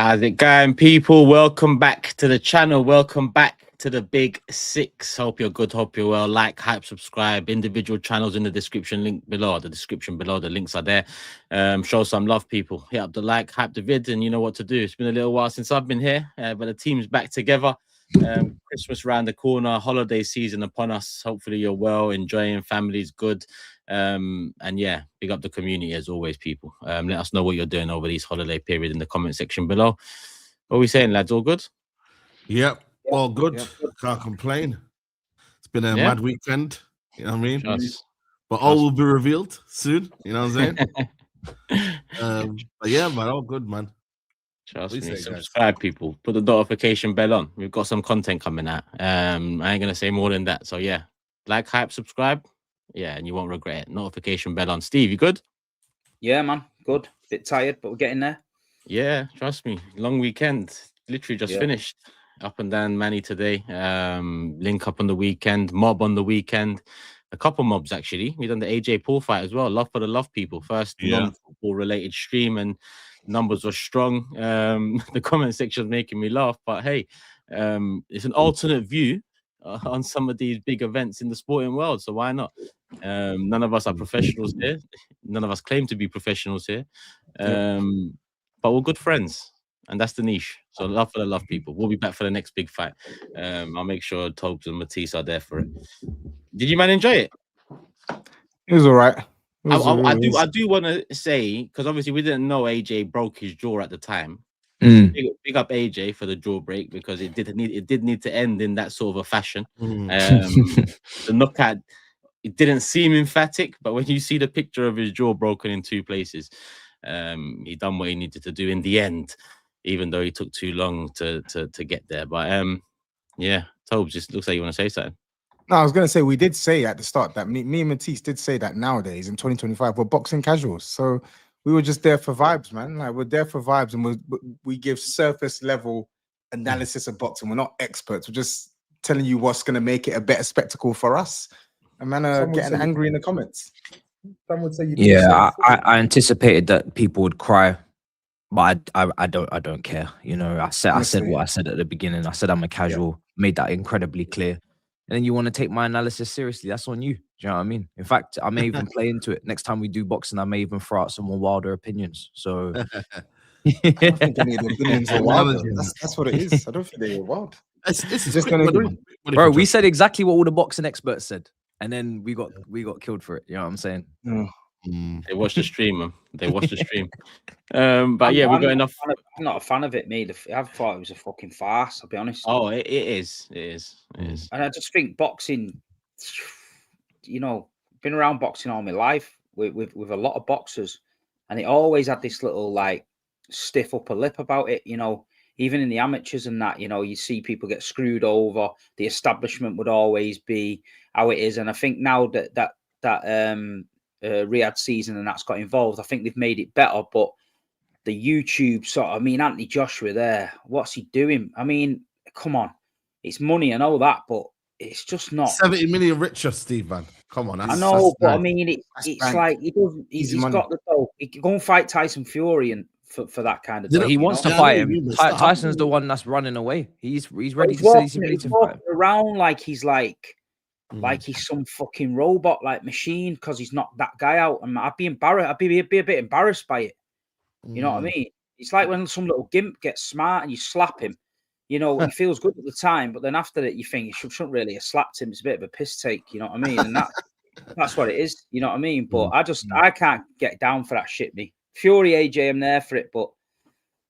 How's it going, people? Welcome back to the channel. Welcome back to the Big Six. Hope you're good. Hope you're well. Like, hype, subscribe. Individual channels in the description link below. The description below. The links are there. Show some love, people. Hit up the like, hype the vid, and you know what to do. It's been a little while since I've been here, but the team's back together. Christmas around the corner. Holiday season upon us. Hopefully you're well, enjoying. Family's good. And yeah, big up the community as always, people. Let us know what you're doing over these holiday period in the comment section below. What are we saying, lads? All good? Yep, all good. Can't complain. It's been a mad weekend, you know what I mean? But all will be revealed soon, you know what I'm saying? But yeah, man, all good, man. Trust me, subscribe, people. Put the notification bell on. We've got some content coming out. I ain't gonna say more than that. So yeah, like, hype, subscribe. Yeah, and you won't regret it. Notification bell on. Steve, you good? Yeah, man, good. Bit tired, but we're getting there. Yeah, trust me. Long weekend. Literally just finished. Up and down Manny today. Link up on the weekend. Mob on the weekend. A couple mobs, actually. We done the AJ Paul fight as well. Love for the love, people. First non-football related stream, and numbers were strong. The comment section is making me laugh, but hey, it's an alternate view on some of these big events in the sporting world, so why not? None of us are professionals here. None of us claim to be professionals here, but we're good friends, and that's the niche. So love for the love, people. We'll be back for the next big fight. I'll make sure TOBS and Matisse are there for it. Did you man enjoy it? It was all right. I do want to say, because obviously we didn't know AJ broke his jaw at the time. Big up AJ for the jaw break, because it did need to end in that sort of a fashion. The knockout, it didn't seem emphatic, but when you see the picture of his jaw broken in two places, he done what he needed to do in the end, even though he took too long to get there. But yeah, TOBS, just looks like you want to say something. No, I was going to say, we did say at the start that me and Matisse did say that nowadays in 2025 we're boxing casuals. So we were just there for vibes, man. Like, we're there for vibes, and we give surface level analysis of boxing. We're not experts. We're just telling you what's going to make it a better spectacle for us. And man are getting angry in the comments. Some would say you I anticipated that people would cry, but I don't care. You know, I said what I said at the beginning. I said I'm a casual, made that incredibly clear. And then you want to take my analysis seriously, that's on you. Do you know what I mean? In fact, I may even play into it. Next time we do boxing, I may even throw out some more wilder opinions. So I don't think any of the opinions are wild. That's what it is. I don't think they were wild. It's just going to agree. Bro, we said exactly what all the boxing experts said, and then we got killed for it. You know what I'm saying? They watched the stream, man. They watched the stream. But yeah, we've got enough. I'm not a fan of it, mate. I thought it was a fucking farce, I'll be honest. Oh, it is. And I just think boxing, you know, been around boxing all my life with a lot of boxers, and it always had this little like stiff upper lip about it, you know. Even in the amateurs and that, you know, you see people get screwed over. The establishment would always be how it is, and I think now that Riyadh season and that's got involved, I think they've made it better. But the YouTube sort of, I mean, Anthony Joshua there, what's he doing? I mean, come on, it's money, I know that, but it's just not 70 million richer, Steve, man. Come on, I know, but I mean, it's like he's got the dough. He can go and fight Tyson Fury and for that kind of thing. He wants to fight him. Tyson's the one that's running away. He's ready to say he's ready to fight around like he's like he's some fucking robot, like machine, because he's not that guy out. And I'd be embarrassed. I'd be a bit embarrassed by it. You know what I mean? It's like when some little gimp gets smart and you slap him. You know, he feels good at the time, but then after that, you think you shouldn't really have slapped him. It's a bit of a piss take. You know what I mean? And that's what it is. You know what I mean? But I can't get down for that shit. Me Fury, AJ, I'm there for it, but.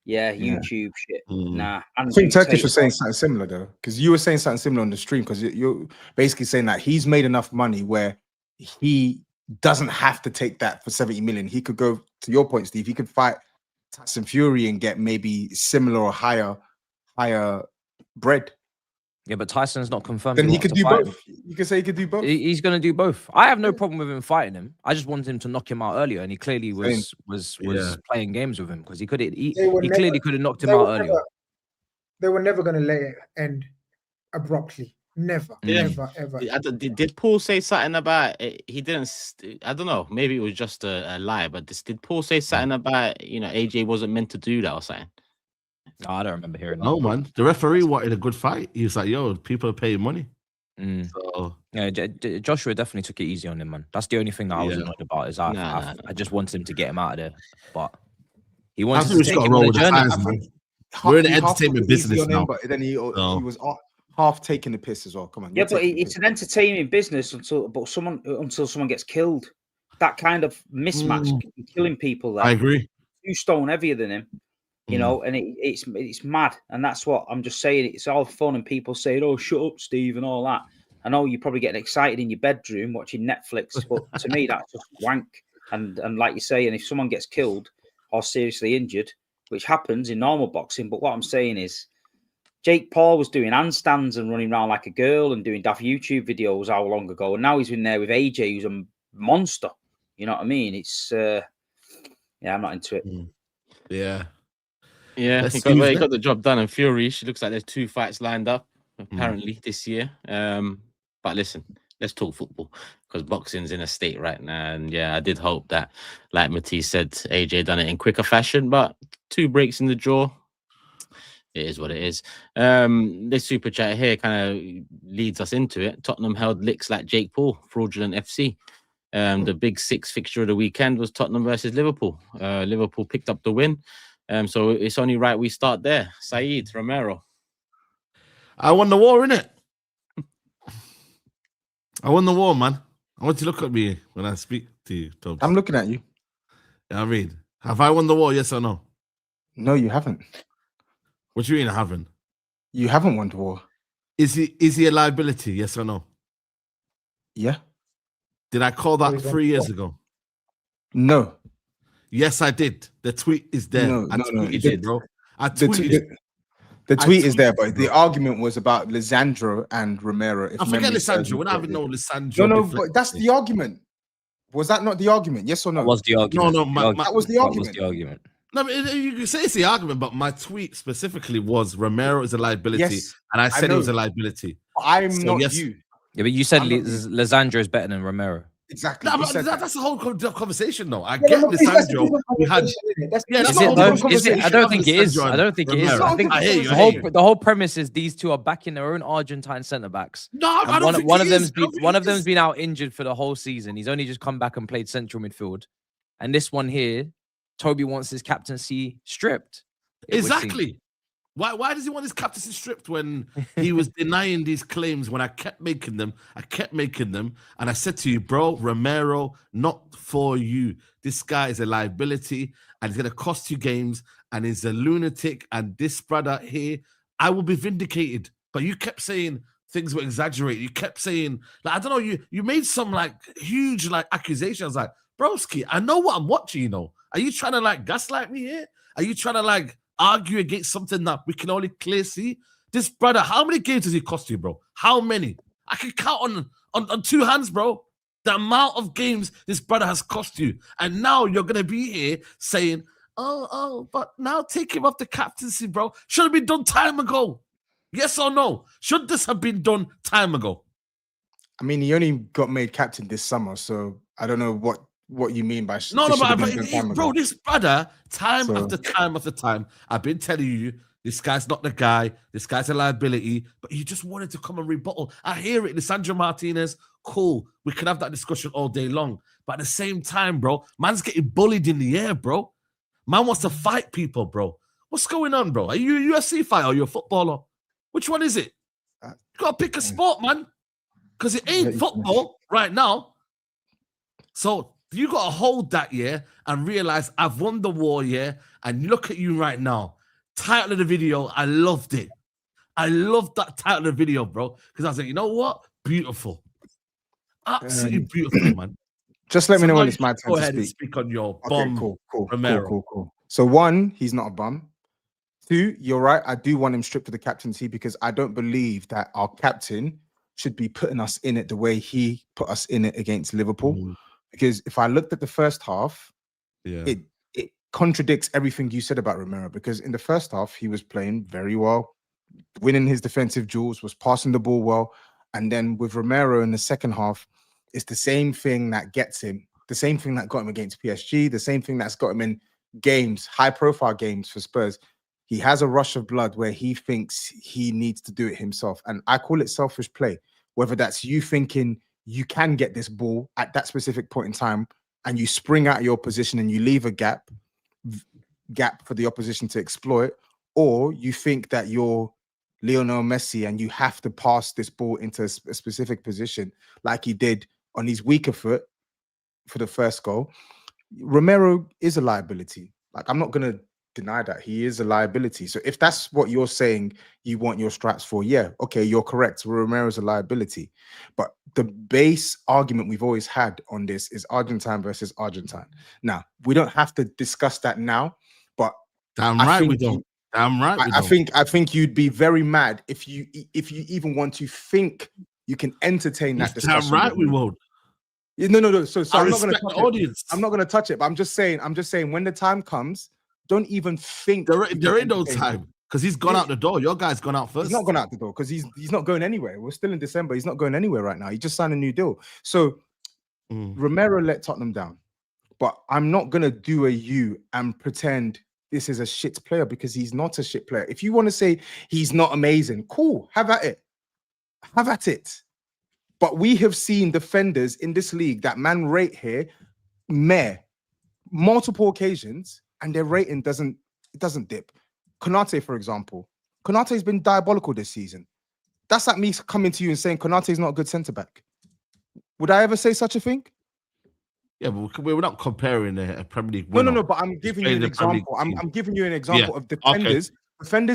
Yeah, YouTube shit. Nah. I think Turkish was saying something similar though, because you were saying something similar on the stream, because you're basically saying that he's made enough money where he doesn't have to take that for 70 million. He could go, to your point, Steve, he could fight Tyson Fury and get maybe similar or higher bread. Yeah, but Tyson's not confirmed. Then he could do both. You could say he could do both. He's going to do both. I have no problem with him fighting him. I just wanted him to knock him out earlier, and he clearly was playing games with him, because he clearly could have knocked him out earlier. They were never going to let it end abruptly. Never, never, ever. Did Paul say something about he didn't? I don't know. Maybe it was just a lie. But did Paul say something about AJ wasn't meant to do that or something? No, I don't remember hearing that. No, man. The referee wanted a good fight. He was like, yo, people are paying money. So yeah, Joshua definitely took it easy on him, man. That's the only thing that I was annoyed about is I just wanted him to get him out of there, but he wanted to take him on a journey. We're in the entertainment business now. But then he was half taking the piss as well. Come on. Yeah, but it's an entertaining business until someone gets killed. That kind of mismatch, killing people there. I agree. 2 stone heavier than him. You know, and it's mad, and that's what I'm just saying. It's all fun, and people saying, "Oh, shut up, Steve," and all that. I know you're probably getting excited in your bedroom watching Netflix, but to me, that's just wank. And like you say, and if someone gets killed or seriously injured, which happens in normal boxing, but what I'm saying is, Jake Paul was doing handstands and running around like a girl and doing daft YouTube videos how long ago, and now he's in there with AJ, who's a monster. You know what I mean? It's yeah, I'm not into it. Yeah. Yeah, he got the job done. And Fury, she looks like there's 2 fights lined up apparently this year. But listen, let's talk football because boxing's in a state right now. And yeah, I did hope that, like Matisse said, AJ done it in quicker fashion. But 2 breaks in the jaw, it is what it is. This super chat here kind of leads us into it. Tottenham held licks like Jake Paul, fraudulent FC. The big 6 fixture of the weekend was Tottenham versus Liverpool. Liverpool picked up the win. So it's only right we start there. SAEED, Romero. I won the war, innit? I won the war, man. I want you to look at me when I speak to you, Tobs. I'm looking at you. Yeah, I mean, have I won the war, yes or no? No, you haven't. What do you mean I haven't? You haven't won the war. Is he a liability, yes or no? Yeah. Did I call that 3 years ago? No. Yes, I did. The tweet is there. No, you did, bro. I tweeted. The tweet is there, but the argument was about Lisandro and Romero. I forget Lisandro. We're not having no Lisandro. No, but that's the argument. Was that not the argument? Yes or no? That was the argument. No, that was the argument. That was the argument. No, you can say it's the argument, but my tweet specifically was Romero is a liability, yes, and I said it was a liability. I'm not you. Yeah, but you said Lisandro is better than Romero. Exactly. No, but that's the whole conversation, though. I get Lisandro. Is it? I don't think it is. I don't think it is. I think the whole premise is these 2 are backing their own Argentine centre backs. No, I don't think one of them's been out injured for the whole season. He's only just come back and played central midfield, and this one here, Toby wants his captaincy stripped. Exactly. Why does he want his captaincy stripped when he was denying these claims when I kept making them? And I said to you, bro, Romero, not for you. This guy is a liability and he's going to cost you games and he's a lunatic. And this brother here, I will be vindicated. But you kept saying things were exaggerated. You kept saying, like, I don't know, you made some like huge like accusations like, broski, I know what I'm watching, you know. Are you trying to like gaslight me here? Are you trying to like argue against something that we can only clearly see? This brother, how many games does he cost you, bro? How many? I can count on 2 hands, bro. The amount of games this brother has cost you. And now you're going to be here saying, but now take him off the captaincy, bro. Should have been done time ago. Yes or no? Should this have been done time ago? I mean, he only got made captain this summer, so I don't know what you mean by bro, this brother, time after time, I've been telling you, this guy's not the guy, this guy's a liability, but he just wanted to come and rebuttal. I hear it, Lisandro Martinez, cool, we can have that discussion all day long, but at the same time, bro, man's getting bullied in the air, bro. Man wants to fight people, bro. What's going on, bro? Are you a UFC fighter or you're a footballer? Which one is it? You gotta pick a sport, man, because it ain't football right now. So you got to hold that, yeah, and realize I've won the war, yeah, and look at you right now. Title of the video, I loved it. I loved that title of the video, bro, because I was like, you know what? Beautiful. Absolutely beautiful, man. Just let me know when it's my turn to speak. And speak on your bum, cool. Romero. Cool. So 1, he's not a bum. 2, you're right. I do want him stripped of the captaincy because I don't believe that our captain should be putting us in it the way he put us in it against Liverpool. Because if I looked at the first half, it contradicts everything you said about Romero. Because in the first half, he was playing very well, winning his defensive duels, was passing the ball well. And then with Romero in the second half, it's the same thing that gets him, the same thing that got him against PSG, the same thing that's got him in games, high-profile games for Spurs. He has a rush of blood where he thinks he needs to do it himself. And I call it selfish play, whether that's you thinking you can get this ball at that specific point in time and you spring out of your position and you leave a gap for the opposition to exploit, or you think that you're Lionel Messi and you have to pass this ball into a specific position like he did on his weaker foot for the first goal. Romero is a liability. Like, I'm not going to deny that he is a liability. So if that's what you're saying you want your stripes for, yeah, okay, you're correct. Romero's a liability. But the base argument we've always had on this is Argentine versus Argentine. Now, we don't have to discuss that now, but damn right we don't. Damn right we don't. I think you'd be very mad if you even want to think you can entertain that discussion. Damn right we won't. No. So I'm not going to touch the audience. I'm not going to touch it, but I'm just saying when the time comes, don't even think there ain't no time because he's gone out the door. Your guy's gone out first. He's not gone out the door because he's not going anywhere. We're still in December. He's not going anywhere right now. He just signed a new deal. So Romero let Tottenham down, but I'm not going to do a you and pretend this is a shit player because he's not a shit player. If you want to say he's not amazing, cool, have at it. Have at it. But we have seen defenders in this league that man rate here, multiple occasions, and their rating doesn't dip. Konate, for example. Konate's been diabolical this season. That's like me coming to you and saying Konate's not a good centre-back. Would I ever say such a thing? Yeah, but we're not comparing a Premier League winner. No, but I'm giving you an example. I'm giving you an example of defenders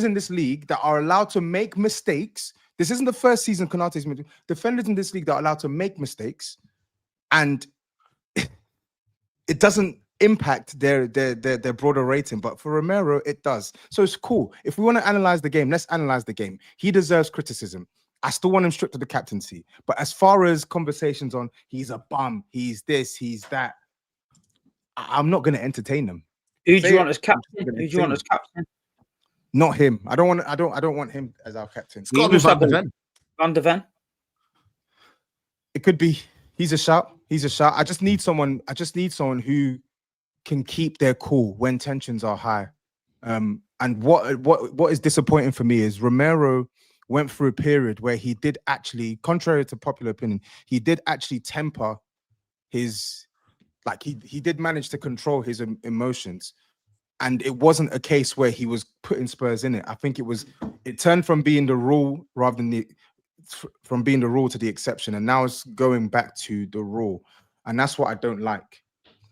in this league that are allowed to make mistakes. This isn't the first season Konate's made. Defenders in this league that are allowed to make mistakes, and it doesn't impact their broader rating. But for Romero, it does. So it's cool. If we want to analyze the game, let's analyze the game. He deserves criticism. I still want him stripped of the captaincy. But as far as conversations on he's a bum, he's this, he's that, I'm not going to entertain them. Who do you want as captain? Who do you want as captain? Not him. I don't want him as our captain. It's got to be Van de Ven. Van de Ven. It could be. He's a shout. I just need someone who can keep their cool when tensions are high. And what is disappointing for me is Romero went through a period where he did actually, contrary to popular opinion, he did actually temper his, like he did manage to control his emotions. And it wasn't a case where he was putting Spurs in it. I think it turned from being the rule rather than from being the rule to the exception. And now it's going back to the rule. And that's what I don't like.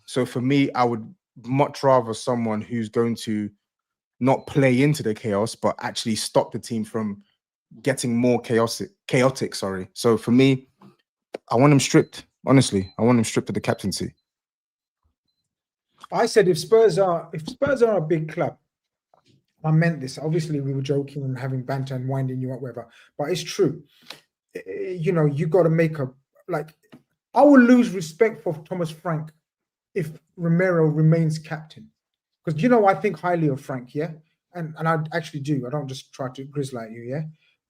So for me, I would much rather someone who's going to not play into the chaos, but actually stop the team from getting more chaotic. So for me, I want him stripped. Honestly, I want him stripped of the captaincy. I said if Spurs are a big club, I meant this. Obviously, we were joking and having banter and winding you up, whatever. But it's true. You know, you got to make I will lose respect for Thomas Frank if Romero remains captain. Because, I think highly of Frank, yeah? And I actually do. I don't just try to grizz like you, yeah?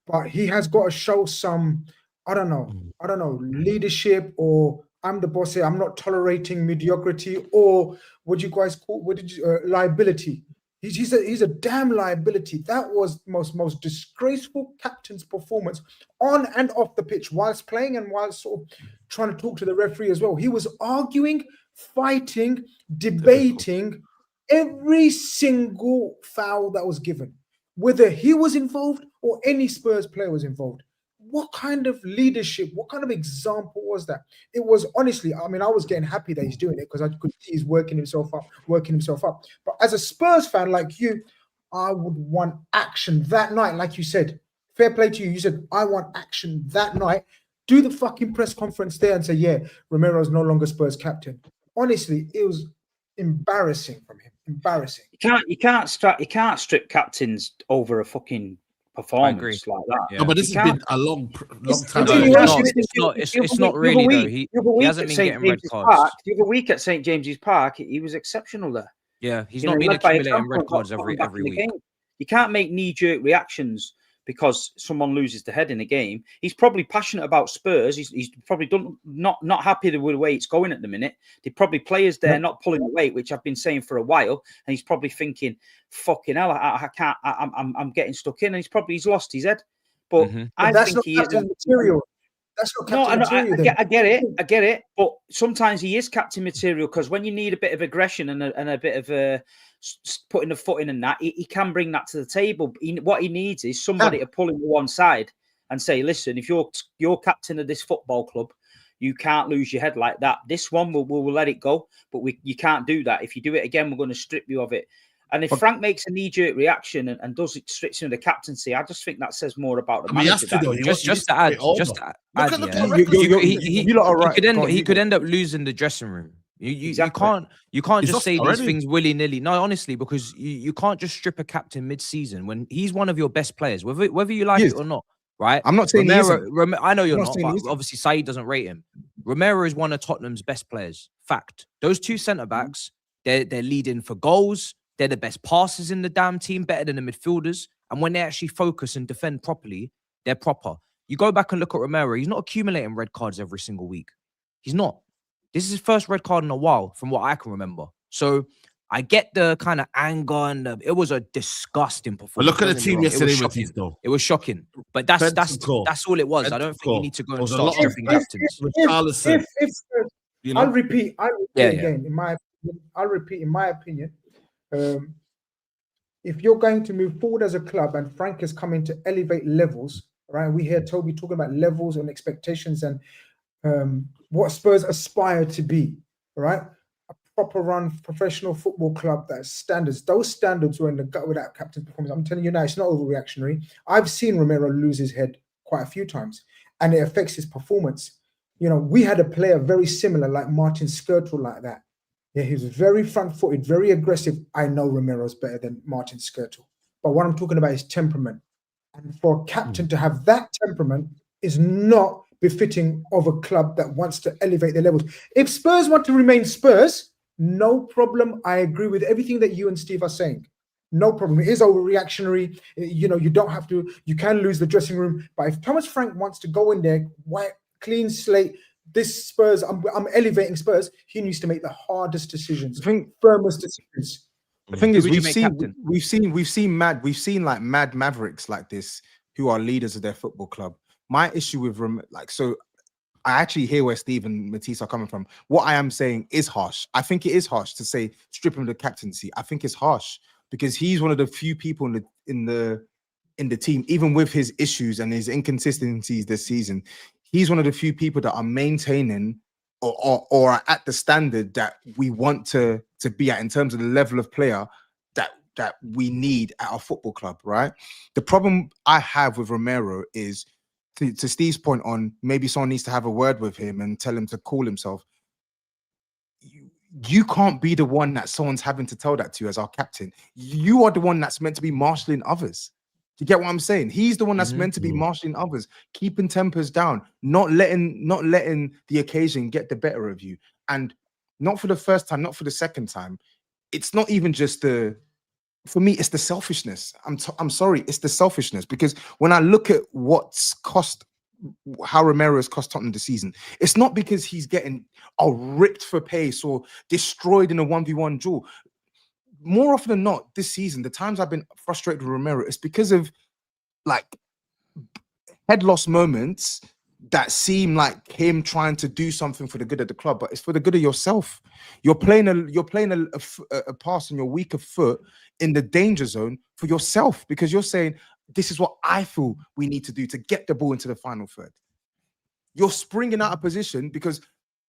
But he has got to show some, I don't know, leadership, or I'm the boss here, I'm not tolerating mediocrity, or liability. He's a damn liability. That was most disgraceful captain's performance on and off the pitch, whilst playing and whilst sort of trying to talk to the referee as well. He was arguing, fighting, debating every single foul that was given, whether he was involved or any Spurs player was involved. What kind of leadership, what kind of example was that? It was honestly, I was getting happy that he's doing it because I could see he's working himself up. But as a Spurs fan like you, I would want action that night. Like you said, fair play to you. You said, I want action that night. Do the fucking press conference there and say, yeah, Romero's no longer Spurs captain. Honestly, it was embarrassing from him. Embarrassing. You can't strip captains over a fucking performance like that. Yeah. No, but this has been a long time. It's not really though. He hasn't been getting red cards. The other week at St James's Park, he was exceptional there. Yeah, he's not been accumulating red cards every week. You can't make knee-jerk reactions because someone loses the head in a game. He's probably passionate about Spurs. He's probably not happy with the way it's going at the minute. There probably players there not pulling the weight, which I've been saying for a while, and he's probably thinking, "Fucking hell, I can't. I'm getting stuck in," and he's lost his head. But I think he is material. That's not captain material. I get it. But sometimes he is captain material, because when you need a bit of aggression and a bit of putting a foot in and that, he can bring that to the table. What he needs is somebody to pull him to one side and say, "Listen, if you're captain of this football club, you can't lose your head like that. This one we'll let it go, but you can't do that. If you do it again, we're going to strip you of it." And if Frank makes a knee-jerk reaction and does it, strips him of the captaincy, I just think that says more about the manager. Just to add, he could end up losing the dressing room. You can't just say these things willy-nilly. No, honestly, because you can't just strip a captain mid-season when he's one of your best players, whether you like it or not. Right? I'm not saying Romero, I know you're not, but obviously SAEED doesn't rate him. Romero is one of Tottenham's best players. Fact. Those two centre-backs, they're leading for goals. They're the best passers in the damn team, better than the midfielders. And when they actually focus and defend properly, they're proper. You go back and look at Romero, he's not accumulating red cards every single week. He's not. This is his first red card in a while, from what I can remember. So I get the kind of anger, and it was a disgusting performance. But look at the team yesterday, Matisse, though. It was shocking. But that's all it was. I don't think you need to go and start stripping captains. I'll repeat again. I'll repeat in my opinion. If you're going to move forward as a club, and Frank is coming to elevate levels, right? We hear Toby talking about levels and expectations and what Spurs aspire to be, right? A proper run professional football club that has standards. Those standards were in the gut without captain's performance. I'm telling you now, it's not overreactionary. I've seen Romero lose his head quite a few times, and it affects his performance. You know, we had a player very similar, like Martin Skrtel, like that. Yeah, he was very front-footed, very aggressive. I know Romero's better than Martin Skrtel, but what I'm talking about is temperament. And for a captain to have that temperament is not befitting of a club that wants to elevate their levels. If Spurs want to remain Spurs, no problem. I agree with everything that you and Steve are saying. No problem. It is overreactionary. You know, you don't have to. You can lose the dressing room. But if Thomas Frank wants to go in there, white, clean slate, this Spurs, I'm elevating Spurs. He needs to make the hardest decisions, firmest decisions. The thing is, we've seen mad mavericks like this who are leaders of their football club. My issue with I actually hear where Steve and Matisse are coming from. What I am saying is harsh. I think it is harsh to say strip him of the captaincy. I think it's harsh because he's one of the few people in the team, even with his issues and his inconsistencies this season. He's one of the few people that are maintaining or are at the standard that we want to be at in terms of the level of player that we need at our football club, right? The problem I have with Romero is, to Steve's point on maybe someone needs to have a word with him and tell him to cool himself. You can't be the one that someone's having to tell that to as our captain. You are the one that's meant to be marshalling others. You get what I'm saying? He's the one that's meant to be marshalling others, keeping tempers down, not letting the occasion get the better of you. And not for the first time, not for the second time. It's not even just for me, it's the selfishness. I'm sorry, it's the selfishness, because when I look at how Romero has cost Tottenham this season, it's not because he's getting ripped for pace or destroyed in a 1v1 duel. More often than not, this season, the times I've been frustrated with Romero, it's because of like head loss moments that seem like him trying to do something for the good of the club, but it's for the good of yourself. You're playing a pass on your weaker foot in the danger zone for yourself, because you're saying, this is what I feel we need to do to get the ball into the final third. You're springing out of position because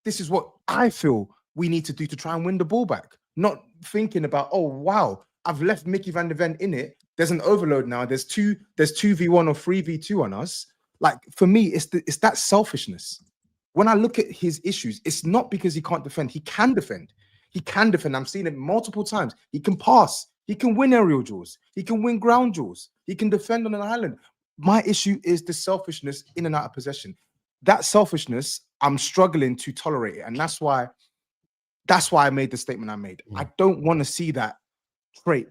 this is what I feel we need to do to try and win the ball back. Not thinking about, oh wow, I've left Mickey van der Ven in it. There's an overload now. There's 2v1 or 3v2 on us. Like, for me, it's that selfishness. When I look at his issues, it's not because he can't defend. He can defend. He can defend. I'm seeing it multiple times. He can pass. He can win aerial duels. He can win ground duels. He can defend on an island. My issue is the selfishness in and out of possession. That selfishness, I'm struggling to tolerate it, and that's why I made the statement I made. I don't want to see that trait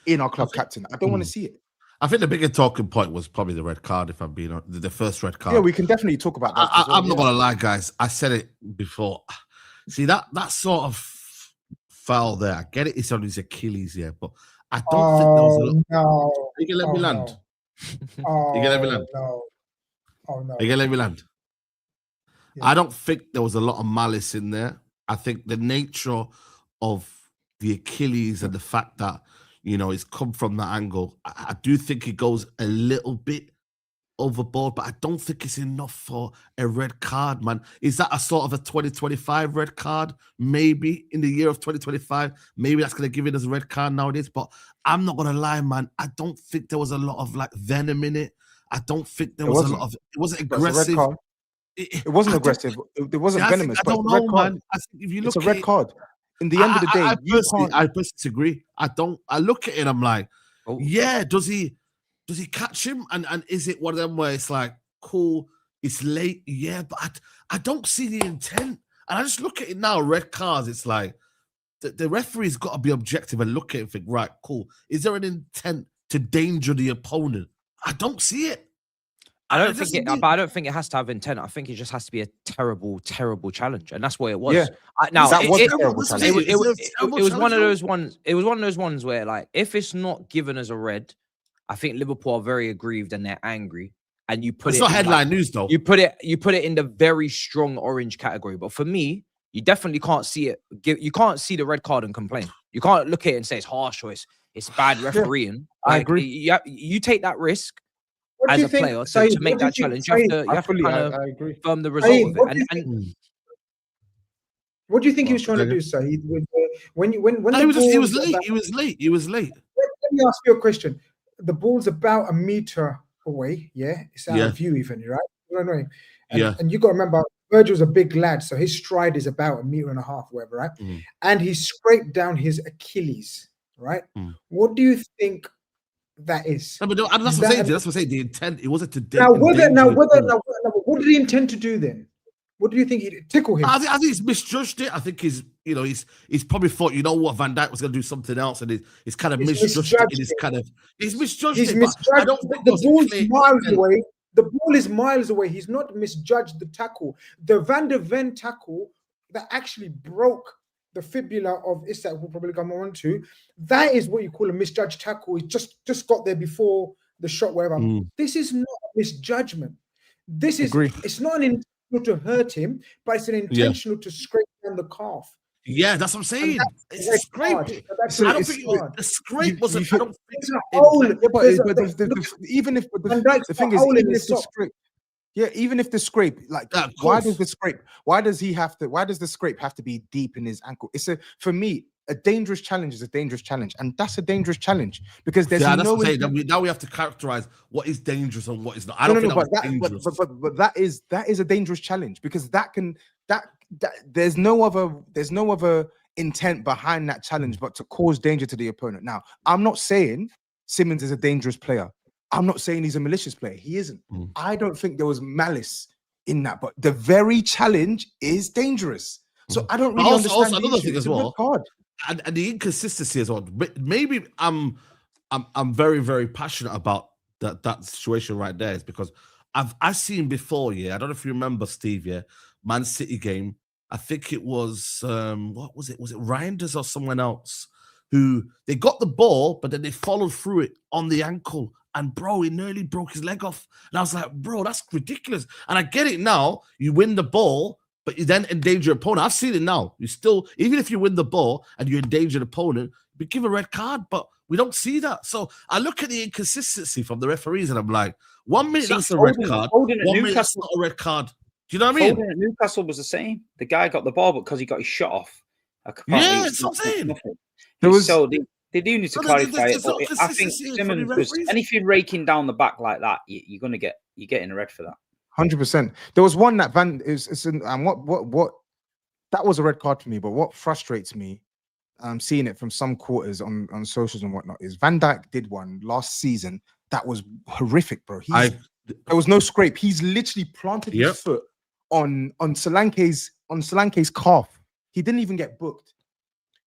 in our club captain. I don't want to see it. I think the bigger talking point was probably the red card, if I'm being honest, the first red card. Yeah, we can definitely talk about that. I'm not gonna lie, guys. I said it before. See that sort of foul there. I get it. It's on his Achilles, yeah, but I don't think there was a lot. No. You can let me land. No. You can let me land. No. Oh no. You can let me land. Yeah. I don't think there was a lot of malice in there. I think the nature of the Achilles and the fact that, you know, it's come from that angle, I do think it goes a little bit overboard, but I don't think it's enough for a red card, man. Is that a sort of a 2025 red card? Maybe in the year of 2025, maybe that's going to give it as a red card nowadays. But I'm not going to lie, man. I don't think there was a lot of like venom in it. I don't think there was a lot of, it wasn't aggressive. It wasn't aggressive. It wasn't venomous. I don't know, man. If you look it's a red card. In the end of the day, I personally disagree. I look at it and I'm like, yeah, does he catch him? And is it one of them where it's like, cool, it's late, yeah, but I don't see the intent. And I just look at it now, red cards, it's like the referee's got to be objective and look at it and think, right, cool. Is there an intent to danger the opponent? I don't see it. I don't think it has to have intent. I think it just has to be a terrible, terrible challenge, and that's what it was. Yeah. It was one of those ones. It was one of those ones where, like, if it's not given as a red, I think Liverpool are very aggrieved and they're angry. And you put it's not headline news though. You put it in the very strong orange category. But for me, you definitely can't see it. You can't see the red card and complain. You can't look at it and say it's harsh or it's bad refereeing. I agree. You take that risk as a player to make that challenge. You have to kind of firm the result of it. And what do you think he was trying to do, Saeed? When he was late. He was late. Let me ask you a question. The ball's about a meter away. Yeah, it's out of view, even, right? And you got to remember, Virgil's a big lad, so his stride is about 1.5 meters, whatever, right? And he scraped down his Achilles, right? What do you think that is? No, but that's what I'm saying. The intent, it wasn't to what did he intend to do then? What do you think? He'd tickle him? I think he's misjudged it. I think he's probably thought, you know what, Van Dijk was going to do something else, and he's kind of misjudged it. He's misjudged it. I don't think the ball's miles away. The ball is miles away. He's not misjudged the tackle. The Van der Ven tackle that actually broke the fibula of Isak, we'll probably come on to. That is what you call a misjudged tackle. He just got there before the shot, whatever. This is not a misjudgment. It's not an intentional to hurt him, but it's an intentional to scrape down the calf. Yeah, that's what I'm saying. It's a scrape. I don't think the scrape wasn't. Even if the thing is, even if the scrape, even if the scrape, like, why does the scrape have to be deep in his ankle? For me, a dangerous challenge is a dangerous challenge, and that's a dangerous challenge because there's now we have to characterize what is dangerous and what is not. But that is a dangerous challenge because there's no other intent behind that challenge but to cause danger to the opponent. Now, I'm not saying Simmons is a dangerous player. I'm not saying he's a malicious player. He isn't. I don't think there was malice in that, but the very challenge is dangerous. So I don't really understand. Also, another thing as well, and the inconsistency as well. Maybe I'm very, very passionate about that situation right there, is because I've seen before. Yeah, I don't know if you remember, Steve. Yeah, Man City game. I think it was what was it? Was it Reinders or someone else who they got the ball, but then they followed through it on the ankle. And bro, he nearly broke his leg off. And I was like, bro, that's ridiculous. And I get it now. You win the ball, but you then endanger your opponent. I've seen it now. You still, even if you win the ball and you endanger the opponent, you give a red card, but we don't see that. So I look at the inconsistency from the referees and I'm like, 1 minute that's a red card, 1 minute that's not a red card. Do you know what I mean? Foden at Newcastle was the same. The guy got the ball, but because he got his shot off. Yeah, that's what I'm saying. They do need to clarify it. I think Simmons was anything raking down the back like that, you're getting a red for that. 100%. There was one that what that was a red card for me. But what frustrates me, seeing it from some quarters on socials and whatnot, is Van Dijk did one last season that was horrific, bro. There was no scrape. He's literally planted his foot on Solanke's calf. He didn't even get booked.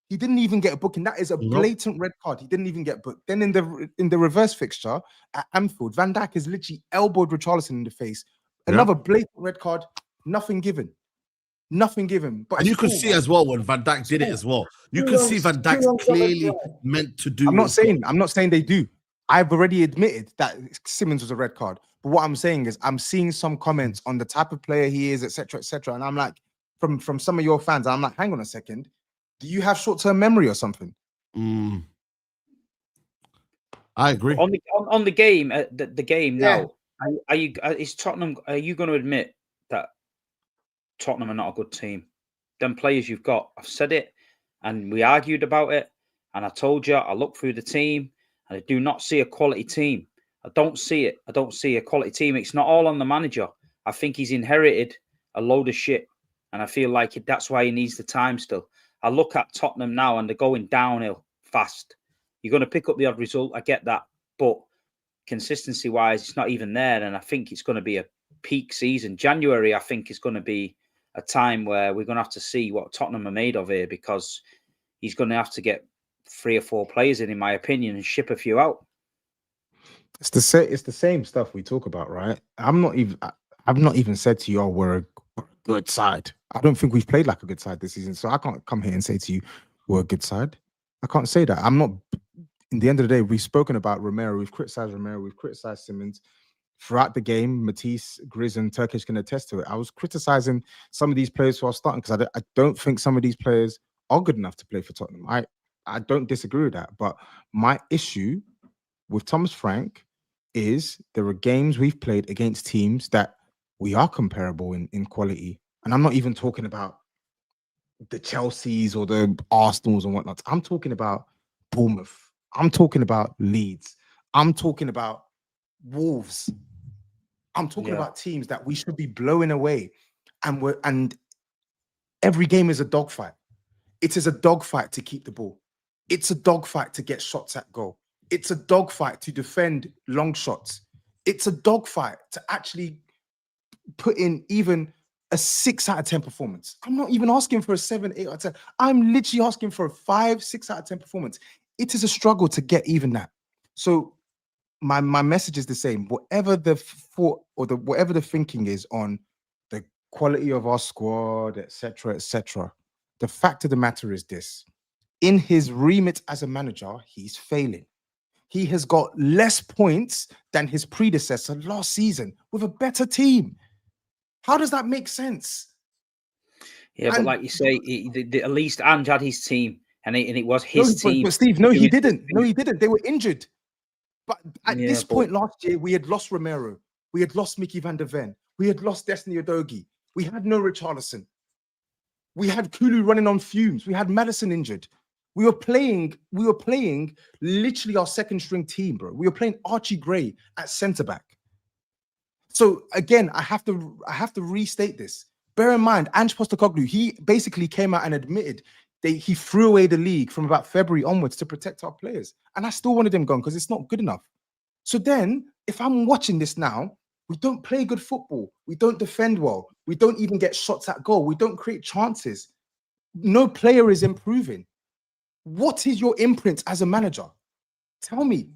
He didn't even get a booking. That is a blatant red card. He didn't even get booked. Then in the reverse fixture at Anfield, Van Dijk has literally elbowed Richarlison in the face. Another blatant red card. Nothing given. Nothing given. But and you could see as well when Van Dijk did it as well. You could see Van Dijk's clearly meant to do. I'm not saying they do. I've already admitted that Simmons was a red card. But what I'm saying is I'm seeing some comments on the type of player he is, etc., etc. And I'm like, from some of your fans, I'm like, hang on a second. Do you have short-term memory or something? I agree. On the game, the game now. Is Tottenham? Are you going to admit that Tottenham are not a good team? Them players you've got, I've said it, and we argued about it, and I told you I look through the team, and I do not see a quality team. I don't see it. I don't see a quality team. It's not all on the manager. I think he's inherited a load of shit, and I feel like that's why he needs the time still. I look at Tottenham now, and they're going downhill fast. You're going to pick up the odd result. I get that, but consistency-wise, it's not even there, and I think it's going to be a peak season. January, I think, is going to be a time where we're going to have to see what Tottenham are made of here, because he's going to have to get 3 or 4 players in my opinion, and ship a few out. It's the same stuff we talk about, right? I've not even said to you, "Oh, we're a good side." I don't think we've played like a good side this season, so I can't come here and say to you, "We're a good side." I can't say that. I'm not. In the end of the day, we've spoken about Romero, we've criticized Romero, we've criticized Simmons throughout the game. Matisse, GRIZZ, and Turkish can attest to it. I was criticizing some of these players who are starting because I don't think some of these players are good enough to play for Tottenham. I don't disagree with that, but my issue with Thomas Frank is there are games we've played against teams that we are comparable in quality, and I'm not even talking about the Chelseas or the Arsenals and whatnot. I'm talking about Bournemouth. I'm talking about Leeds. I'm talking about Wolves. I'm talking about teams that we should be blowing away, and every game is a dogfight. It is a dogfight to keep the ball. It's a dogfight to get shots at goal. It's a dogfight to defend long shots. It's a dogfight to actually put in even a 6 out of 10 performance. I'm not even asking for a 7, 8 out of 10. I'm literally asking for a 5, 6 out of 10 performance. It is a struggle to get even that. So my message is the same. Whatever the thought or whatever the thinking is on the quality of our squad, etc., etc., the fact of the matter is this: in his remit as a manager, he's failing. He has got less points than his predecessor last season with a better team. How does that make sense? Yeah, but like you say, at least Ange had his team, and it was his team. But Steve, no, he didn't. No, he didn't. They were injured. But at this point last year, we had lost Romero. We had lost Mickey van der Ven. We had lost Destiny Udogie. We had no Richarlison. We had Kulu running on fumes. We had Maddison injured. We were playing literally our second string team, bro. We were playing Archie Gray at centre back. So again, I have to restate this. Bear in mind, Ange Postecoglou, he basically came out and admitted he threw away the league from about February onwards to protect our players. And I still wanted them gone because it's not good enough. So then, if I'm watching this now, we don't play good football. We don't defend well. We don't even get shots at goal. We don't create chances. No player is improving. What is your imprint as a manager? Tell me.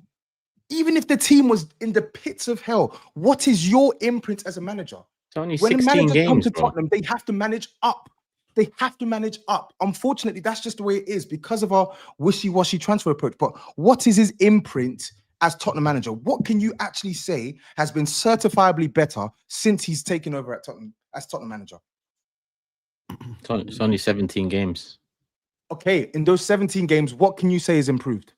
Even if the team was in the pits of hell, what is your imprint as a manager? It's only when 16 managers games, come to bro. Tottenham, they have to manage up. They have to manage up. Unfortunately, that's just the way it is because of our wishy-washy transfer approach. But what is his imprint as Tottenham manager? What can you actually say has been certifiably better since he's taken over at Tottenham as Tottenham manager? It's only 17 games. Okay, in those 17 games, what can you say is improved?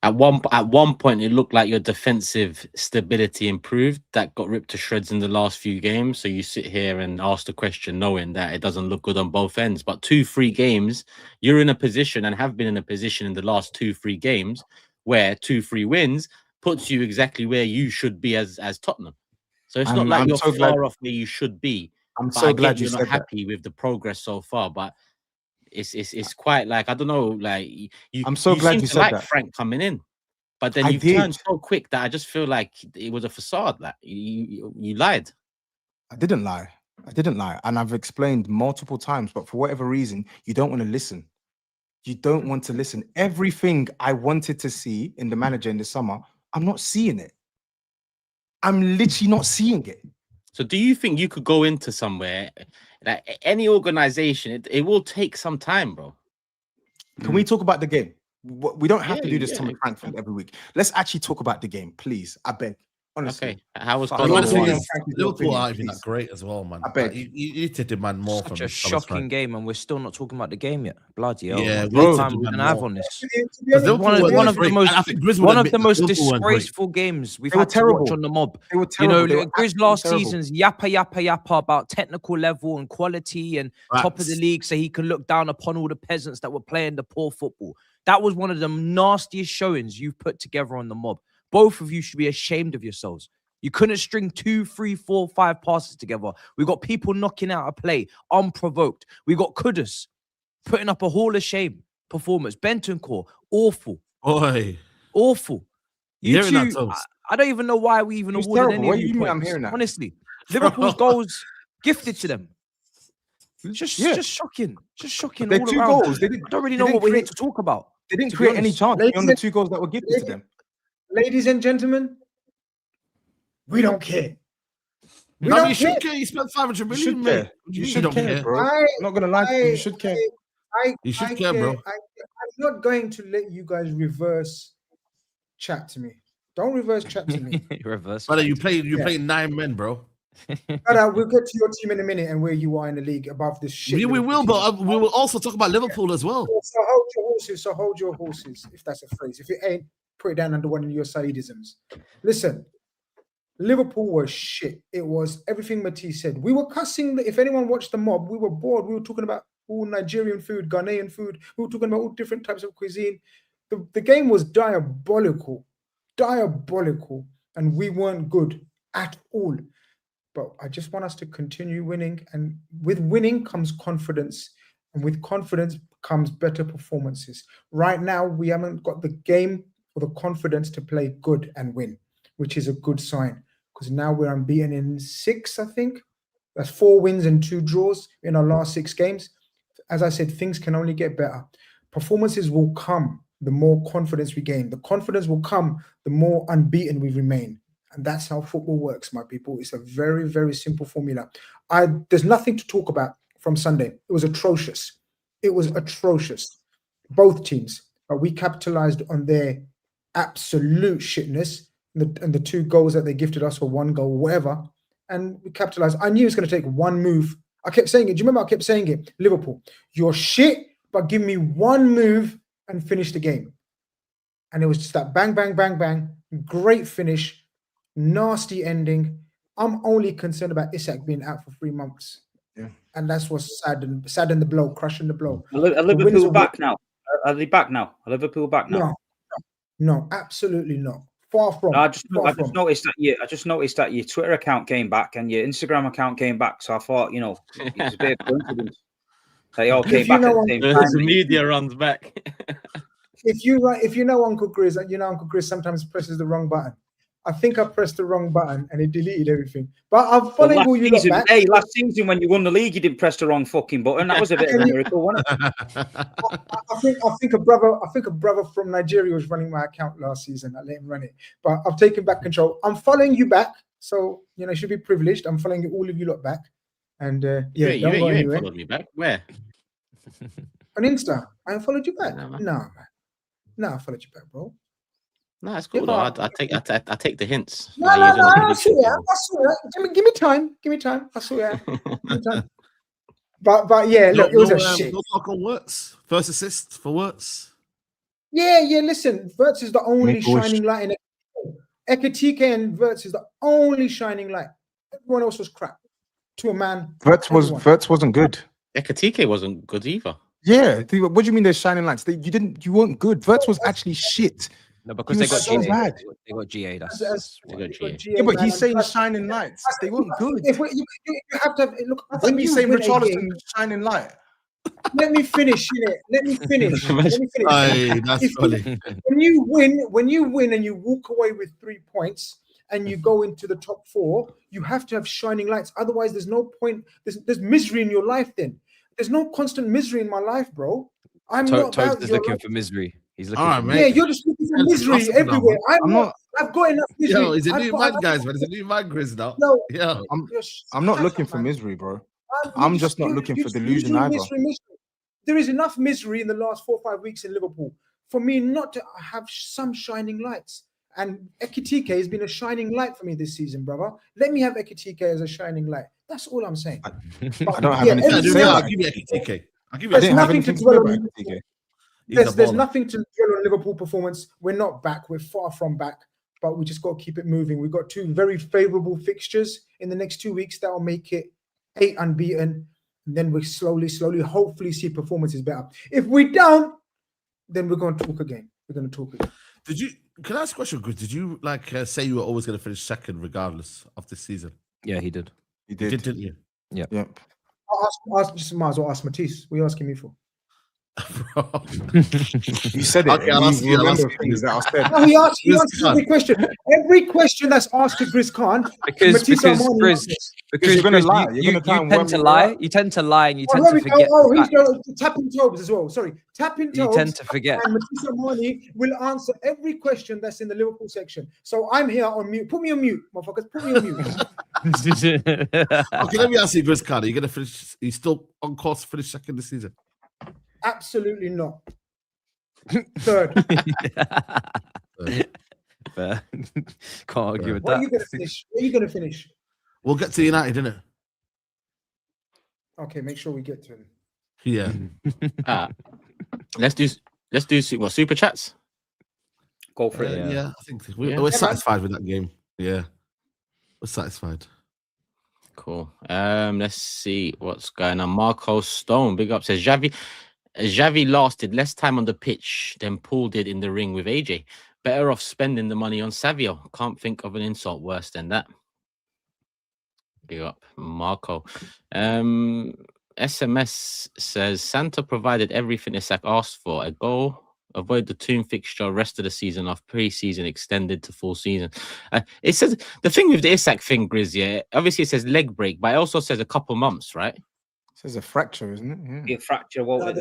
At one point, it looked like your defensive stability improved. That got ripped to shreds in the last few games. So you sit here and ask the question knowing that it doesn't look good on both ends. But 2-3 games, you're in a position and have been in a position in the last 2-3 games where 2-3 wins puts you exactly where you should be as Tottenham. So it's not like you're so far off where you should be. I'm so glad you're not happy with the progress so far. But it's quite like, I don't know, like I'm so glad you said like that. Frank coming in, but then you've turned so quick that I just feel like it was a facade. That you lied. I didn't lie, and I've explained multiple times, but for whatever reason, you don't want to listen. you don't want to listen. Everything I wanted to see in the manager in the summer, I'm not seeing it. I'm literally not seeing it. So do you think you could go into somewhere, like any organization, it will take some time, bro? Can we talk about the game? We don't have to do this Tommy Frankfurt every week. Let's actually talk about the game, please. I beg. Honestly. Okay. How was Liverpool aren't even that great as well, man. I beg. You need to demand more from a shocking game, and we're still not talking about the game yet. Bloody hell. Yeah, what time we're gonna have on this? One of the most disgraceful games we've had to watch on the mob. They were terrible. You know, Grizz last season's yappa about technical level and quality and top of the league, so he can look down upon all the peasants that were playing the poor football. That was one of the nastiest showings you've put together on the mob. Both of you should be ashamed of yourselves. You couldn't string 2, 3, 4, 5 passes together. We got people knocking out a play unprovoked. We got Kudus putting up a hall of shame performance. Bentancur, awful. Oi. Awful. You two, that, I don't even know why we even awarded any of you points. I'm hearing that? Honestly, Liverpool's goals gifted to them. Just shocking. Just shocking. They're all 2 around. goals. I don't really know what we're here to talk about. They didn't create any chance beyond the 2 goals that were gifted to them. Ladies and gentlemen, we don't care. You should care. You spent 500 million, mate. You should care, bro. I'm not gonna lie to you. You should care. You should care, bro. I'm not going to let you guys reverse chat to me. Don't reverse chat to me. Reverse. Brother, you played 9 men, bro. We'll get to your team in a minute and where you are in the league above this shit. We will, but we will also talk about Liverpool as well. So hold your horses, if that's a phrase. If it ain't, put it down under one of your SAEEDisms. Listen, Liverpool was shit. It was everything Matisse said. We were cussing. If anyone watched the mob, we were bored. We were talking about all Nigerian food, Ghanaian food. We were talking about all different types of cuisine. The game was diabolical, and we weren't good at all. But I just want us to continue winning. And with winning comes confidence. And with confidence comes better performances. Right now, we haven't got the game or the confidence to play good and win, which is a good sign. Because now we're unbeaten in 6, I think. That's 4 wins and 2 draws in our last 6 games. As I said, things can only get better. Performances will come the more confidence we gain. The confidence will come the more unbeaten we remain. And that's how football works, my people. It's a very, very simple formula. There's nothing to talk about from Sunday. It was atrocious. Both teams. But we capitalized on their absolute shitness. And the 2 goals that they gifted us, or 1 goal, whatever. And we capitalized. I knew it was going to take 1 move. I kept saying it. Do you remember I kept saying it? Liverpool, you're shit, but give me 1 move and finish the game. And it was just that bang, bang, bang, bang. Great finish. Nasty ending. I'm only concerned about Isak being out for 3 months. Yeah. And that's what's saddened the blow, crushing the blow. Are Liverpool back now? Are they back now? Are Liverpool back now? No, absolutely not. Far from. I just noticed that your Twitter account came back and your Instagram account came back. So I thought, it's a bit of coincidence. They all came back at the same time. The media runs back. If you know Uncle Grizz sometimes presses the wrong button. I think I pressed the wrong button and it deleted everything. But I'm following all you lot back. Hey, last season when you won the league, you didn't press the wrong fucking button. That was a bit of a miracle, wasn't it? I think a brother from Nigeria was running my account last season. I let him run it. But I've taken back control. I'm following you back. So, you should be privileged. I'm following all of you lot back. And you ain't followed me back. Where? On Insta. I followed you back. No, man. No, I followed you back, bro. No, it's cool. I take the hints. No, I saw that. Give me time. I saw that. But yeah, look, it was a shit. No talk on Wirtz. First assist for Wirtz. Yeah. Listen, Wirtz is the only shining light in Ekitike, and Wirtz is the only shining light. Everyone else was crap. To a man. Wirtz wasn't good. Ekitike wasn't good either. Yeah. What do you mean they're shining lights? You weren't good. Wirtz was actually shit. No, because they got so GA. bad. They got GA. They got GA. Yeah, but he's saying shining lights. They weren't good. You have to look. When you say Richarlison shining light. Let me finish. Let me finish. Aye, that's funny. When you win and you walk away with 3 points and you go into the top 4, you have to have shining lights. Otherwise, there's no point. There's misery in your life then. There's no constant misery in my life, bro. I'm not Tobes about is your looking life. for misery. He's looking All for right, misery. Yeah, you're just looking for It's misery possible now, everywhere. man. I'm not. I've got enough misery. Yo, he's a I've new got man, guys, man. He's a new man, Grizz now. No, Yo. I'm not shut looking up, for man. misery, bro. You I'm just not looking for delusion either. misery. There is enough misery in the last 4 or 5 weeks in Liverpool for me not to have some shining lights. And Ekitike has been a shining light for me this season, brother. Let me have Ekitike as a shining light. That's all I'm saying. I don't have anything to say I'll about give you it. TK. I'll give you I There's didn't have nothing to anything to say dwell about on. it, TK. There's nothing to dwell on Liverpool performance. We're not back. We're far from back. But we just got to keep it moving. We've got 2 very favourable fixtures in the next 2 weeks that will make it 8 unbeaten. And then we slowly, hopefully see performances better. If we don't, then we're going to talk again. We're going to talk again. Can I ask a question, Chris? Did you say you were always going to finish second regardless of this season? Yeah, he did. You did, didn't you? Yeah. Yep. Just might as well ask Matisse. What are you asking me for? You said it. Okay, I'll ask you. Remember things that I said. No, he answers every question. Every question that's asked to Grizz Khan, Because you're gonna lie. You You're gonna try and tend worm to me lie. out. You tend to lie, and you Oh, tend here to we go. forget. Oh, the he's fact. going tapping Tobes as well. Sorry, tapping You Tobes. tend to forget. And Matisse Amani will answer every question that's in the Liverpool section. So I'm here on mute. Put me on mute, motherfuckers. Put me on mute. Okay, let me ask you, Grizz Khan. Are you going to finish? Are you still on course to finish second this season? Absolutely not. Third. Fair. Can't argue with What are that. you going to finish? Where are you going to finish? We'll get to United, innit? Okay, make sure we get to him. Yeah. Let's do what, super chats. Go for it. Yeah, I think we're satisfied with that game. Yeah, we're satisfied. Cool. Let's see what's going on. Marco Stone, big up, says Xavi lasted less time on the pitch than Paul did in the ring with AJ. Better off spending the money on Savio. Can't think of an insult worse than that. Big up, Marco. SMS says Santa provided everything Isak asked for. A goal, avoid the Toon fixture, rest of the season off, pre-season extended to full season. It says the thing with the Isak thing, Grizz, yeah, obviously it says leg break, but it also says a couple months, right? It says a fracture, isn't it? Yeah. A fracture, won't it?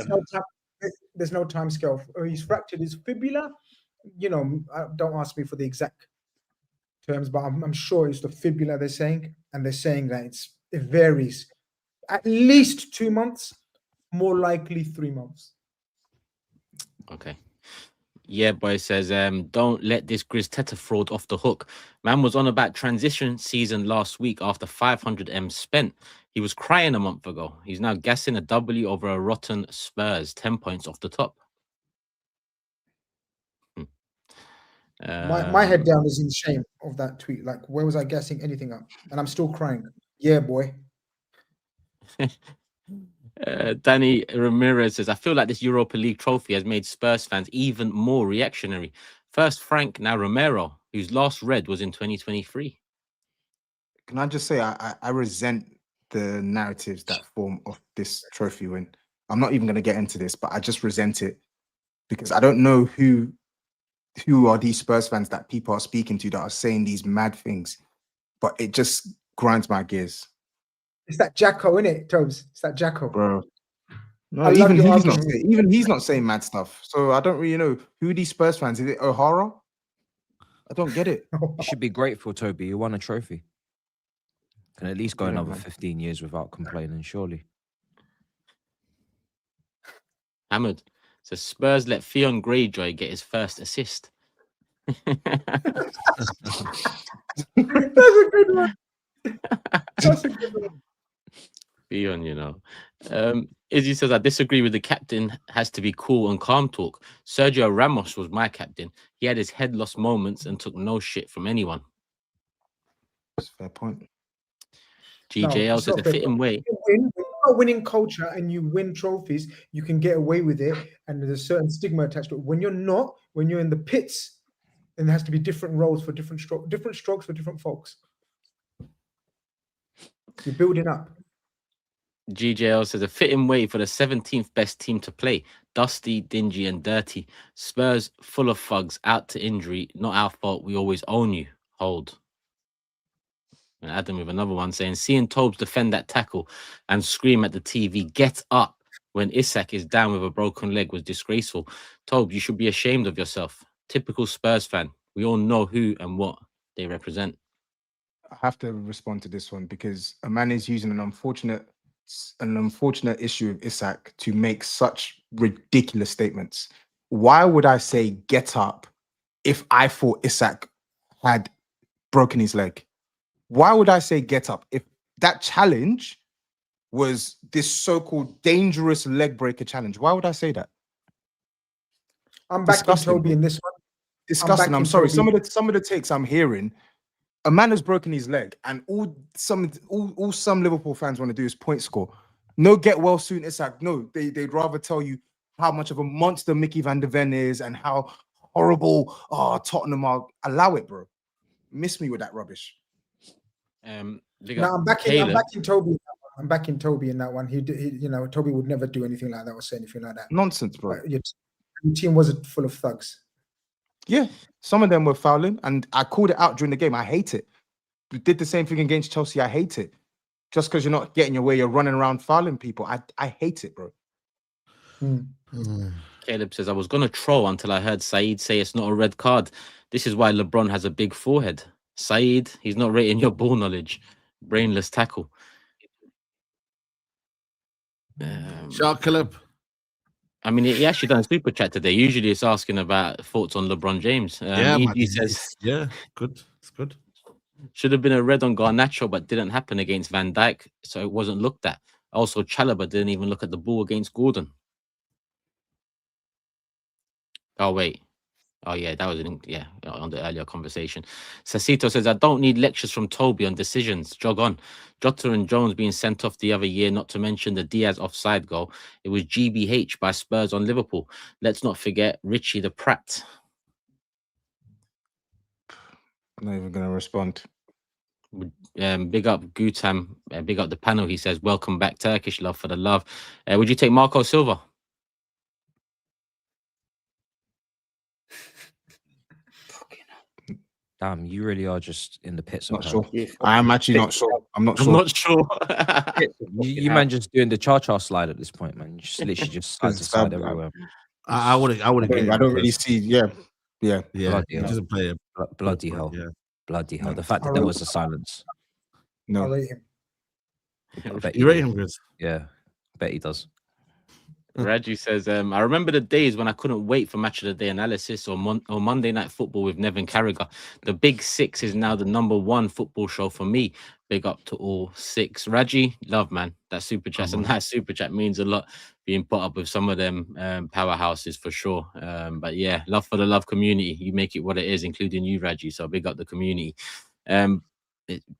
There's no time scale. He's fractured his fibula. You know, don't ask me for the exact terms, but I'm sure it's the fibula they're saying, and they're saying that it varies. At least 2 months, more likely 3 months. Okay. Yeah, boy says, don't let this Grizz Teta fraud off the hook. Man was on about transition season last week after 500M spent. He was crying a month ago. He's now gassing a W over a rotten Spurs, 10 points off the top. My head down is in shame of that tweet. Like, where was I gassing anything up? And I'm still crying. Yeah, boy. Danny Ramirez says, I feel like this Europa League trophy has made Spurs fans even more reactionary. First Frank, now Romero, whose last red was in 2023. Can I just say I resent the narratives that form of this trophy win. I'm not even going to get into this, but I just resent it because I don't know who are these Spurs fans that people are speaking to that are saying these mad things, but it just grinds my gears. It's that Jacko, innit, Tobes? It's that Jacko, bro. No, even he's not saying mad stuff. So I don't really know who these Spurs fans. Is it O'Hara? I don't get it. You should be grateful, Toby. You won a trophy. Can at least go another 15 years without complaining, surely. Hammered. So Spurs let Theon Greyjoy get his first assist. That's a good one. That's a good one. Theon, you know. Izzy says, I disagree with the captain has to be cool and calm talk. Sergio Ramos was my captain. He had his head lost moments and took no shit from anyone. That's a fair point. GJL says, a fitting way. When you've got a winning culture and you win trophies, you can get away with it, and there's a certain stigma attached to it. When you're not, when you're in the pits, then there has to be different roles for different strokes for different folks. You're building up. GJL says, a fitting way for the 17th best team to play. Dusty, dingy, and dirty. Spurs full of thugs, out to injury. Not our fault. We always own you. Hold. And Adam with another one saying, seeing Tobes defend that tackle and scream at the TV, get up, when Isak is down with a broken leg was disgraceful. Tob, you should be ashamed of yourself. Typical Spurs fan. We all know who and what they represent. I have to respond to this one because a man is using an unfortunate issue of Isak to make such ridiculous statements. Why would I say get up if I thought Isak had broken his leg? Why would I say get up if that challenge was this so-called dangerous leg breaker challenge? Why would I say that? I'm back to Toby in this one. Disgusting. I'm sorry. Some of the takes I'm hearing, a man has broken his leg, and all some Liverpool fans want to do is point score. No, get well soon, Isak. No, they'd rather tell you how much of a monster Mickey van der Ven is and how horrible Tottenham are. Allow it, bro. Miss me with that rubbish. I'm backing Toby. I'm backing Toby in that one. He Toby would never do anything like that or say anything like that. Nonsense, bro. Your team wasn't full of thugs. Yeah, some of them were fouling, and I called it out during the game. I hate it. We did the same thing against Chelsea. I hate it. Just because you're not getting your way, you're running around fouling people. I hate it, bro. Caleb says, I was going to troll until I heard SAEED say it's not a red card. This is why LeBron has a big forehead. SAEED, he's not rating your ball knowledge. Brainless tackle. Shark Caleb. I mean, he actually done a super chat today. Usually it's asking about thoughts on LeBron James. He says, yeah, good. It's good. Should have been a red on Garnacho, but didn't happen against Van Dijk, so it wasn't looked at. Also, Chalobah didn't even look at the ball against Gordon. Oh, wait. Oh, yeah, that was on the earlier conversation. Sasito says, I don't need lectures from Toby on decisions. Jog on. Jota and Jones being sent off the other year, not to mention the Diaz offside goal. It was GBH by Spurs on Liverpool. Let's not forget Richie the Pratt. I'm not even going to respond. Big up Gutam. Big up the panel. He says, welcome back, Turkish love for the love. Would you take Marco Silva? Damn, you really are just in the pits. Not sure. I am actually not sure. I'm not sure. You man just doing the cha-cha slide at this point, man. You just literally just slide to slide everywhere. I would. I don't really see. Yeah. Bloody hell. Doesn't play him. Bloody hell. Yeah. Bloody hell. The fact that there was a silence. No. I rate him. You rate him, Grizz? Yeah. I bet he does. Raju says, I remember the days when I couldn't wait for Match of the Day analysis or Monday Night Football with Nevin Carragher. The Big Six is now the #1 football show for me. Big up to all six. Raji, love, man. That super chat and that super chat means a lot, being put up with some of them powerhouses for sure. But yeah, love for the love community. You make it what it is, including you, Raji. So big up the community.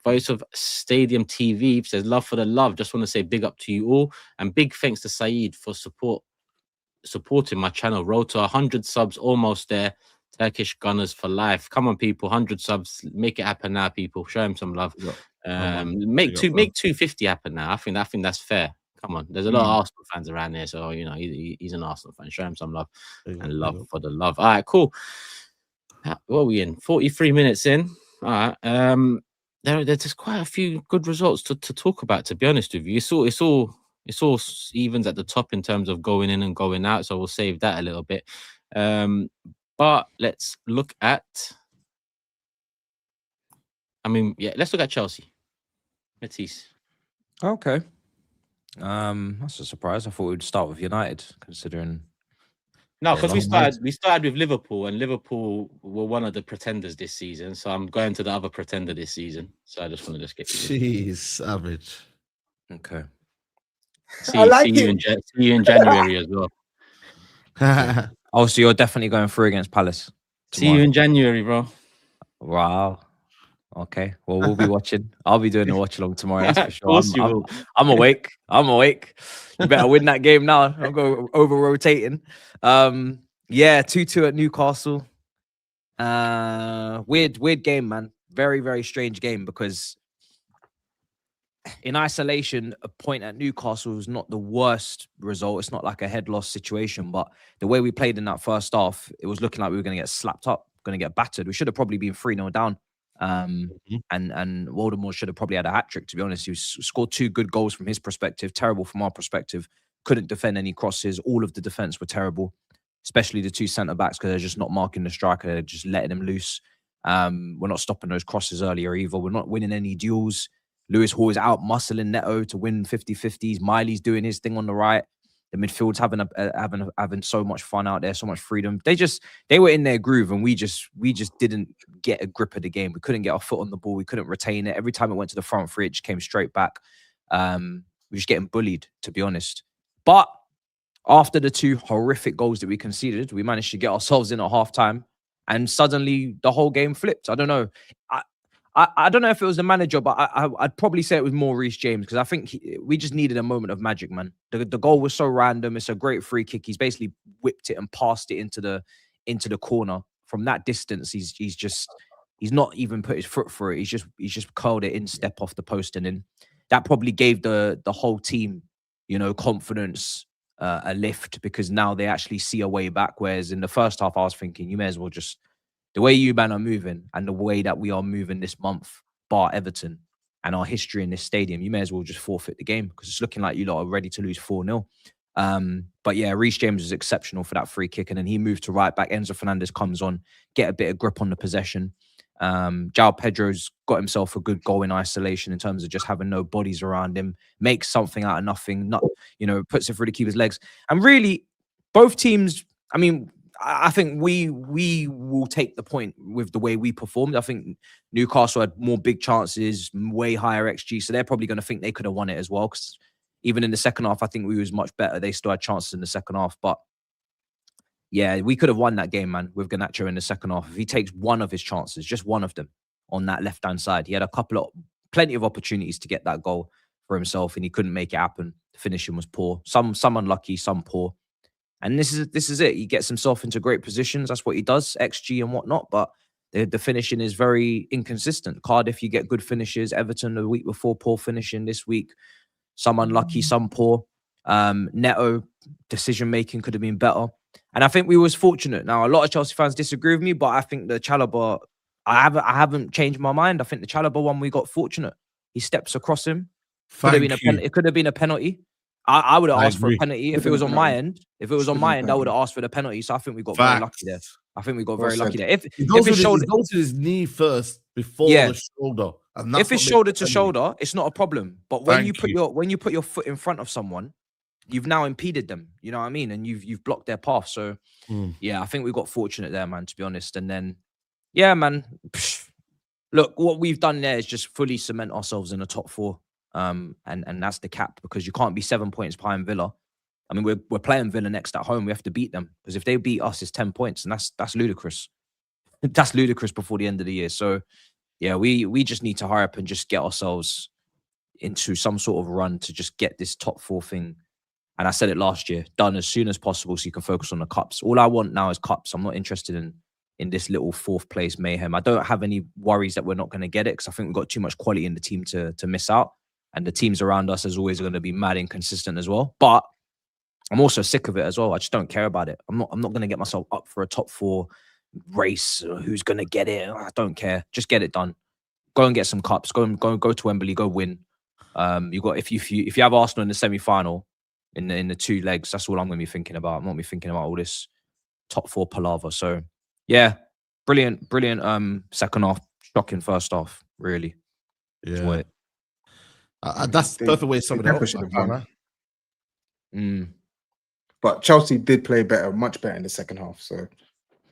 Voice of Stadium TV says, love for the love. Just want to say big up to you all, and big thanks to SAEED for supporting my channel. Road to 100 subs, almost there. Turkish Gunners for life. Come on, people, 100 subs. Make it happen now, people. Show him some love. Make 250 happen now. I think that's fair. Come on, there's a lot of Arsenal fans around here, so you know he's an Arsenal fan. Show him some love and love for the love. All right, cool. What are we in? 43 minutes in. All right. There's quite a few good results to talk about, to be honest with you. It's all evens at the top in terms of going in and going out, so we'll save that a little bit. But let's look at let's look at Chelsea. Matisse. Okay. That's a surprise. I thought we'd start with United, considering. No, because we started with Liverpool, and Liverpool were one of the pretenders this season. So I'm going to the other pretender this season. So I just want to get you. Jeez, savage. Okay. See you in January as well. Oh, so you're definitely going through against Palace tomorrow. See you in January, bro. Wow. Okay. Well, we'll be watching. I'll be doing a watch along tomorrow. That's for sure. I'm awake. You better win that game now. I'm going over rotating. 2-2 at Newcastle. Weird game, man. Very, very strange game, because in isolation, a point at Newcastle was not the worst result. It's not like a head loss situation, but the way we played in that first half, it was looking like we were going to get slapped up, going to get battered. We should have probably been 3-0 down. And Waldemar should have probably had a hat-trick, to be honest. He scored 2 good goals from his perspective, terrible from our perspective. couldn't defend any crosses. All of the defense were terrible, especially the two centre-backs, because they're just not marking the striker. They're just letting him loose. We're not stopping those crosses earlier either. We're not winning any duels. Lewis Hall is out muscling Neto to win 50-50s. Miley's doing his thing on the right. The midfield's having so much fun out there, so much freedom. They were in their groove, and we just didn't get a grip of the game. We couldn't get our foot on the ball. We couldn't retain it. Every time it went to the front three, it just came straight back. We're just getting bullied, to be honest. But after the two horrific goals that we conceded, we managed to get ourselves in at halftime, and suddenly the whole game flipped. I don't know. I don't know if it was the manager, but I'd probably say it was more Reece James, because I think we just needed a moment of magic, man. The goal was so random. It's a great free kick. He's basically whipped it and passed it into the corner. From that distance, he's not even put his foot through it. He's just curled it in, step off the post, and in. That probably gave the whole team, confidence, a lift, because now they actually see a way back. Whereas in the first half, I was thinking, you may as well just. The way you man are moving and the way that we are moving this month, bar Everton, and our history in this stadium, you may as well just forfeit the game, because it's looking like you lot are ready to lose 4-0. But yeah, Reece James was exceptional for that free kick, and then he moved to right back. Enzo Fernandez comes on, get a bit of grip on the possession. João Pedro's got himself a good goal in isolation in terms of just having no bodies around him, makes something out of nothing, puts it through the keeper's legs. And really, both teams, I think we will take the point with the way we performed. I think Newcastle had more big chances, way higher XG, so they're probably going to think they could have won it as well. Because even in the second half, I think we was much better. They still had chances in the second half, but yeah, we could have won that game, man, with Garnacho in the second half. If he takes one of his chances, just one of them on that left-hand side, he had plenty of opportunities to get that goal for himself, and he couldn't make it happen. The finishing was poor. Some unlucky, some poor. And this is it. He gets himself into great positions. That's what he does, XG and whatnot. But the finishing is very inconsistent. Cardiff, you get good finishes. Everton, the week before, poor finishing. This week, some unlucky, some poor. Neto, decision-making could have been better. And I think we was fortunate. Now, a lot of Chelsea fans disagree with me, but I think the Chalobah, I haven't changed my mind. I think the Chalobah one, we got fortunate. He steps across him. It could have been a penalty. I would have asked for a penalty if it was on my end. If it was on my end, I would have asked for the penalty. So I think we got very lucky there. If he goes to his knee first before the shoulder. And if it's shoulder to shoulder, it's not a problem. But when you put your foot in front of someone, you've now impeded them. You know what I mean? And you've blocked their path. So yeah, I think we got fortunate there, man, to be honest. And then man, look, what we've done there is just fully cement ourselves in the top 4. And that's the cap, because you can't be 7 points behind Villa. We're playing Villa next at home. We have to beat them, because if they beat us, it's 10 points, and that's ludicrous. That's ludicrous before the end of the year. So yeah, we just need to hurry up and just get ourselves into some sort of run to just get this top 4 thing. And I said it last year, done as soon as possible, so you can focus on the cups. All I want now is cups. I'm not interested in this little 4th place mayhem. I don't have any worries that we're not going to get it, because I think we've got too much quality in the team to miss out. And the teams around us is always going to be mad inconsistent as well. But I'm also sick of it as well. I just don't care about it. I'm not going to get myself up for a top 4 race. Who's going to get it? I don't care. Just get it done. Go and get some cups. Go to Wembley. Go win. You got if you have Arsenal in the semi-final in the 2 legs, that's all I'm going to be thinking about. I'm not going to be thinking about all this top 4 palaver. So yeah, brilliant. Second half, shocking first half. Really. Yeah. That's the perfect way to sum it up. But Chelsea did play better, much better in the second half. So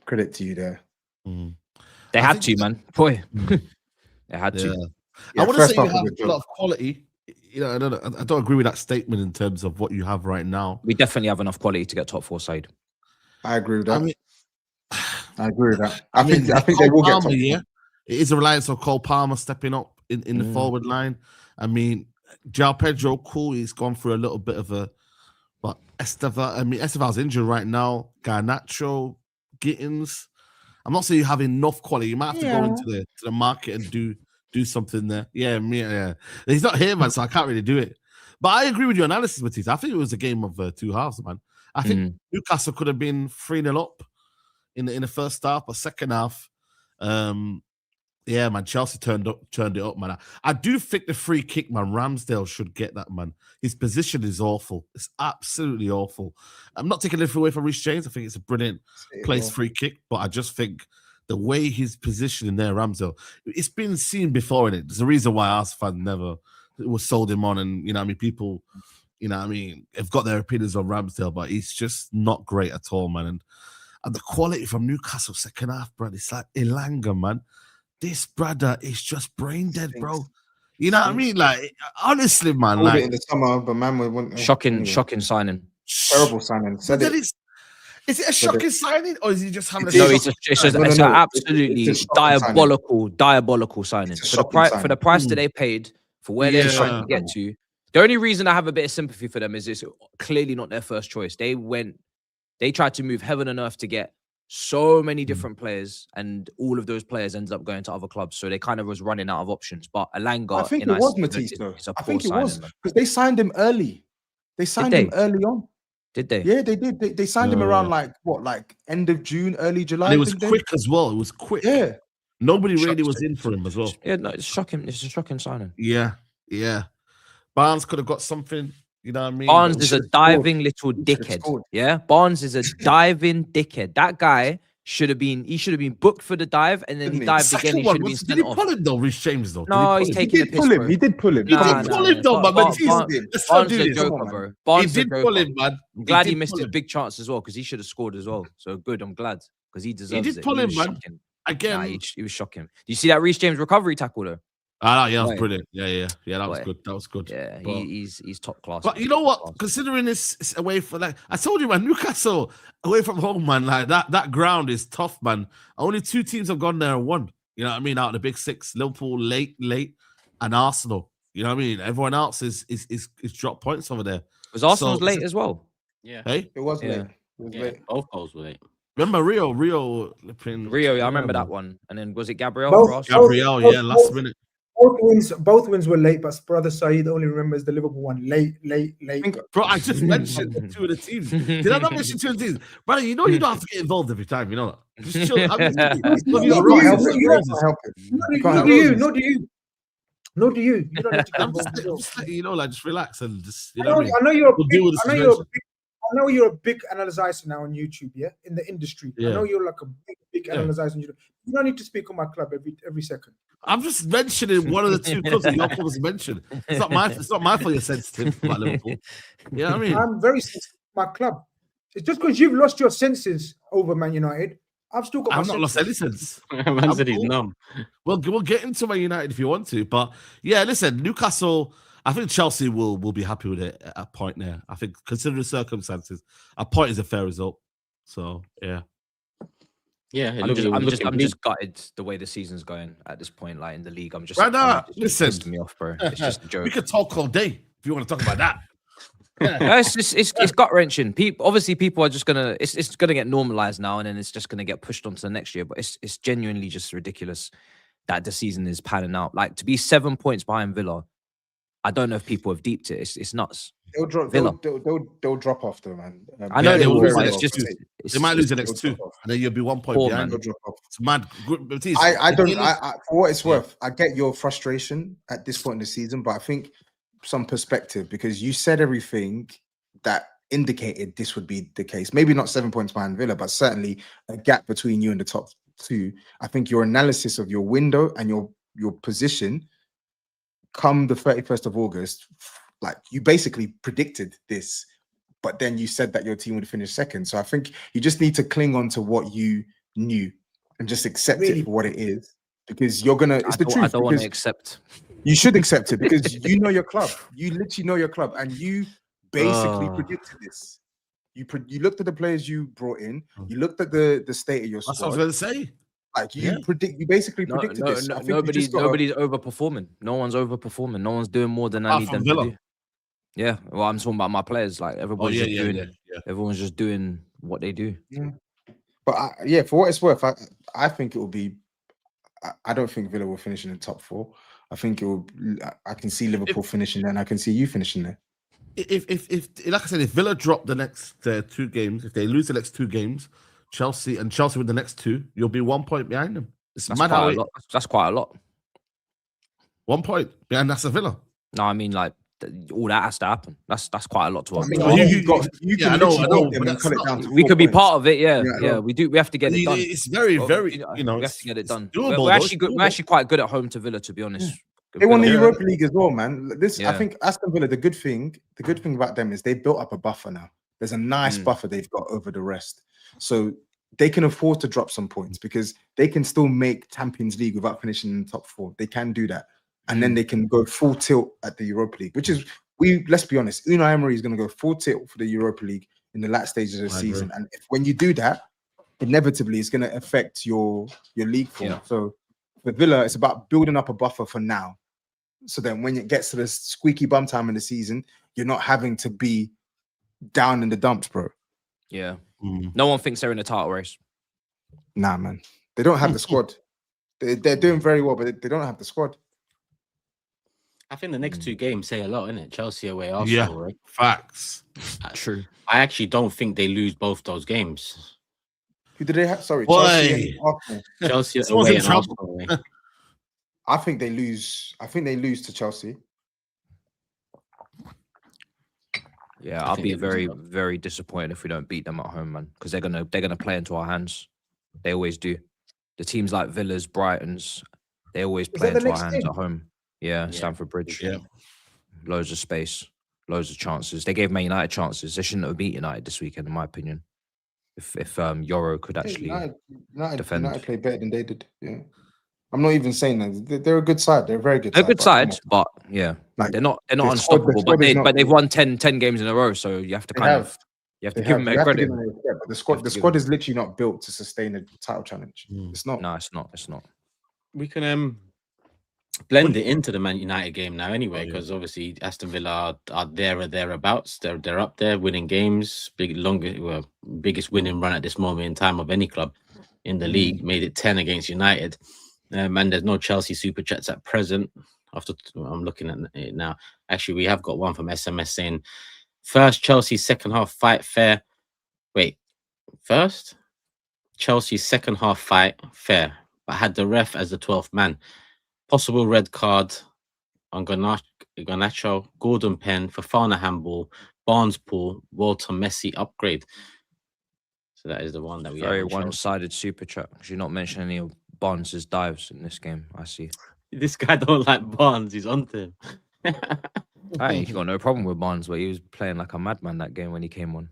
credit to you there. They had to, man. Boy, they had to. I want to say you have a lot of quality. I don't agree with that statement in terms of what you have right now. We definitely have enough quality to get top 4 side. I agree with that. I agree with that. I think they will get top 4. Yeah, it is a reliance on Cole Palmer stepping up in the forward line. João Pedro, cool. He's gone through a little bit of Esteval's injured right now. Garnacho, Gittins. I'm not saying you have enough quality. You might have to go into the market and do something there. Yeah. He's not here, man, so I can't really do it. But I agree with your analysis, Matisse. I think it was a game of 2 halves, man. I think Newcastle could have been 3-0 up in the first half, but second half, Yeah, man. Chelsea turned it up, man. I do think the free kick, man. Ramsdale should get that, man. His position is awful. It's absolutely awful. I'm not taking anything away from Reece James. I think it's a brilliant place free kick, but I just think the way his position in there, Ramsdale, it's been seen before in it. There's a reason why us fans never was sold him on, and you know, what I mean, people, you know, what I mean, have got their opinions on Ramsdale, but he's just not great at all, man. And the quality from Newcastle second half, bro, it's like Elanga, man. This brother is just brain dead, bro. You know what I mean? Like, honestly, man. Like, in the summer, but man, we wouldn't. Shocking signing. Terrible signing. Is it a shocking signing, or is he just having a? No, it's an absolutely diabolical signing. For the price that they paid for where they're trying to get to. The only reason I have a bit of sympathy for them is it's clearly not their first choice. They tried to move heaven and earth to get so many different players, and all of those players ended up going to other clubs. So they kind of was running out of options. But Elanga, I think it was Matisse, though. I think it was because they signed him early. They signed him early on. Did they? Yeah, they did. They signed him around like end of June, early July. And it was quick as well. It was quick. Yeah. Nobody really was in for him as well. Yeah, no, it's shocking. It's a shocking signing. Yeah. Barnes could have got something. You know what I mean? Barnes is a diving little dickhead. Yeah, Barnes is a diving dickhead. That guy should have been booked for the dive, and then he dived again. He should have been sent Did he off. pull him though, Reece James though? No, he's taking a piss. He did pull him. He did pull him though, man. Barnes is a joker, bro. Barnes did pull him, man. I'm glad he missed his big chance as well, because he should have scored as well. So good, I'm glad, because he deserves it. He did pull him, man. Again, he was shocking. Do you see that Reece James recovery tackle though? Yeah, that was brilliant. Yeah, that was good. That was good. Yeah, he's top class. But you know what? Considering it's away from, like I told you, man, Newcastle away from home, man, like that ground is tough, man. Only 2 teams have gone there and won. You know what I mean? Out of the big 6, Liverpool late, and Arsenal. You know what I mean? Everyone else is dropped points over there. Was Arsenal's late as well? Yeah, hey, it was late. Both goals were late. Remember Rio, I remember that one. And then was it Gabriel? Gabriel, last minute. Both wins were late, but brother SAEED only remembers the Liverpool one. Late. Bro, I just mentioned 2 of the teams. Did I not mention 2 of the teams? Brother, you know you don't have to get involved every time, you know that. Just chill. Nor do you. You don't need to get I'm involved. just letting you know, like, just relax and just, you I know. know you're a big analyzer now on YouTube, yeah, in the industry. Yeah. I know you're like a big analyzer on YouTube. You don't need to speak on my club every second. I'm just mentioning one of the 2 clubs that your club was mentioned. It's not my fault you're sensitive about Liverpool. You know what I mean? I'm very sensitive to my club. It's just because you've lost your senses over Man United. I've still got. I've not lost any sense. Man said he's numb. We'll get into Man United if you want to, but yeah, listen, Newcastle. I think Chelsea will be happy with it at a point there. I think, considering the circumstances, a point is a fair result. So yeah. Yeah, I'm just gutted the way the season's going at this point. Like in the league, listen, pissed me off, bro. It's just a joke. We could talk all day if you want to talk about that. No, it's gut wrenching. People are just gonna it's gonna get normalized now, and then it's just gonna get pushed onto the next year. But it's genuinely just ridiculous that the season is panning out. Like to be 7 points behind Villa, I don't know if people have deeped it. It's nuts. They'll drop off though, man. I know they will. They might lose the next 2, and then you'll be 1 point behind. They'll drop off. It's mad. For what it's worth, I get your frustration at this point in the season, but I think some perspective, because you said everything that indicated this would be the case. Maybe not 7 points behind Villa, but certainly a gap between you and the top 2. I think your analysis of your window and your position come the 31st of August, like you basically predicted this, but then you said that your team would finish second. So I think you just need to cling on to what you knew and just accept it for what it is, because you're gonna. It's the truth. I don't want to accept. You should accept it because you know your club. You literally know your club, and you basically predicted this. You looked at the players you brought in. You looked at the state of your squad. That's what I was going to say. Like you basically predicted this. Nobody's overperforming. No one's overperforming. No one's doing more than I need them to do. Yeah, well, I'm talking about my players. Like everybody's everyone's just doing what they do. Yeah. But for what it's worth, I think it will be. I don't think Villa will finish in the top 4. I think it will. I can see Liverpool finishing there, and I can see you finishing there. If like I said, if Villa drop the next 2 games, if they lose the next 2 games, Chelsea win the next 2, you'll be 1 point behind them. It's That's mad quite how a lot. That's quite a lot. 1 point behind Aston Villa. No, I mean like all that has to happen. That's quite a lot to I us. mean, Well, you can literally beat them but and cut it down to We 4 could be points. part of it, yeah. Yeah. We do. We have to get it done. It's very, very, we have to get it done. Doable, We're actually good. We're actually quite good at home to Villa, to be honest. They won the Yeah. Europa League as well, man. I Yeah. think Aston Villa, the good thing about them is they built up a buffer now. There's a nice buffer they've got over the rest. So they can afford to drop some points because they can still make Champions League without finishing in the top 4. They can do that. And then they can go full tilt at the Europa League, which is, let's be honest, Unai Emery is going to go full tilt for the Europa League in the last stages of the season. And when you do that, inevitably it's going to affect your league form. Yeah. So for Villa, it's about building up a buffer for now. So then when it gets to the squeaky bum time in the season, you're not having to be down in the dumps, bro. Yeah. No one thinks they're in a title race. Nah, man. They don't have the squad. They're doing very well, but they don't have the squad. I think the next 2 games say a lot, innit? Chelsea away, Arsenal, right? Facts. True. I actually don't think they lose both those games. Who did they have? Sorry, Boy. Chelsea and Arsenal. Chelsea Someone's away in and trouble. Arsenal away. I think they lose. I think they lose to Chelsea. Yeah, I I'll think be they lose very, a lot. very disappointed if we don't beat them at home, man. Because they're gonna play into our hands. They always do. The teams like Villas, Brightons, they always play that the into our next hands game? at home. Yeah, Stamford Bridge. Yeah. Loads of space, loads of chances. They gave Man United chances. They shouldn't have beat United this weekend, in my opinion. If Euro could actually defend. United play better than they did. Yeah, I'm not even saying that. They're a good side. They're a very good. They're a good side, side, but yeah, Like, they're not the squad unstoppable. is not But they've good. won 10 games in a row, so you have to They have. you have to They give have. them You have to credit. give them respect, but the squad is literally not built to sustain a title challenge. It's not. No, it's not. It's not. We can blend it into the Man United game now anyway, yeah. because obviously Aston Villa are there or thereabouts. They're up there winning games, biggest winning run at this moment in time of any club in the league. Made it 10 against United. And there's no Chelsea super chats at present. I'm looking at it now. Actually, we have got one from SMS saying, first Chelsea second half fight fair. Wait, first Chelsea second half fight fair, but had the ref as the 12th man. Possible red card on Garnacho, Gordon Penn, Fofana handball, Barnes pull, Walter Messi upgrade. So that is the one that we Very have. one-sided super chat. Because you're not mentioning any of Barnes' dives in this game. I see. This guy don't like Barnes. He's onto him. Hey, he got no problem with Barnes, but he was playing like a madman that game when he came on.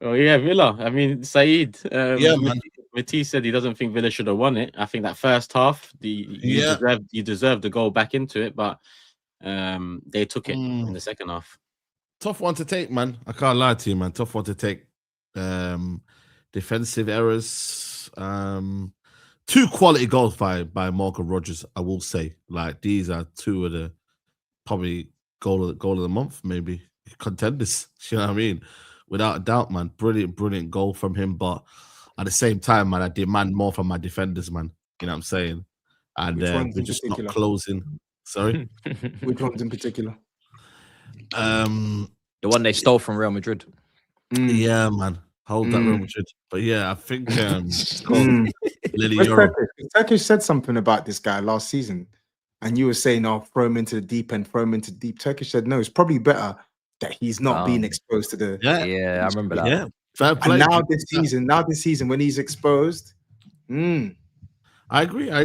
Oh yeah, Villa. I mean, SAEED. Yeah, man. Matisse said he doesn't think Villa should have won it. I think that first half, you deserved the goal back into it, but they took it in the second half. Tough one to take, man. I can't lie to you, man. Tough one to take. Defensive errors. 2 quality goals by Morgan Rogers, I will say. Like, these are 2 of the probably goal of the month, maybe contenders. You know what I mean? Without a doubt, man. Brilliant goal from him. But at the same time, man, I demand more from my defenders, man. You know what I'm saying? And we're just not closing. Sorry? Which ones in particular? The one they stole from Real Madrid. Yeah, man. Hold that Real Madrid. But yeah, I think Lily Euro. Turkish said something about this guy last season, and you were saying, "Oh, throw him into the deep end, throw him into deep." Turkish said, "No, it's probably better that he's not being exposed to the." Yeah, I remember that. Yeah, fair play. And now this season, when he's exposed, I agree. And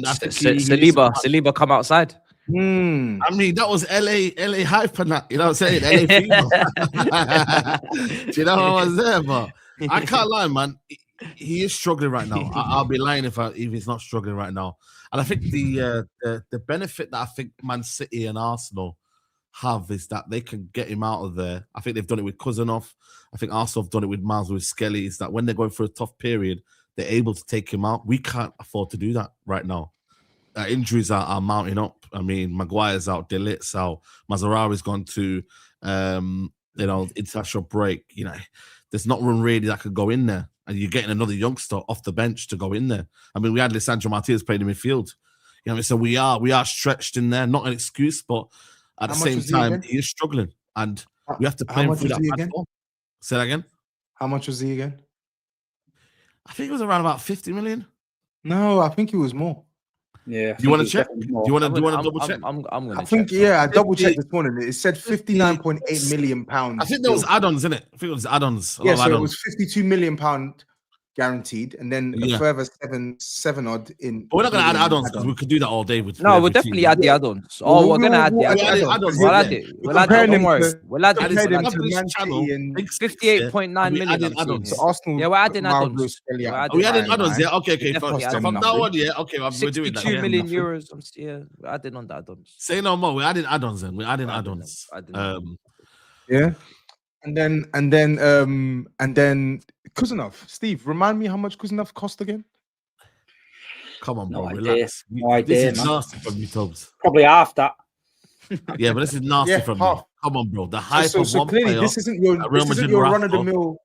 I think Saliba come outside. I mean, that was LA hype and that, you know what I'm saying? LA fever. Do you know what I was there? But I can't lie, man. He is struggling right now. I'll be lying if he's not struggling right now. And I think the benefit that I think Man City and Arsenal have is that they can get him out of there. I think they've done it with Cousinov. I think Arsenal have done it with Miles with Skelly. Is that when they're going through a tough period, they're able to take him out. We can't afford to do that right now. Injuries are mounting up. I mean, Maguire's out, De Ligt's out, Mazarawi's gone to international break. You know, there's not one really that could go in there, and you're getting another youngster off the bench to go in there. I mean, we had Lisandro Martinez playing in midfield. You know, so we are stretched in there. Not an excuse, but at the same time, he is struggling, and we have to play him through that bad ball. Say that again. How much was he again? I think it was around about 50 million. No, I think it was more. Yeah. You want to check? Do you want to double check? I'm gonna I think, check. I double checked this morning. It said 59.8 million pounds. I think there was add-ons in it. I think it was add-ons. Yeah, so it was 52 million pound guaranteed, and then a Yeah. further seven odd in. But we're not gonna add add-ons because we could do that all day with. No, we'll every definitely team. add the add-ons. Oh, we're gonna add the add-ons. We'll add it. We'll add it. Don't worry. We'll add it. Compared We'll him add to it. Man channel, City and 58.9 million. adding I'm seeing add-ons. here. so Arsenal. Yeah, we're adding Miles add-ons. Lewis, We're Are we adding Fine, add-ons? man. Yeah. Okay. Definitely From adding now on, yeah. Okay, we're doing that. 62 Yeah. million euros. Yeah, we're adding on the add-ons. Say no more. We're adding add-ons. Then we're adding add-ons. Yeah. And then Kuzanov. Steve, remind me how much Kuzanov cost again? Come on, bro. No Relax. idea. No idea, This is man. nasty from you, Tobs. Probably half that. Yeah, but this is nasty Yeah, from half. you. Come on, bro. The hype So of one clearly, player. this isn't your Real Madrid run of the mill.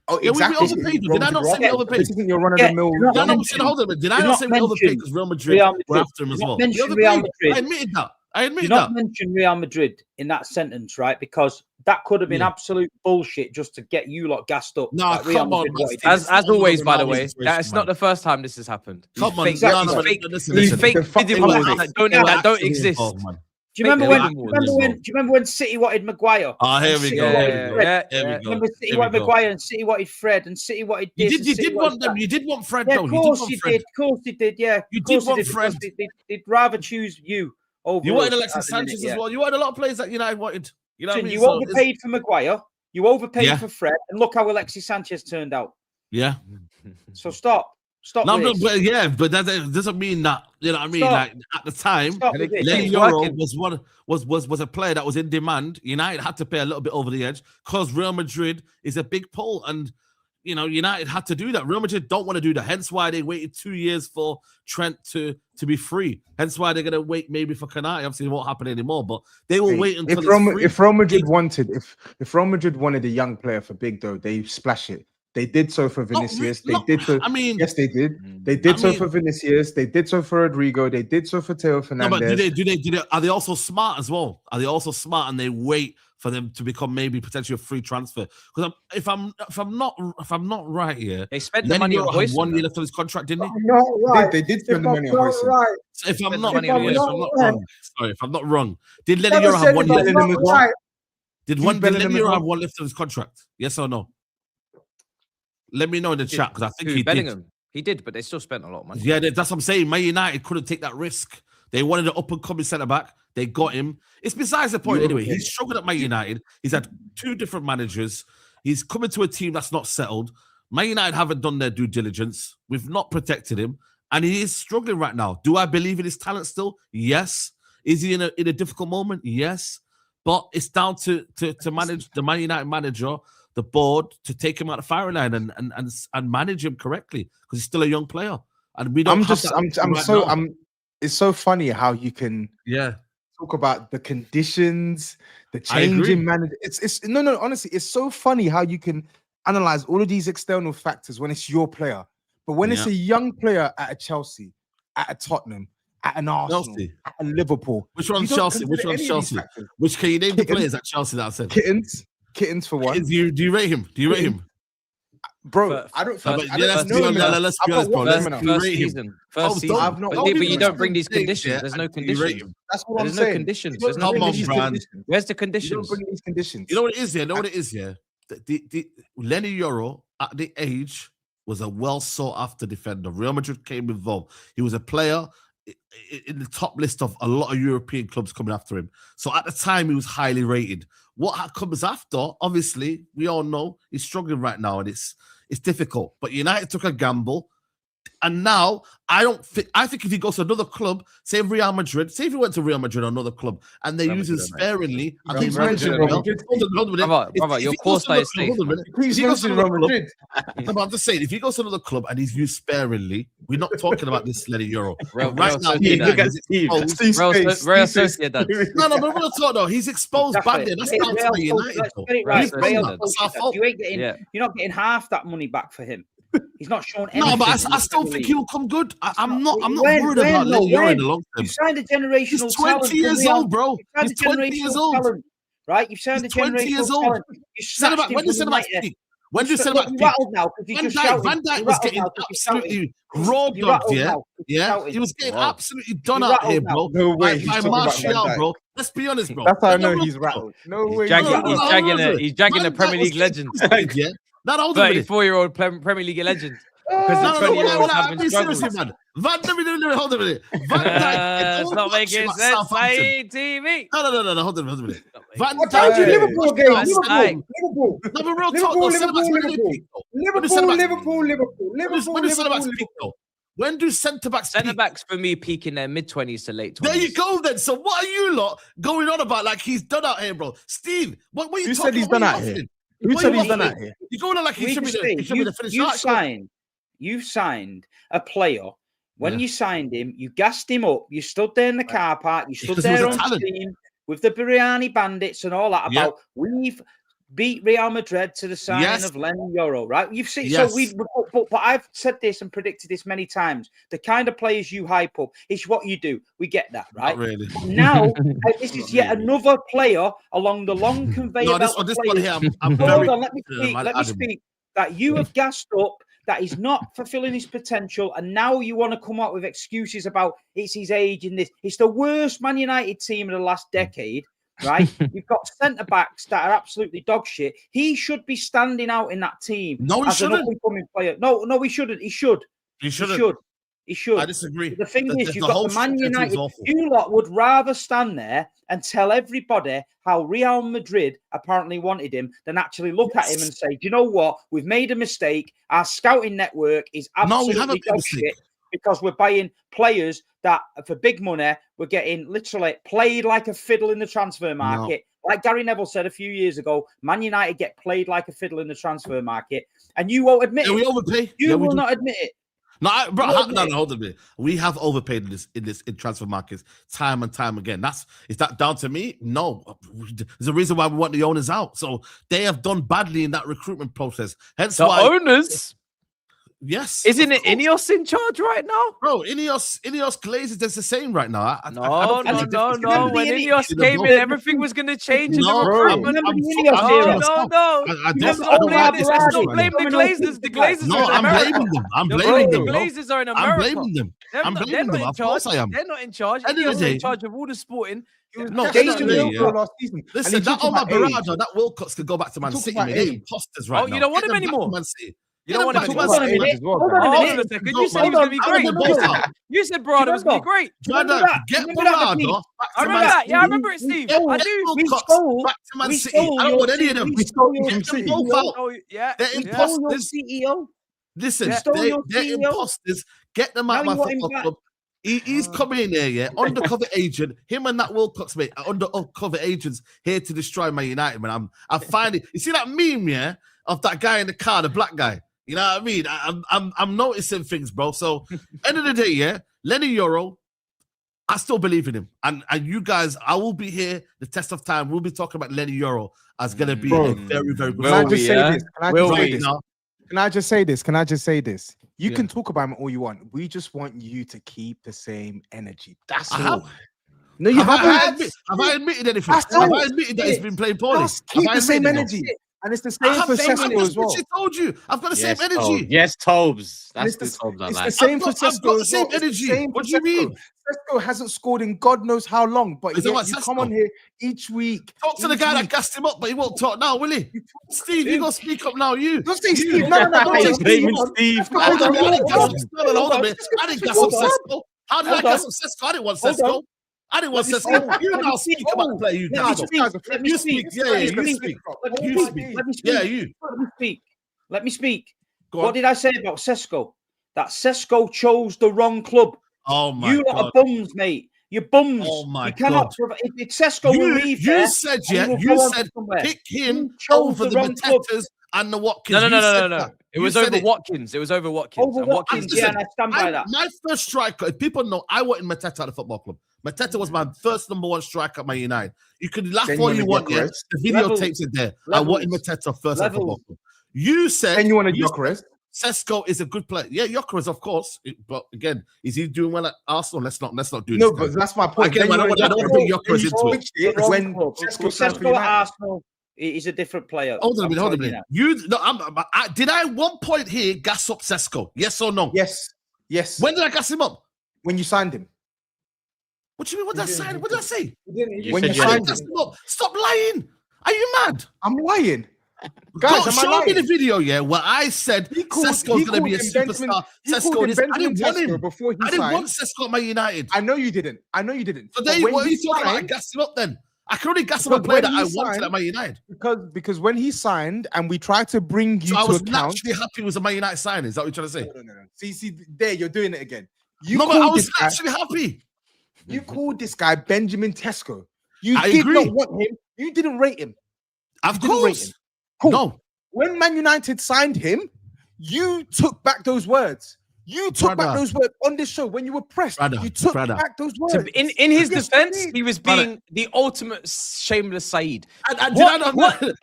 Oh, Yeah, exactly. we overpaid you. Did I not say we overpaid? This isn't your run of the mill. Yeah, No, no, hold on. Did I You're not not say we overpaid mentioned because Real Madrid Real were Madrid. after him as You're well? not mentioned We Real overpaid. Madrid. I admitted that. I Do admitted not that. mention Real Madrid in that sentence, right? Because that could have been Yeah. absolute bullshit just to get you lot gassed up. No, like Real come on, Madrid man. wanted to- As always, by the way, Ronaldo's that's not the first time this has happened. Come on, Fake- no, no, these no, fake- listen, these listen. fake The fuck- video They were that don't actually exist. involved, man. Do you remember Fake when? Do Liverpool you remember as when? well. Do you remember when City wanted Maguire? Oh, here And we City go. wanted Yeah, Fred? yeah, Here we yeah. go. Remember City Here we wanted go. Maguire and City wanted Fred and City wanted You this. did. and You City did wanted want them. that. You did want Fred, Yeah, though. of You did course want you Fred. did. Of course they did. Yeah, You Of course did want they because Fred. They'd rather choose you over. You wanted us Alexis at the minute, Sanchez yeah. as well. You wanted a lot of players that United wanted. You know what I Listen, mean? you So it's- overpaid for Maguire. You overpaid Yeah. for Fred, and look how Alexis Sanchez turned out. Yeah. So stop. Stop No, with this. but yeah, but that doesn't mean that. You know what I mean? Stop. Like at the time, Stop with this. Lenny It's Euro working. was a player that was in demand. United had to pay a little bit over the edge because Real Madrid is a big pull, and you know United had to do that. Real Madrid don't want to do that. Hence why they waited 2 years for Trent to be free. Hence why they're gonna wait maybe for Canati. Obviously, it won't happen anymore, but they will wait until it's free. If Real Madrid wanted, if Real Madrid wanted a young player for big though, they splash it. They did so for Vinicius. They did so. I mean, Yes, they did. They did I so mean- for Vinicius. They did so for Rodrigo. They did so for Teo no, Fernandez. but do they? Are they also smart as well? Are they also smart and they wait for them to become maybe potentially a free transfer? Because if I'm not right here, They spent the Lenny money Euro on had Hoyson. 1 year left on his contract, didn't he? Not right. They did spend If the I'm money on not Hoyson. right. So if I'm Spent not the money wrong, on if Hoyson. I'm not Right. wrong, sorry, if I'm not wrong, did Lenny Never Euro said have 1 if year? I'm Bellingham not as well. right. Did Jude Lenny Bellingham as Euro well. have 1 left on his contract? Yes or no? Let me know in the chat because I think Who, he did. Bellingham. He did, but they still spent a lot of money. Yeah, that's what I'm saying. Man United couldn't take that risk. They wanted an up and coming centre back. They got him. It's besides the point anyway. He's struggled at Man United. He's had 2 different managers. He's coming to a team that's not settled. Man United haven't done their due diligence. We've not protected him, and he is struggling right now. Do I believe in his talent still? Yes. Is he in a difficult moment? Yes. But it's down to manage the Man United manager, the board, to take him out of the firing line and manage him correctly because he's still a young player, and we don't. It's so funny how you can talk about the conditions, the change in manager. It's no, honestly, it's so funny how you can analyze all of these external factors when it's your player, but when it's a young player at a Chelsea, at a Tottenham, at an Arsenal, at a Liverpool. Which one's you don't Chelsea? Which consider one's any of these Chelsea? factors. Which can you name the players at Chelsea that I said? Kittens for one. Do you rate him? Do you rate him? Bro, I don't. Let's be honest, bro. First season. I've not- But you don't bring these conditions. There's no Do you rate conditions. him? That's what I'm There's no saying. conditions. You don't There's no bring Come on, these Brand. conditions. Where's the You don't conditions? bring these conditions. You know what it is here? The Lenny Euro at the age was a well sought after defender. Real Madrid came involved. He was a player in the top list of a lot of European clubs coming after him. So at the time, he was highly rated. What comes after, obviously, we all know he's struggling right now, and it's difficult. But United took a gamble. And now I think if he goes to another club, say Real Madrid, say if he went to Real Madrid or another club, and they use him sparingly, and he's mentioned Brother, your core side is safe. I'm just saying, if he goes to another club and he's used sparingly, we're not talking about this Lenny Euro. Real Right now, Sociedad. he's exposed. Real Sociedad. No, but we're not talking though. He's exposed badly. That's down to United. Let's though. get it right. He's done that. That's our fault. You're not getting half that money back for him. He's not shown anything. No, but I still think he'll come good. I'm not worried about Lenny Euro in the long term. You signed a generational He's 20 years old, bro. He's 20 years old. Right? You've signed a 20 years generational old. talent. You snatched him When did from centre backs United. peak? When do centre backs peak? Now Van Dijk was getting absolutely raw dogged, he was getting absolutely done out here, bro. No way. By Martial, bro. Let's be honest, bro. That's how I know he's rattled. No way. He's dragging a Premier League legend. Yeah, not older. 34-year-old Premier League legend. Because the 20-year-old having struggles. Hold on a minute. Van Dijk. It's not making sense. SAEED TV. No. Hold on a minute. Van I told you Dijk. Liverpool game. Liverpool. No, but real talk. Liverpool. When do centre backs peak? Centre backs for me peak in their mid-20s to late 20s. There you go then. So what are you lot going on about like he's done out here, bro? Steve, what are you Who talking said he's done out here? Who said he's done out here? You're going on like he should be the finished. You signed a player. When you signed him, you gassed him up. You stood there in the car park. You stood there on screen with the Biryani Bandits and all that about we've beat Real Madrid to the signing of Lenny Yoro, right? You've seen, but I've said this and predicted this many times. The kind of players you hype up is what you do. We get that, right? Not really. Now, this is yet another player along the long conveyor belt. This one here, I'm Hold very. on, let me speak. That you have gassed up. That he's not fulfilling his potential, and now you want to come up with excuses about it's his age and this. It's the worst Man United team of the last decade, right? You've got centre backs that are absolutely dog shit. He should be standing out in that team. No, he shouldn't. An up-and-coming player. No, he shouldn't. He should. He shouldn't. He should. I disagree. The thing is, you've got the Man United. You lot would rather stand there and tell everybody how Real Madrid apparently wanted him than actually look at him and say, do you know what? We've made a mistake. Our scouting network is absolutely dog shit because we're buying players that for big money, we're getting literally played like a fiddle in the transfer market. No. Like Gary Neville said a few years ago, Man United get played like a fiddle in the transfer market. And you won't admit it. We overpay. You will not admit it. No, hold on a minute. We have overpaid in transfer markets time and time again. Is that down to me? No. There's a reason why we want the owners out. So they have done badly in that recruitment process. Hence the why owners. Yes. Isn't it Ineos in charge right now? Bro, Ineos Glazers, that's the same right now. No. When Ineos came in, everything was going to change in the recruitment. Don't blame the Glazers. The Glazers are in America. I'm blaming them. The Glazers are in America. I'm blaming them. They're not in charge. They're not in charge. Ineos are in charge of all the sporting. No, listen, that Omar Barada, that Wilcox could go back to Man City. They're imposters right now. Oh, you don't want him anymore? You don't want to talk about it. Hold on a second. You said he was going to be great. You said Barada was going to be great. Get Barada. I remember that. Yeah, I remember it, Steve. I do. Back to Man City. I don't want any of them. We stole them. They're imposters. CEO. Listen, they're imposters. Get them out of my football club. He's coming in there, yeah, undercover agent. Him and that Wilcox, mate, are undercover agents here to destroy Man United, man. I'm finally. You see that meme, yeah, of that guy in the car, the black guy. You know what I mean? I'm noticing things, bro. So, end of the day, yeah, Lenny Yoro, I still believe in him, and you guys, I will be here. The test of time, we'll be talking about Lenny Yoro as gonna be a very, very good. Can I just say this? You can talk about him all you want. We just want you to keep the same energy. That's all. No, you haven't. Have I admitted anything? Have I admitted that he's been playing poorly? Keep the same energy. And it's the same for Sesko as well. I told you. I've got the same energy. Yes, TOBS. That's the TOBS I like. It's the same for Sesko. I've got the same energy. What do you mean? Sesko hasn't scored in God knows how long, but you come on here each week. Talk to the guy that gassed him up, but he won't talk now, will he? Steve, you got to speak up now, you. Don't say Steve. No. Don't say Steve. Hold on, I didn't gas up Sesko. How did I gas up Sesko? I didn't want Sesko. I didn't want to say you now speak about the player. You speak. Let me speak. What did I say about Sesko? That Sesko chose the wrong club. Oh my God! You lot are bums, mate. You're bums. Oh my God! If Sesko will leave, you said pick him over the Matettas and the Watkins. No. It was over Watkins. It was over Watkins. Yeah, and I stand by that. My first striker, if people know, I wanted Mateta at the football club. Mateta was my first #1 striker at Man United. You could laugh all you want, yeah. The videotapes it there. I wanted Mateta first at the football club. You said, and you wanted Gyokeres. Sesko is a good player. Yeah, Gyokeres, of course. But again, is he doing well at Arsenal? Let's not do this. No, but that's my point. Again, I don't want to bring Gyokeres into it. When Sesko at Arsenal, He's a different player. Hold on a minute. Did I at one point here gas up Sesko? Yes or no? Yes. When did I gas him up? When you signed him. What do you mean? What did I say? What did I say? When you signed him. Stop lying. Are you mad? I'm lying. Guys, show me the video, where I said Sesko's going to be a superstar. I didn't want him. I didn't want Sesko at Man United. I know you didn't. So then what are you talking about? I gassed him up then. I can only gas him up a player that I wanted at Man United. Because when he signed and we tried to bring you to account. I was naturally happy it was a Man United signing. Is that what you're trying to say? No. See, there, you're doing it again. But I was actually happy. You called this guy Benjamin Tesco. You did not want him. You didn't rate him. Of course. Cool. No. When Man United signed him, you took back those words. You took back those words on this show when you were pressed. You took back those words. So in his defense, he was being the ultimate shameless SAEED.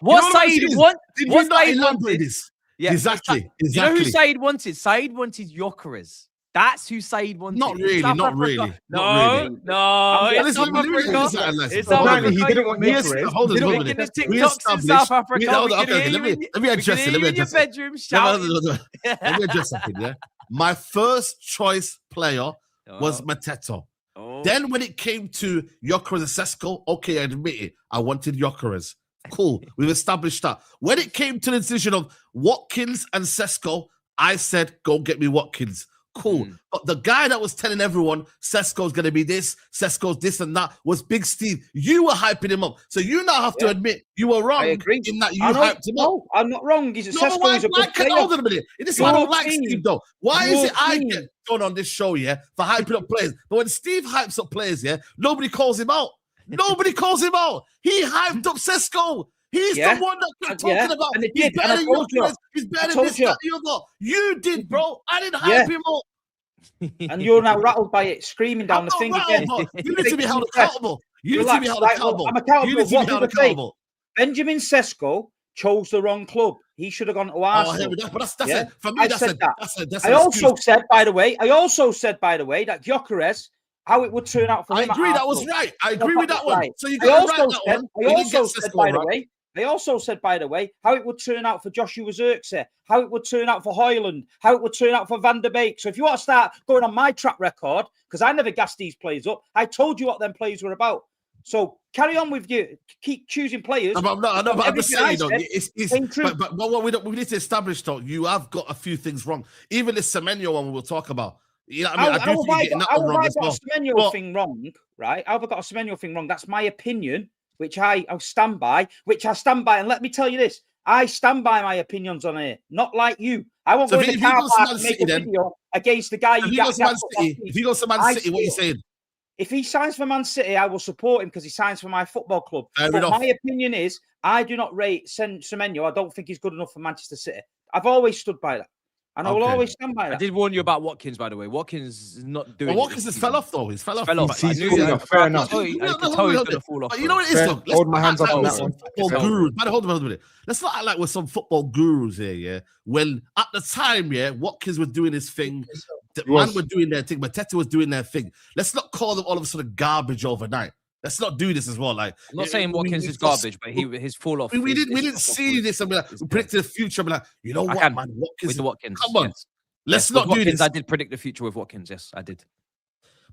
What SAEED wanted? Yeah, exactly. You know who SAEED wanted? SAEED wanted Gyokeres. That's who SAEED wanted. Not really. No. It's South Africa. It's South Africa. He didn't want Gyokeres. Hold on. Making the TikToks in South Africa. Let me address it. In your bedroom, shouting. Let me address something. Yeah. My first choice player was Mateta. Then when it came to Gyokeres and Sesko, okay, I admit it. I wanted Gyokeres. Cool. We've established that. When it came to the decision of Watkins and Sesko, I said, go get me Watkins. Cool. But the guy that was telling everyone Sesko's going to be this, Sesko's this and that was Big Steve. You were hyping him up. So you now have to admit you were wrong in that you hyped him up. No, I'm not wrong. Sesko's a good player. Hold on a minute. This is why I don't like Steve, though. Why is it I get done on this show, for hyping up players? But when Steve hypes up players, nobody calls him out. Nobody calls him out. He hyped up Sesko. He's the one that we're talking about. And he's better than Gyokeres. He's better than this, that, the other. You did, bro. I didn't hype him up. And you're now rattled by it, screaming down the thing again. You need to be held accountable. You need to be held accountable. I'm accountable. Benjamin Sesko chose the wrong club. He should have gone to Arsenal. But that's it. For me, that's I also said, by the way, that Gyokeres, how it would turn out for him. I agree. That was right. I agree with that one. So you got right that one. They also said, by the way, how it would turn out for Joshua Zirkzee, how it would turn out for Højlund, how it would turn out for Van der Beek. So if you want to start going on my track record, because I never gassed these players up, I told you what them players were about. So carry on with you. Keep choosing players. But I'm just saying, but what we need to establish, though, you have got a few things wrong. Even this Semenyo one we'll talk about. You know what I mean? I do think you're getting that one wrong as well. How have I got a Semenyo thing wrong, right? How have I got a Semenyo thing wrong? That's my opinion, which I stand by, And let me tell you this, I stand by my opinions on here, not like you. I won't go in the car park and make a video against the guy you got. If he goes to Man City, what are you saying? If he signs for Man City, I will support him because he signs for my football club. But my opinion is, I do not rate Semenyo. I don't think he's good enough for Manchester City. I've always stood by that. And I will always stand by that. I did warn you about Watkins, by the way. Watkins is not doing. Well, Watkins has fell off, though. He's fell off. Fair enough. I can tell he's going to fall off. But you know what it is, though? Hold my hands up on that one. Hold on a minute. Let's not act like we're some football gurus here, When at the time, Watkins was doing his thing. The man were doing their thing. Mateta was doing their thing. Let's not call them all of a sudden garbage overnight. Let's not do this as well. Like, I'm not saying Watkins is garbage, but his fall off. We didn't see this. I mean, we predicted the future. I'm like, you know what, man? Watkins. Come on. Yes. Let's not do this. I did predict the future with Watkins. Yes, I did.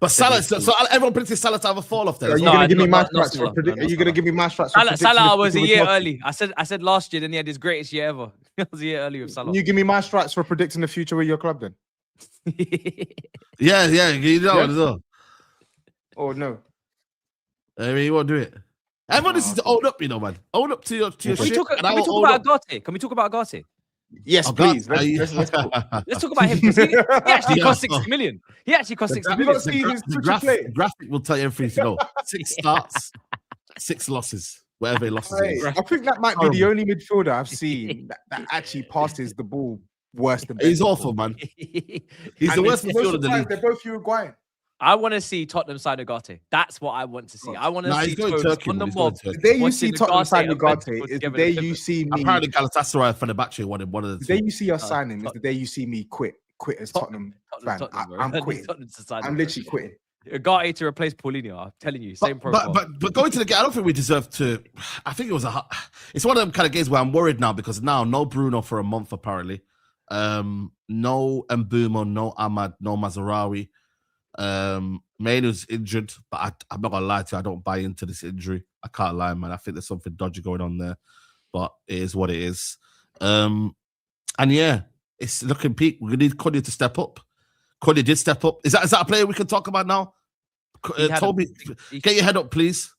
But Salah, so everyone predicted Salah to have a fall off there. Are you going to give me my strats for predicting? Are you going to give me my strats? Salah was a year early. I said last year, then he had his greatest year ever. It was a year early with Salah. Can you give me my strats for predicting the future with your club then? Yeah, you know as well. Oh no. I mean, you won't do it. Everyone needs to own up, man. Own up to your shit. Can we talk about Agate? Can we talk about Agate? Yes, please. Let's talk about him. He actually cost 60 million. He actually cost 60 million. The graphic will tell you everything to know. 6 starts, 6 losses, whatever he losses. I think that might be the only midfielder I've seen that actually passes the ball worse than. He's awful, man. He's the worst midfielder in the league. They're both Uruguayan. I want to see Tottenham sign Agate. That's what I want to see. I want to see Turkey on the mob. The day you see Tottenham sign Agate is the day you see me. Apparently, Galatasaray for the Fenerbahce wanted one of the two. The day you see us signing is the day you see me quit as Tottenham fan. I'm quitting. I'm literally quitting. Ugarte to replace Paulinho. I'm telling you, same profile. But going to the game, I don't think we deserve to. I think it was it's one of them kind of games where I'm worried now because now no Bruno for a month apparently, no Mbumo, no Ahmad, no Mazraoui. Mainu's injured, but I'm not gonna lie to you, I don't buy into this injury. I can't lie, man. I think there's something dodgy going on there, but it is what it is. And yeah, it's looking peak. We need Cunha to step up. Cunha did step up. Is that a player we can talk about now? Toby, get your head up, please.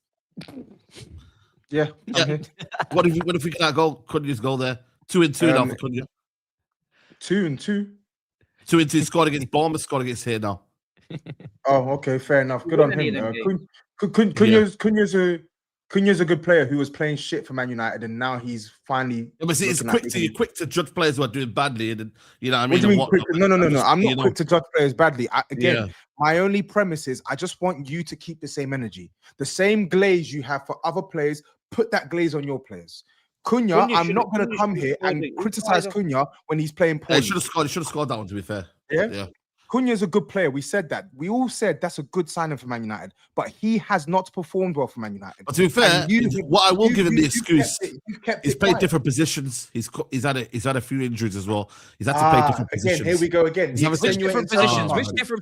Yeah. Okay. What if we get that goal? Cunha's goal there. 2-2 now for Cunha. 2-2. 2-2 scored against Bournemouth, scored against here now. Oh, okay, fair enough. Good on him. Cunha's a good player who was playing shit for Man United, and now he's finally. Yeah, but see, it's quick to judge players who are doing badly, and you know what I mean. What do you mean quick? No. I'm not quick to judge players badly. My only premise is I just want you to keep the same energy, the same glaze you have for other players. Put that glaze on your players. Cunha, I'm not going to come here and criticize Cunha when he's playing poorly. He should have scored that one, to be fair. Yeah. Cunha's a good player. We said that. We all said that's a good signing for Man United, but he has not performed well for Man United. But to be fair, what I will give him the excuse, he's played different positions. He's had a few injuries as well. He's had to play different positions. Here we go again. Which different positions?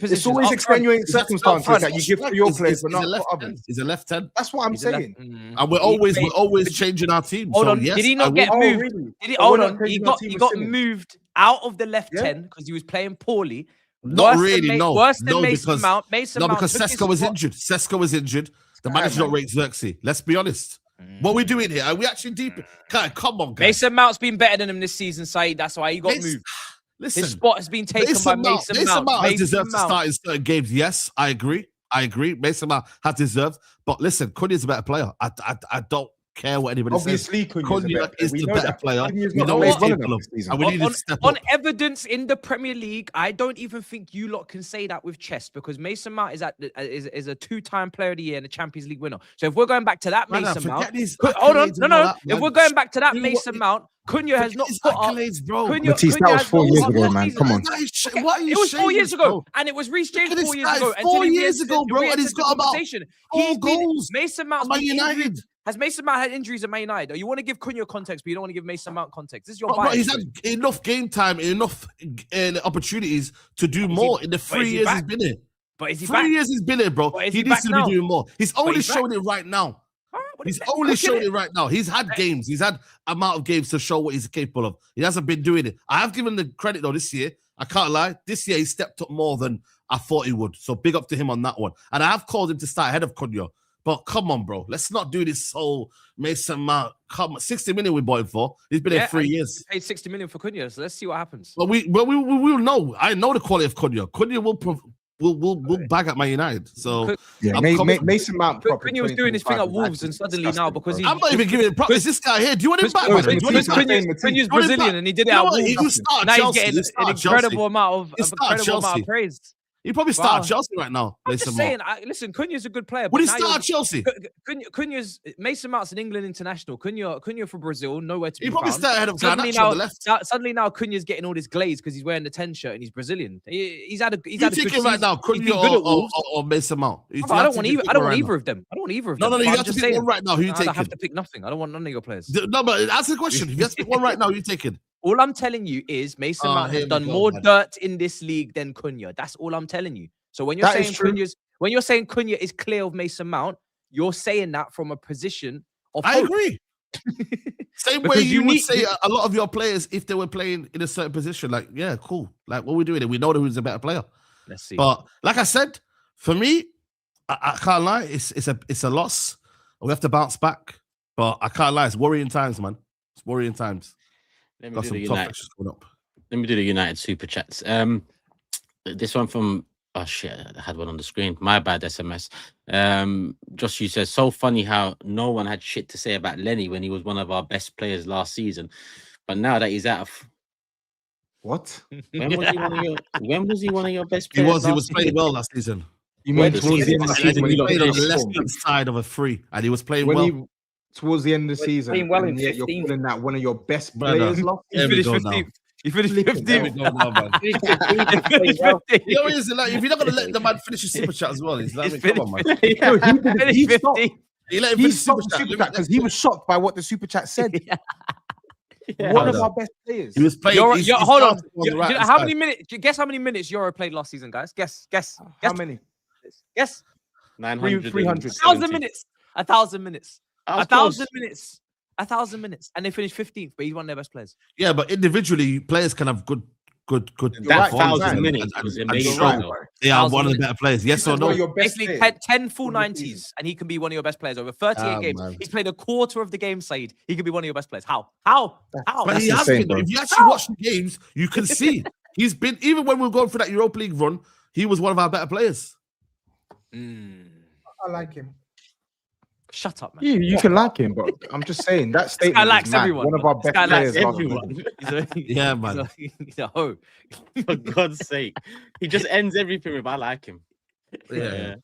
It's always extenuating circumstances that you give to your players, but not for others. He's a left hand. That's what I'm saying. And we're always changing our team. Hold on, did he not get moved? Hold on, he got moved out of the left 10 because he was playing poorly. Not really, no. Worse than Mason Mount. Because Sesko was injured. Sesko was injured. The manager not rate Xerxes. Let's be honest. What are we doing here? Are we actually deep? Come on, guys. Mason Mount's been better than him this season, Saeed. That's why he got moved. Listen, his spot has been taken by Mason Mount. Mason Mount has deserved to start in certain games. Yes, I agree. Mason Mount has deserved. But listen, Cunha's a better player. I don't care what anybody says. Obviously, Cunha is the better player. We know he's capable of. And we need to step on up. evidence in the Premier League, I don't even think you lot can say that with chest because Mason Mount is a 2-time Player of the Year and a Champions League winner. So if we're going back to that Mason Mount, hold on, no. If we're going back to that Mason Mount, Cunha has not put up. Matisse, that was 4 years ago, man. Come on. It was 4 years ago, and it was Reece James 4 years ago. 4 years ago, bro, and he's got about 4 goals. Mason Mount's Man United. Has Mason Mount had injuries at Man United? Or you want to give Cunha context, but you don't want to give Mason Mount context? This is your bias. He's had enough game time, enough opportunities to do more in the 3 years he's been here. But is he 3 years he's been here, bro. He needs to be doing more. He's only showing it right now. He's only showing it right now. He's had games. He's had amount of games to show what he's capable of. He hasn't been doing it. I have given the credit though this year. I can't lie. This year he stepped up more than I thought he would. So big up to him on that one. And I have called him to start ahead of Cunha. But come on, bro. Let's not do this whole Mason Mount. Come on, 60 million we bought him for. He's been here 3 years. Paid 60 million for Cunha, so let's see what happens. Well, we will know. I know the quality of Cunha. Cunha will bag at Man United. So Mason Mount. Cunha was doing his thing at Wolves, and suddenly now because I'm not even giving him props. Is this guy here? Do you want him back? Cunha's Brazilian, and he did it at Wolves. Now he's getting an incredible amount of praise. He probably start Chelsea right now. I'm just saying, listen, Cunha's a good player. Would he start Chelsea? Cunha's Mason Mount's an England international. Cunha for Brazil, nowhere to be found. He probably start ahead of Garnacho on the left. Suddenly now Cunha's getting all this glaze because he's wearing the 10 shirt and he's Brazilian. He's had a good season right now, Cunha or Mason Mount. I don't want either of them. No, you have to pick one right now. Who you taking? I have to pick nothing. I don't want none of your players. No, but answer the question. If you have to pick one right now, who you taking? All I'm telling you is Mason Mount has done more dirt in this league than Cunha. That's all I'm telling you. So when you're saying Cunha is clear of Mason Mount, you're saying that from a position of hope. I agree. Same way you would say a lot of your players if they were playing in a certain position, like, yeah, cool. Like, what are we doing? We know who's a better player. Let's see. But like I said, for me, I can't lie. It's a loss. We have to bounce back. But I can't lie. It's worrying times, man. It's worrying times. Let me do the United super chats. This one from oh shit, I had one on the screen. My bad, SMS. Josh, you said so funny how no one had shit to say about Lenny when he was one of our best players last season, but now that he's out of what? When was he one of your best players? He was playing well last season. You mean towards the end of the season when he played on the left-hand side of a free, and he was playing well. Towards the end of the season, playing well in you're calling that one of your best players. He finished 15th. He finished There we 15th. go now, man. He's finished well. You know what it is? Like, if you're not gonna let the man finish his super chat as well, he's like, He's come on, man. Finished 15th. He let him He finish super stopped the chat super chat because he was shocked by what the super chat said. Yeah. One of our best players. He was playing. Hold on. The right How side. many minutes? Guess how many minutes Euro played last season, guys? Guess. How many? Guess. 900. 300. 1,000 minutes. 1,000 minutes. That was 1,000 close. minutes. 1,000 minutes. And they finished 15th, but he's one of their best players. Yeah, but individually, players can have good. That performances 1,000 and- minutes and- was and amazing. show though. They are 1,000 one of the minutes. better players. Yes or One of no? your best Basically, players. 10 full Of the 90s, season. and he can be one of your best players. Over 38 games, man. he's played a quarter of the game, Saeed. He could be one of your best players. How? How? But That's he has insane, been. bro. If you actually watch the games, you can see he's been. Even when we were going for that Europa League run, he was one of our better players. I like him. Shut up, man. You can like him, but I'm just saying that This statement. guy is likes mad. everyone. One of our This best guy likes players. last everyone. season. Yeah, man. He's a hoe. For God's sake. He just ends everything with I like him. Yeah.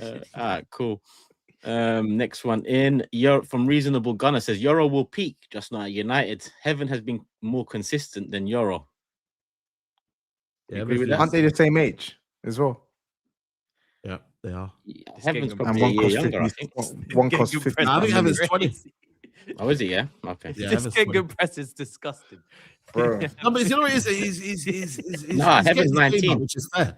All right, cool. Next one in from Reasonable Gunner says Euro will peak just not at United. Heaven has been more consistent than Euro. Yeah, agree with that? Aren't they the same age as well? Yeah, they are. Heaven's And probably And a one year costs younger, I 50. think. One costs Good 50. press. I think Heaven's 20. Oh, is it? Yeah. Okay. Yeah, This Heaven's King 20. of Press is disgusting. Bro. No, but you know what it is? He's Nah, he's Heaven's getting his game 19. up, which is fair.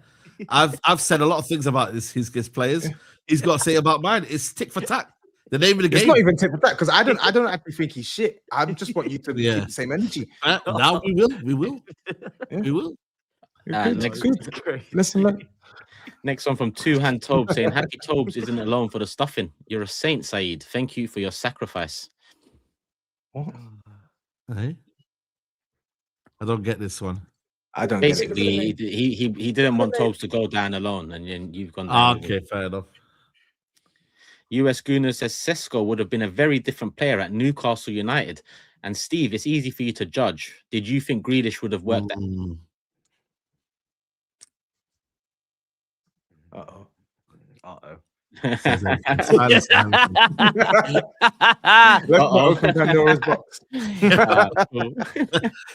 I've said a lot of things about his players. He's got to say about mine. It's tick for tack. The name of the It's game. not even tip for that because I don't actually think he's shit. I just want you to Yeah. keep the same energy. Now we will. Yeah. We will. Alright, Good, next- good. Listen, look. Next one from Two Hand Tobes saying Happy Tobes isn't alone for the stuffing. You're a saint, Saeed. Thank you for your sacrifice. Hey? I don't get this one. I don't get it. Basically, he didn't want Tobes to go down alone, and then you've gone down. with him. Okay, fair enough. US Gunner says Sesko would have been a very different player at Newcastle United. And Steve, it's easy for you to judge. Did you think Grealish would have worked out? Uh-oh. Says it. Silence, silence. Let's not open Pandora's box. Cool.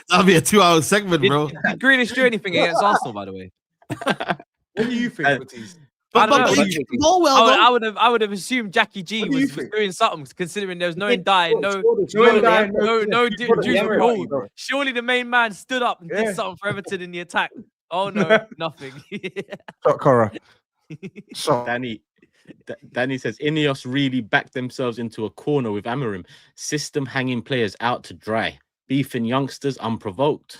That'll be a 2-hour segment, Did bro. Grealish do anything against Arsenal, by the way? What do you think, Matisse? I don't know. But he kicked the ball well, though. I would have assumed Jackie G What do you was think? doing something, considering there was no did Ndye, score, no scored, Juice Yeah, Rule. bro. Surely the main man stood up and Yeah. did something for Everton in the attack. Oh no, nothing. Shot Cora. Shot. Danny says Ineos really backed themselves into a corner with Amorim. System hanging players out to dry. Beefing youngsters unprovoked.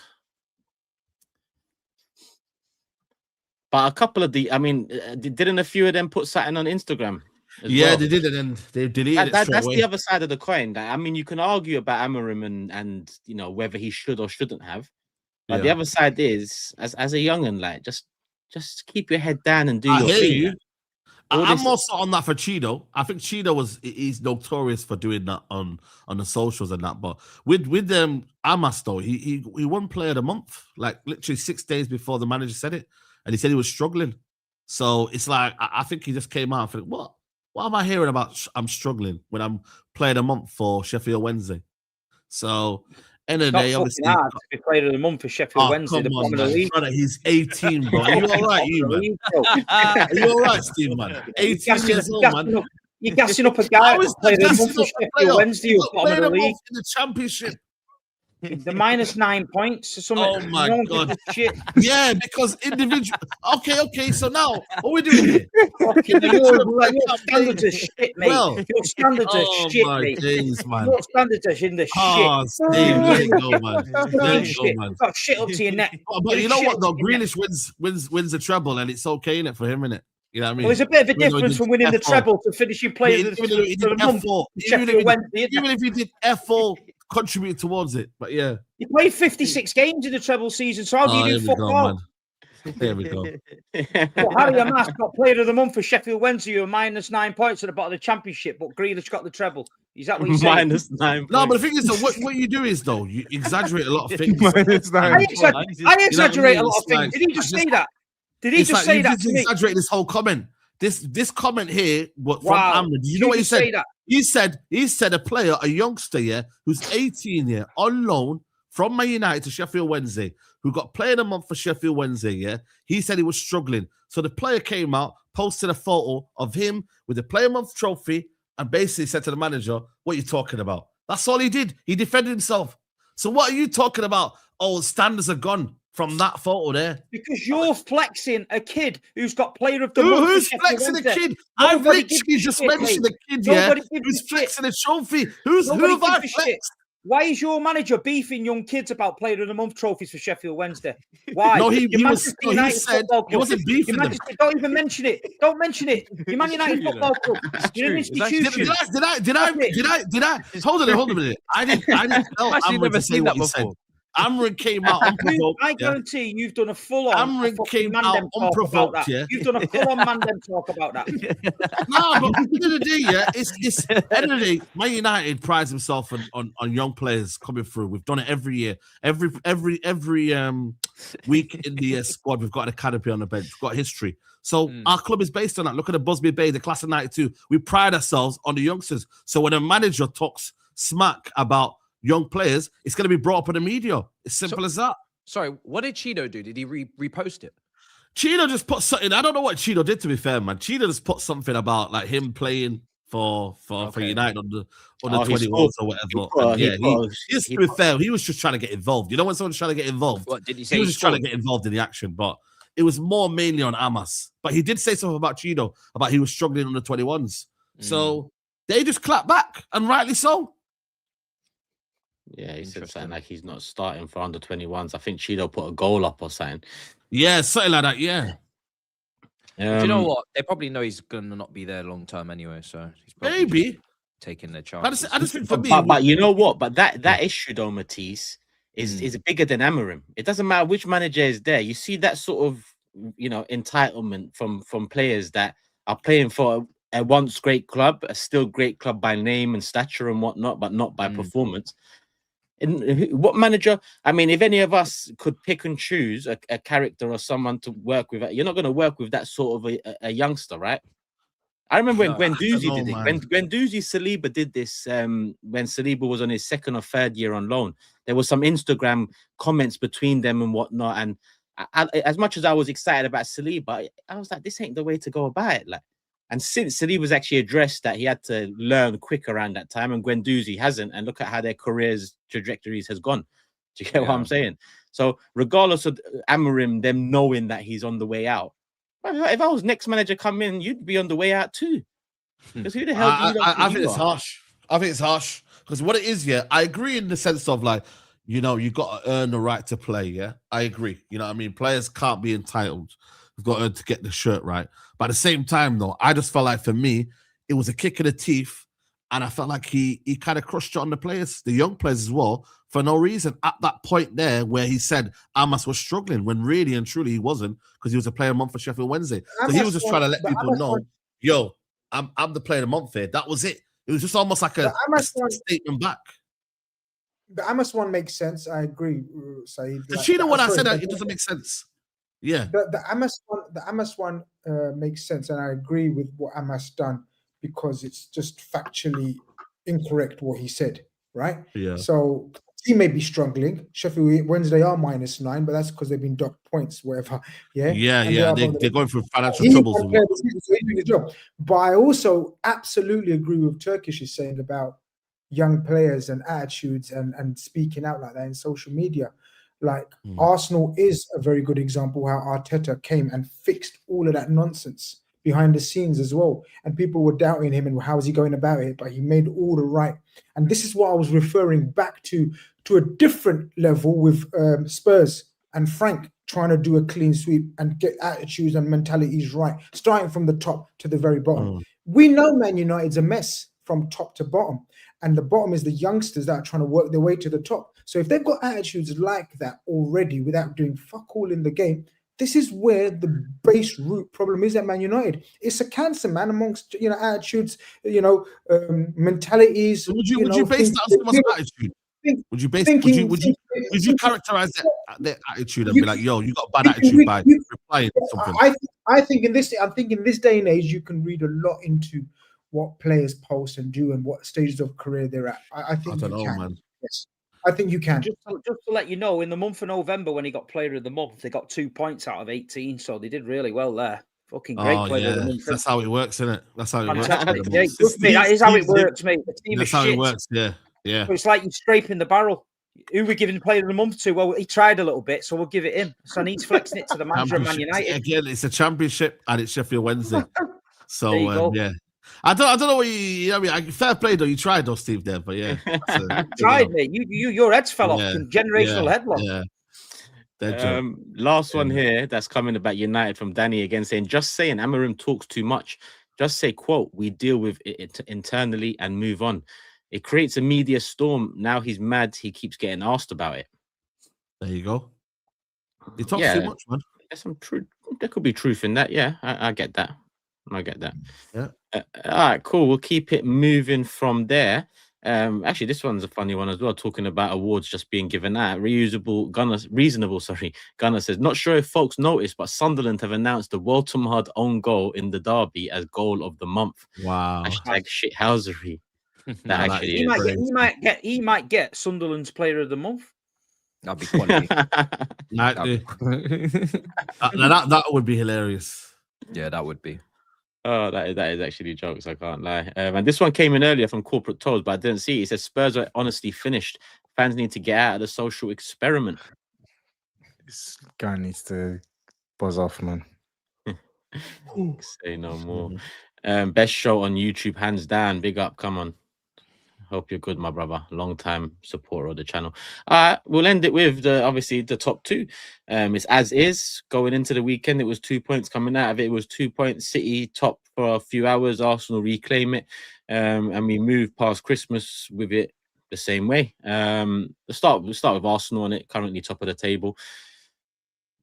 But a couple of didn't a few of them put something on Instagram? Yeah, well? they did, and then they deleted it straight That's away. the other side of the coin. I mean, you can argue about Amorim and you know whether he should or shouldn't have. But the Yeah. other side is, as a young'un, like just keep your head down and do I your hear thing. you. All I'm this- also on that for Cheeto. I think Cheeto he's notorious for doing that on the socials and that. But with Amas though, he won Player of the Month like literally 6 days before the manager said it, and he said he was struggling. So it's like I think he just came out and said, what am I hearing about? I'm struggling when I'm Player of the Month for Sheffield Wednesday. So end of the day, obviously. Hard to be Player of the Month for Sheffield Wednesday, the come on, bottom of the man. league. Brother, he's 18, bro. Are you all right, you man? Are you all right, Steve, man? 18 years old, man. You're gassing up a guy How is who's Player of the gassing Month for up a player? Sheffield Wednesday, He's who's got bottom Player of the of the league. Month in the Championship. The -9 points or something. Oh my No one God. gives a shit. Yeah, because individual. Okay. So now, what we doing here? Your standards are shit, mate. Well, Your standards are Oh shit, my mate. days, man. Your standards are in the Oh, shit. Steve, let it go, man. Let it go, Shit. man. You've got shit up to your neck. But you know what though? Shit up to your neck. Grealish wins the treble, and it's okay in it for him, innit? You know what I mean? Well, there's a bit of a Even though he difference did from winning the F4. treble to finishing Player of Even though he the did Month. F4, Sheffield Wednesday, even if he did F4, contribute towards it. But yeah. You played 56 games in the treble season, so how do you here do we fuck go, all? man. There we go. Well, Harry Amas got Player of the Month for Sheffield Wednesday, who are -9 points at the bottom of the Championship, but Grealish got the treble. Is that what you're saying? -9. No, but the thing is, though, what you do is, though, you exaggerate a lot of things. Minus I nine. exaggerate a lot of It's like- things. Did he just say that? Did he It's just like say you that just to me? exaggerate this whole comment. This comment here, what from Wow. Amner? Do you know what he just say said? that? He said a player, a youngster, yeah, who's 18 on loan from Man United to Sheffield Wednesday, who got player of the month for Sheffield Wednesday, yeah, he said he was struggling. So the player came out, posted a photo of him with the player of the month trophy, and basically said to the manager, what are you talking about? That's all he did. He defended himself. So what are you talking about? Oh, standards are gone from that photo there. Because you're flexing a kid who's got player of the month. Who's flexing a kid? I literally just mentioned the kid, yeah. Who's flexing a trophy? Who have I flexed? Why is your manager beefing young kids about player of the month trophies for Sheffield Wednesday? Why? No, he said he wasn't beefing them. Don't even mention it. Don't mention it. Your Man United Football Club. You're an institution. Did I? Hold on a minute. I didn't tell Amrin to say what he said. Amrin came out unprovoked. I guarantee you've done a full-on. Amrin came out unprovoked. Yeah, you've done a full-on Mandem talk about that. No, but at the end of the day, yeah, it's at the end of the day, Man United prides himself on young players coming through. We've done it every year, every week in the squad. We've got an academy on the bench. We've got history. So our club is based on that. Look at the Busby Bay, the class of '92. We pride ourselves on the youngsters. So when a manager talks smack about young players, it's going to be brought up in the media. It's simple as that. Sorry, what did Cheeto do? Did he repost it? Cheeto just put something. I don't know what Cheeto did, to be fair, man. Cheeto just put something about like him playing for United on the 21s or whatever. He's to be fair, he was just trying to get involved. You know when someone's trying to get involved? What did he say? He was just trying to get involved in the action, but it was more mainly on Amas. But he did say something about Cheeto, about he was struggling on the 21s. So they just clapped back, and rightly so. Yeah, he said something like he's not starting for under 21s. I think Cheeto put a goal up or something. Yeah, something like that. Yeah. Do you know what? They probably know he's gonna not be there long term anyway, so he's maybe taking their chance. I just think for me, but you know what? But that issue though, Matisse, is bigger than Amorim. It doesn't matter which manager is there. You see that sort of entitlement from players that are playing for a once great club, a still great club by name and stature and whatnot, but not by performance. And what manager? I mean, if any of us could pick and choose a character or someone to work with, you're not going to work with that sort of a youngster, right? I remember when Guendouzi did it. When Guendouzi Saliba did this, when Saliba was on his second or third year on loan, there was some Instagram comments between them and whatnot. And as much as I was excited about Saliba, I was like, this ain't the way to go about it. Like, and since Saliba's actually addressed that he had to learn quick around that time, and Guendouzi hasn't, and look at how their careers trajectories has gone. Do you get what I'm saying? So regardless of Amorim, them knowing that he's on the way out, if I was next manager come in, you'd be on the way out too. Because who the hell do you I think it's harsh. I think it's harsh because what it is, I agree in the sense of like, you got to earn the right to play. Yeah, I agree. You know what I mean? Players can't be entitled. We've got to earn to get the shirt right. But at the same time, though, I just felt like for me, it was a kick in the teeth. And I felt like he kind of crushed it on the players, the young players as well, for no reason. At that point there where he said Amas was struggling, when really and truly he wasn't, because he was a player of the month for Sheffield Wednesday. So he was just trying to let people know, yo, I'm the player of the month here. That was it. It was just almost like a statement back. The Amas one makes sense. I agree, Saeed. The Cheetah one, I said that it doesn't make sense. Yeah. The Amas one makes sense, and I agree with what Amas done because it's just factually incorrect what he said, right? Yeah. So he may be struggling. Sheffield Wednesday are -9, but that's because they've been docked points, whatever. Yeah. Yeah. They're going through financial troubles. So he's doing his job. But I also absolutely agree with Turkish is saying about young players and attitudes and speaking out like that in social media. Like Arsenal is a very good example how Arteta came and fixed all of that nonsense behind the scenes as well. And people were doubting him and how is he going about it, but he made all the right. And this is what I was referring back to a different level with Spurs and Frank trying to do a clean sweep and get attitudes and mentalities right, starting from the top to the very bottom. We know Man United's a mess from top to bottom. And the bottom is the youngsters that are trying to work their way to the top. So if they've got attitudes like that already without doing fuck all in the game, this is where the base root problem is at Man United. It's a cancer, man, amongst attitudes, mentalities. Would you base that on someone's attitude? Would you characterize their attitude and be like, yo, you got a bad attitude by replying to something? I think in this day and age, you can read a lot into what players post and do and what stages of career they're at. I think I don't know, man. Yes. I think you can. Just to let you know, in the month of November, when he got Player of the Month, they got 2 points out of 18, so they did really well there. Fucking great Player of the Month. That's how it works, isn't it? That's how it works. Yeah, trust me, that is how it works, mate. The team That's is how shit. it works. Yeah. So it's like you're scraping the barrel. Who we giving Player of the Month to? Well, he tried a little bit, so we'll give it him. So he's flexing it to the manager of Man United. Again, it's a championship and it's Sheffield Wednesday. So there you go. Yeah. I don't know what I mean, fair play though. You tried though, Steve, there, but yeah. Tried, mate. Your heads fell off. Generational headlock. Yeah. Last one here that's coming about United from Danny again, saying, just saying Amorim talks too much. Just say, quote, we deal with it internally and move on. It creates a media storm. Now he's mad. He keeps getting asked about it. There you go. He talks too much, man. There's some truth. There could be truth in that. Yeah, I get that. I get that. Yeah. All right, cool. We'll keep it moving from there. Actually, this one's a funny one as well, talking about awards just being given out. Reasonable Gunner says, not sure if folks noticed, but Sunderland have announced the Woltemhard own goal in the derby as goal of the month. Wow. Hashtag shithousery. That actually he might get Sunderland's Player of the Month. That'd be quality. That would be hilarious. Yeah, that would be. Oh, that is actually jokes. I can't lie. And this one came in earlier from Corporate TOBS, but I didn't see it. It says Spurs are honestly finished. Fans need to get out of the social experiment. This guy needs to buzz off, man. Say no more. Best show on YouTube, hands down. Big up. Come on. Hope you're good, my brother. Long time supporter of the channel. We'll end it with obviously the top two. It's as is going into the weekend. It was 2 points coming out of it. It was 2 points. City top for a few hours. Arsenal reclaim it, and we move past Christmas with it the same way. We'll start with Arsenal on it. Currently top of the table.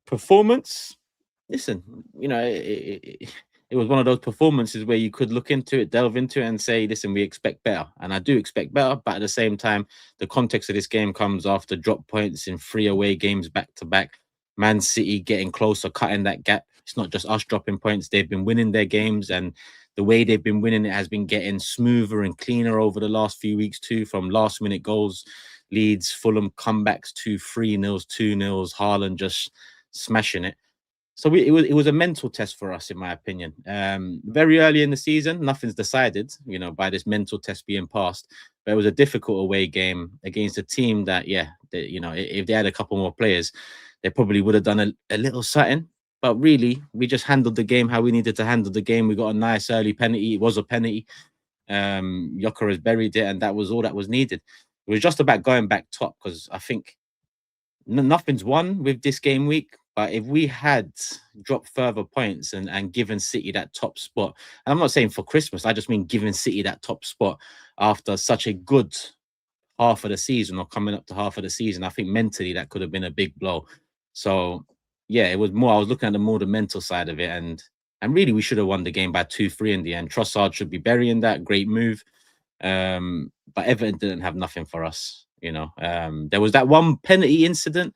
Performance. Listen, you know, it was one of those performances where you could look into it, delve into it, and say, listen, we expect better. And I do expect better, but at the same time, the context of this game comes after drop points in 3 away games back-to-back. Man City getting closer, cutting that gap. It's not just us dropping points. They've been winning their games, and the way they've been winning it has been getting smoother and cleaner over the last few weeks too, from last-minute goals, Leeds, Fulham comebacks to 3-0, 2-0, Haaland just smashing it. So it was a mental test for us, in my opinion. Very early in the season, nothing's decided, you know, by this mental test being passed. But it was a difficult away game against a team that, you know, if they had a couple more players, they probably would have done a little something. But really, we just handled the game how we needed to handle the game. We got a nice early penalty. It was a penalty. Gyokeres buried it, and that was all that was needed. It was just about going back top, because I think nothing's won with this game week. But if we had dropped further points and given City that top spot, and I'm not saying for Christmas, I just mean giving City that top spot after such a good half of the season, or coming up to half of the season, I think mentally that could have been a big blow. So yeah, it was more, I was looking at the mental side of it, and really we should have won the game by 2-3 in the end. Trossard should be burying that, great move. But Everton didn't have nothing for us, you know. There was that one penalty incident.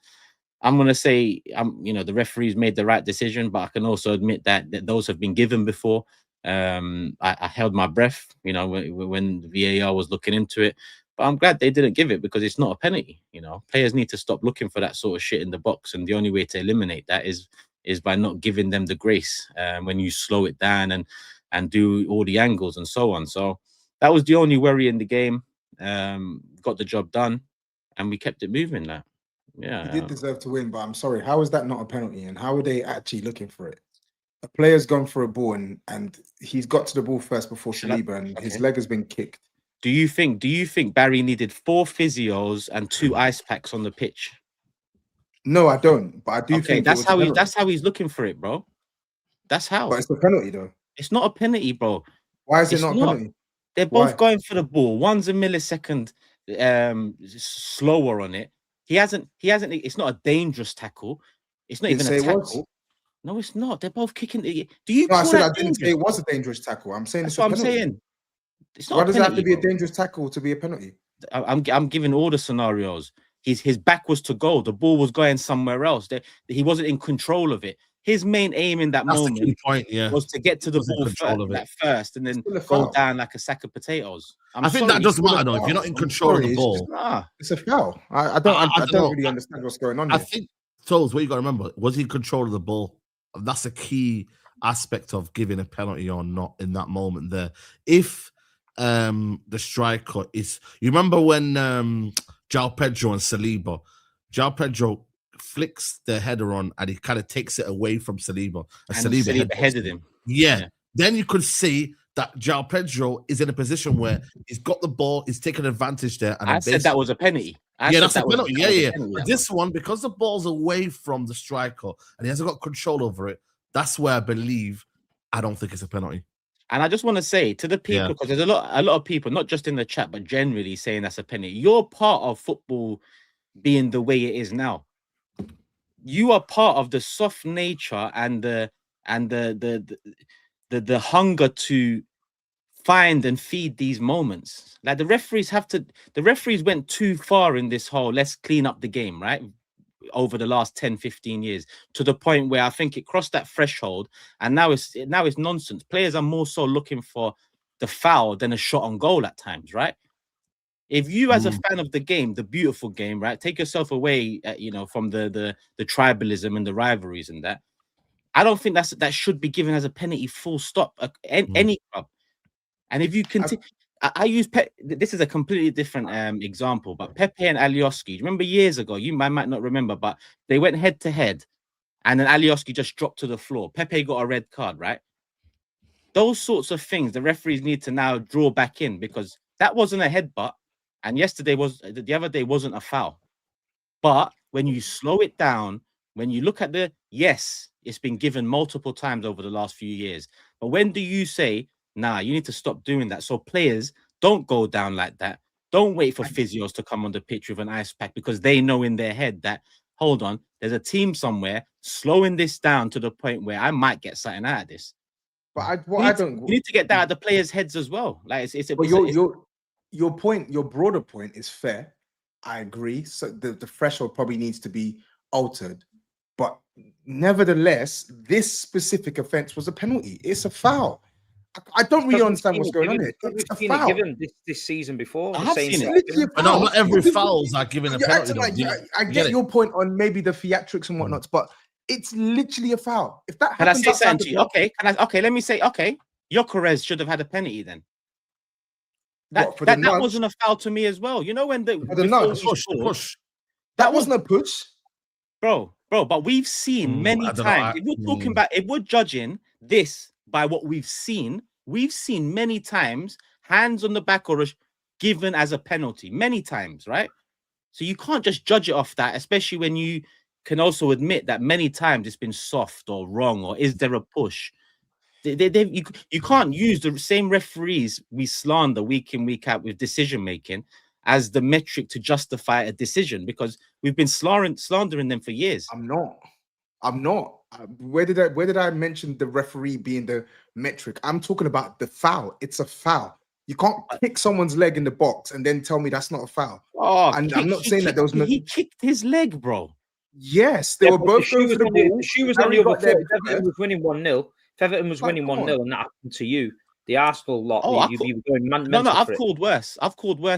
I'm going to say, you know, the referees made the right decision, but I can also admit that those have been given before. I held my breath, you know, when the VAR was looking into it, but I'm glad they didn't give it, because it's not a penalty. You know, players need to stop looking for that sort of shit in the box, and the only way to eliminate that is by not giving them the grace when you slow it down and do all the angles and so on. So that was the only worry in the game. Got the job done, and we kept it moving. That. Yeah, he did deserve to win, but I'm sorry. How is that not a penalty? And how are they actually looking for it? A player's gone for a ball, and he's got to the ball first before Saliba, and his leg has been kicked. Do you think Barry needed 4 physios and 2 ice packs on the pitch? No, I don't. But I do think that's how he's looking for it, bro. That's how. But it's a penalty, though. It's not a penalty, bro. Why is it not a penalty? They're both going for the ball. One's a millisecond slower on it. He hasn't. It's not a dangerous tackle. It's not even a tackle. No, it's not. They're both kicking. Do you? No, I said I didn't say it was a dangerous tackle. I'm saying it's a penalty. I'm saying. It's not. Why does it have to be a dangerous tackle to be a penalty? I'm giving all the scenarios. His back was to goal. The ball was going somewhere else. He wasn't in control of it. his main aim in that moment the key point, was to get to the ball first and then go down like a sack of potatoes. I think that doesn't matter though. If you're not in control of the ball, it's a foul. I don't really understand what's going on. I think so. What you got to remember, was he in control of the ball? That's a key aspect of giving a penalty or not in that moment there. If the striker is, you remember when João Pedro and Saliba, João Pedro flicks the header on and he kind of takes it away from Saliba. And Saliba headed him. Yeah. Then you could see that João Pedro is in a position where he's got the ball, he's taking advantage there. And I said that was a penalty. That's a penalty. Yeah. But this one, because the ball's away from the striker and he hasn't got control over it, that's where I don't think it's a penalty. And I just want to say to the people, because there's a lot of people, not just in the chat, but generally saying that's a penalty. You're part of football being the way it is now. You are part of the soft nature and the hunger to find and feed these moments. Like the referees went too far in this whole let's clean up the game, right? Over the last 10, 15 years, to the point where I think it crossed that threshold, and now it's nonsense. Players are more so looking for the foul than a shot on goal at times, right? If you, as a fan of the game, the beautiful game, right, take yourself away, from the tribalism and the rivalries and that, I don't think that should be given as a penalty. Full stop. Any club, and if you continue. I use this is a completely different example, but Pepe and Alioski. Remember years ago, you might not remember, but they went head to head, and then Alioski just dropped to the floor. Pepe got a red card, right? Those sorts of things the referees need to now draw back in, because that wasn't a headbutt, and the other day wasn't a foul. But when you slow it down, when you look at it's been given multiple times over the last few years. But when do you say, nah, you need to stop doing that? So players don't go down like that. Don't wait for physios to come on the pitch with an ice pack, because they know in their head that, hold on, there's a team somewhere slowing this down to the point where I might get something out of this. But you need to get that out of the players' heads as well. Like your point, your broader point is fair. I agree. So the threshold probably needs to be altered. But nevertheless, this specific offense was a penalty. It's a foul. I don't really understand what's going on here. It's a foul. Given this season before. But not every fouls are given a penalty. I get your point on maybe the theatrics and whatnot, but it's literally a foul. If that happens, can I say something? Okay, let me say, Gyokeres should have had a penalty then. That wasn't a foul to me as well. You know when the push. That wasn't a push, bro. But we've seen many times. If we're talking about, if we're judging this by what we've seen many times hands on the back or given as a penalty many times, right? So you can't just judge it off that, especially when you can also admit that many times it's been soft or wrong, or is there a push? You can't use the same referees we slander week in, week out with decision making as the metric to justify a decision, because we've been slandering them for years. I'm not. Where did I mention the referee being the metric? I'm talking about the foul. It's a foul. You can't kick someone's leg in the box and then tell me that's not a foul. I'm not saying that there was no. He kicked his leg, bro. Yes, they were both going for the ball. She was on the other foot. Everton was winning 1-0. If Everton was winning 1-0 and that happened to you, the Arsenal lot, you were going mental. I've called worse.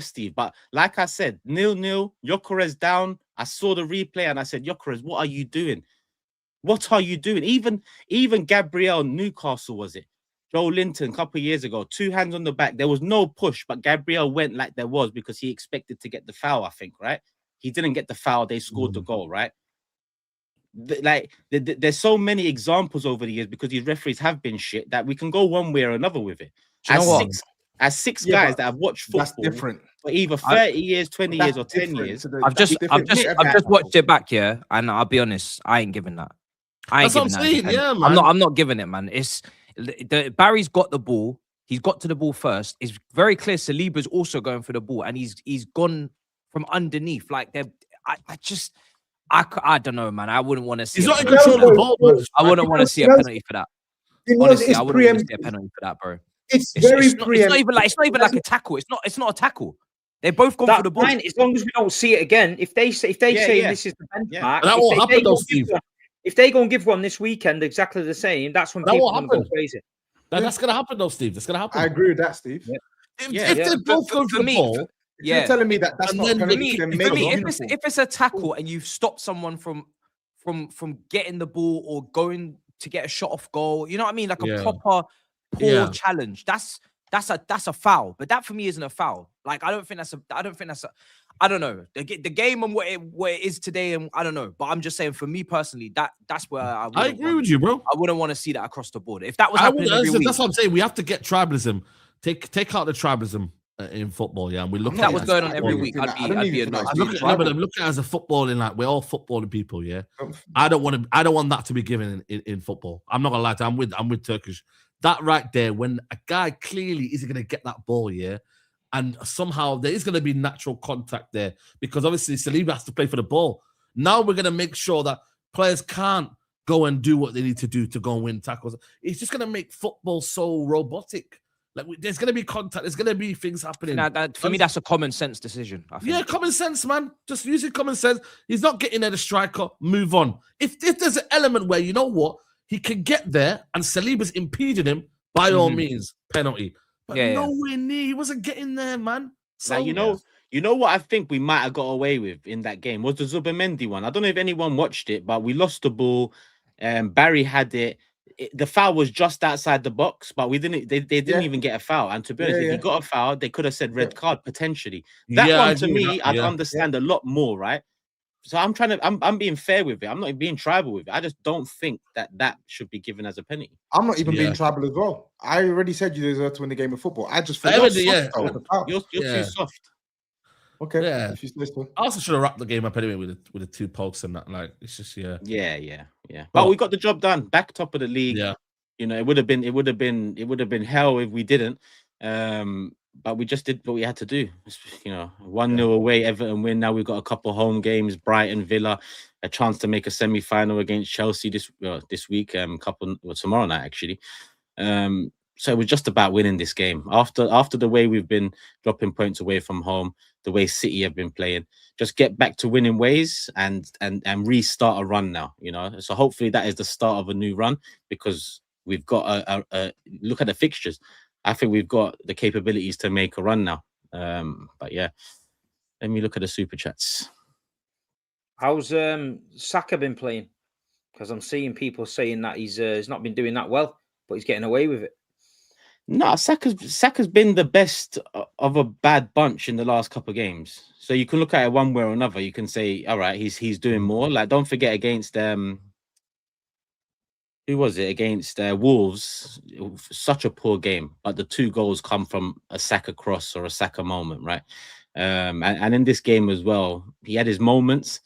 Steve. But like I said, 0-0, Gyokeres down. I saw the replay and I said, Gyokeres, what are you doing? What are you doing? Even Gabriel Newcastle, was it? Joe Linton a couple of years ago, 2 hands on the back. There was no push, but Gabriel went like there was because he expected to get the foul, I think, right? He didn't get the foul. They scored the goal, right? There's so many examples over the years, because these referees have been shit, that we can go one way or another with it. As six guys that have watched football, that's different. For either 30 years, 20 years, or 10 years. I've just watched it back, and I'll be honest, I ain't giving that. That's what I'm saying, man. I'm not giving it, man. It's Barry's got the ball. He's got to the ball first. It's very clear Saliba's also going for the ball, and he's gone from underneath. Like I don't know, man. I wouldn't want to see. He's not in control of the ball. I wouldn't want to see a penalty for that. Honestly, I wouldn't want to see a penalty for that, bro. It's not even like a tackle. It's not a tackle. They've both gone for the ball. Fine, as long as we don't see it again. If they say this is the benchmark, that won't happen, though, Steve. if they go and give one this weekend exactly the same, that's when people are going to go crazy. That's going to happen, though, Steve. That's going to happen. I agree with that, Steve. If they both go for the ball, if you're telling me that's not penalty, then maybe if it's a tackle and you've stopped someone from getting the ball or going to get a shot off goal, you know what I mean? Like a proper poor challenge. That's a foul. But that for me isn't a foul. Like I don't think that's a I don't know. The game and what it is today, and I don't know. But I'm just saying, for me personally, that's where I agree with you, bro. I wouldn't want to see that across the board. If that was happening every week, that's what I'm saying. We have to get tribalism. Take out the tribalism in football, and we look at that was going on every week. I'd be annoyed. I'm looking at it as a footballing, like we're all footballing people. Yeah, I don't want that to be given in football. I'm not gonna lie to you. I'm with Turkish. That right there, when a guy clearly isn't gonna get that ball, yeah. And somehow there is going to be natural contact there because obviously Saliba has to play for the ball. Now we're going to make sure that players can't go and do what they need to do to go and win tackles. It's just going to make football so robotic. Like there's going to be contact. There's going to be things happening. For me, that's a common sense decision. I think. Yeah, common sense, man. Just using common sense. He's not getting there, the striker. Move on. If there's an element where, you know what, he can get there and Saliba's impeding him, by all means, penalty. But nowhere near. He wasn't getting there, man. So you know what I think we might have got away with in that game was the Zubimendi one. I don't know if anyone watched it, but we lost the ball. Barry had it. The foul was just outside the box, but we didn't. They didn't even get a foul. And to be honest, if he got a foul, they could have said red card potentially. That one to me, I'd understand a lot more, right? So I'm being fair with it. I'm not being tribal with it. I just don't think that should be given as a penalty. I'm not even being tribal as well. I already said you deserve to win the game of football. I just thought you're too soft. Okay. Yeah. I also should have wrapped the game up anyway with the 2 pokes and that. Like it's just Yeah. But we got the job done. Back top of the league. Yeah. You know, it would have been hell if we didn't. But we just did what we had to do. You know, 1-0 away, Everton win. Now we've got a couple home games, Brighton, Villa, a chance to make a semi-final against Chelsea this week, tomorrow night actually. So it was just about winning this game. After the way we've been dropping points away from home, the way City have been playing, just get back to winning ways and restart a run now. You know, so hopefully that is the start of a new run because we've got a look at the fixtures. I think we've got the capabilities to make a run now. But yeah, let me look at the super chats. How's Saka been playing? Because I'm seeing people saying that he's not been doing that well, but he's getting away with it. No, Saka's been the best of a bad bunch in the last couple of games. So you can look at it one way or another. You can say, all right, he's doing more. Like, don't forget against who was it? Against Wolves, such a poor game, but the 2 goals come from a Saka cross or a Saka moment, right? And in this game as well, he had his moments.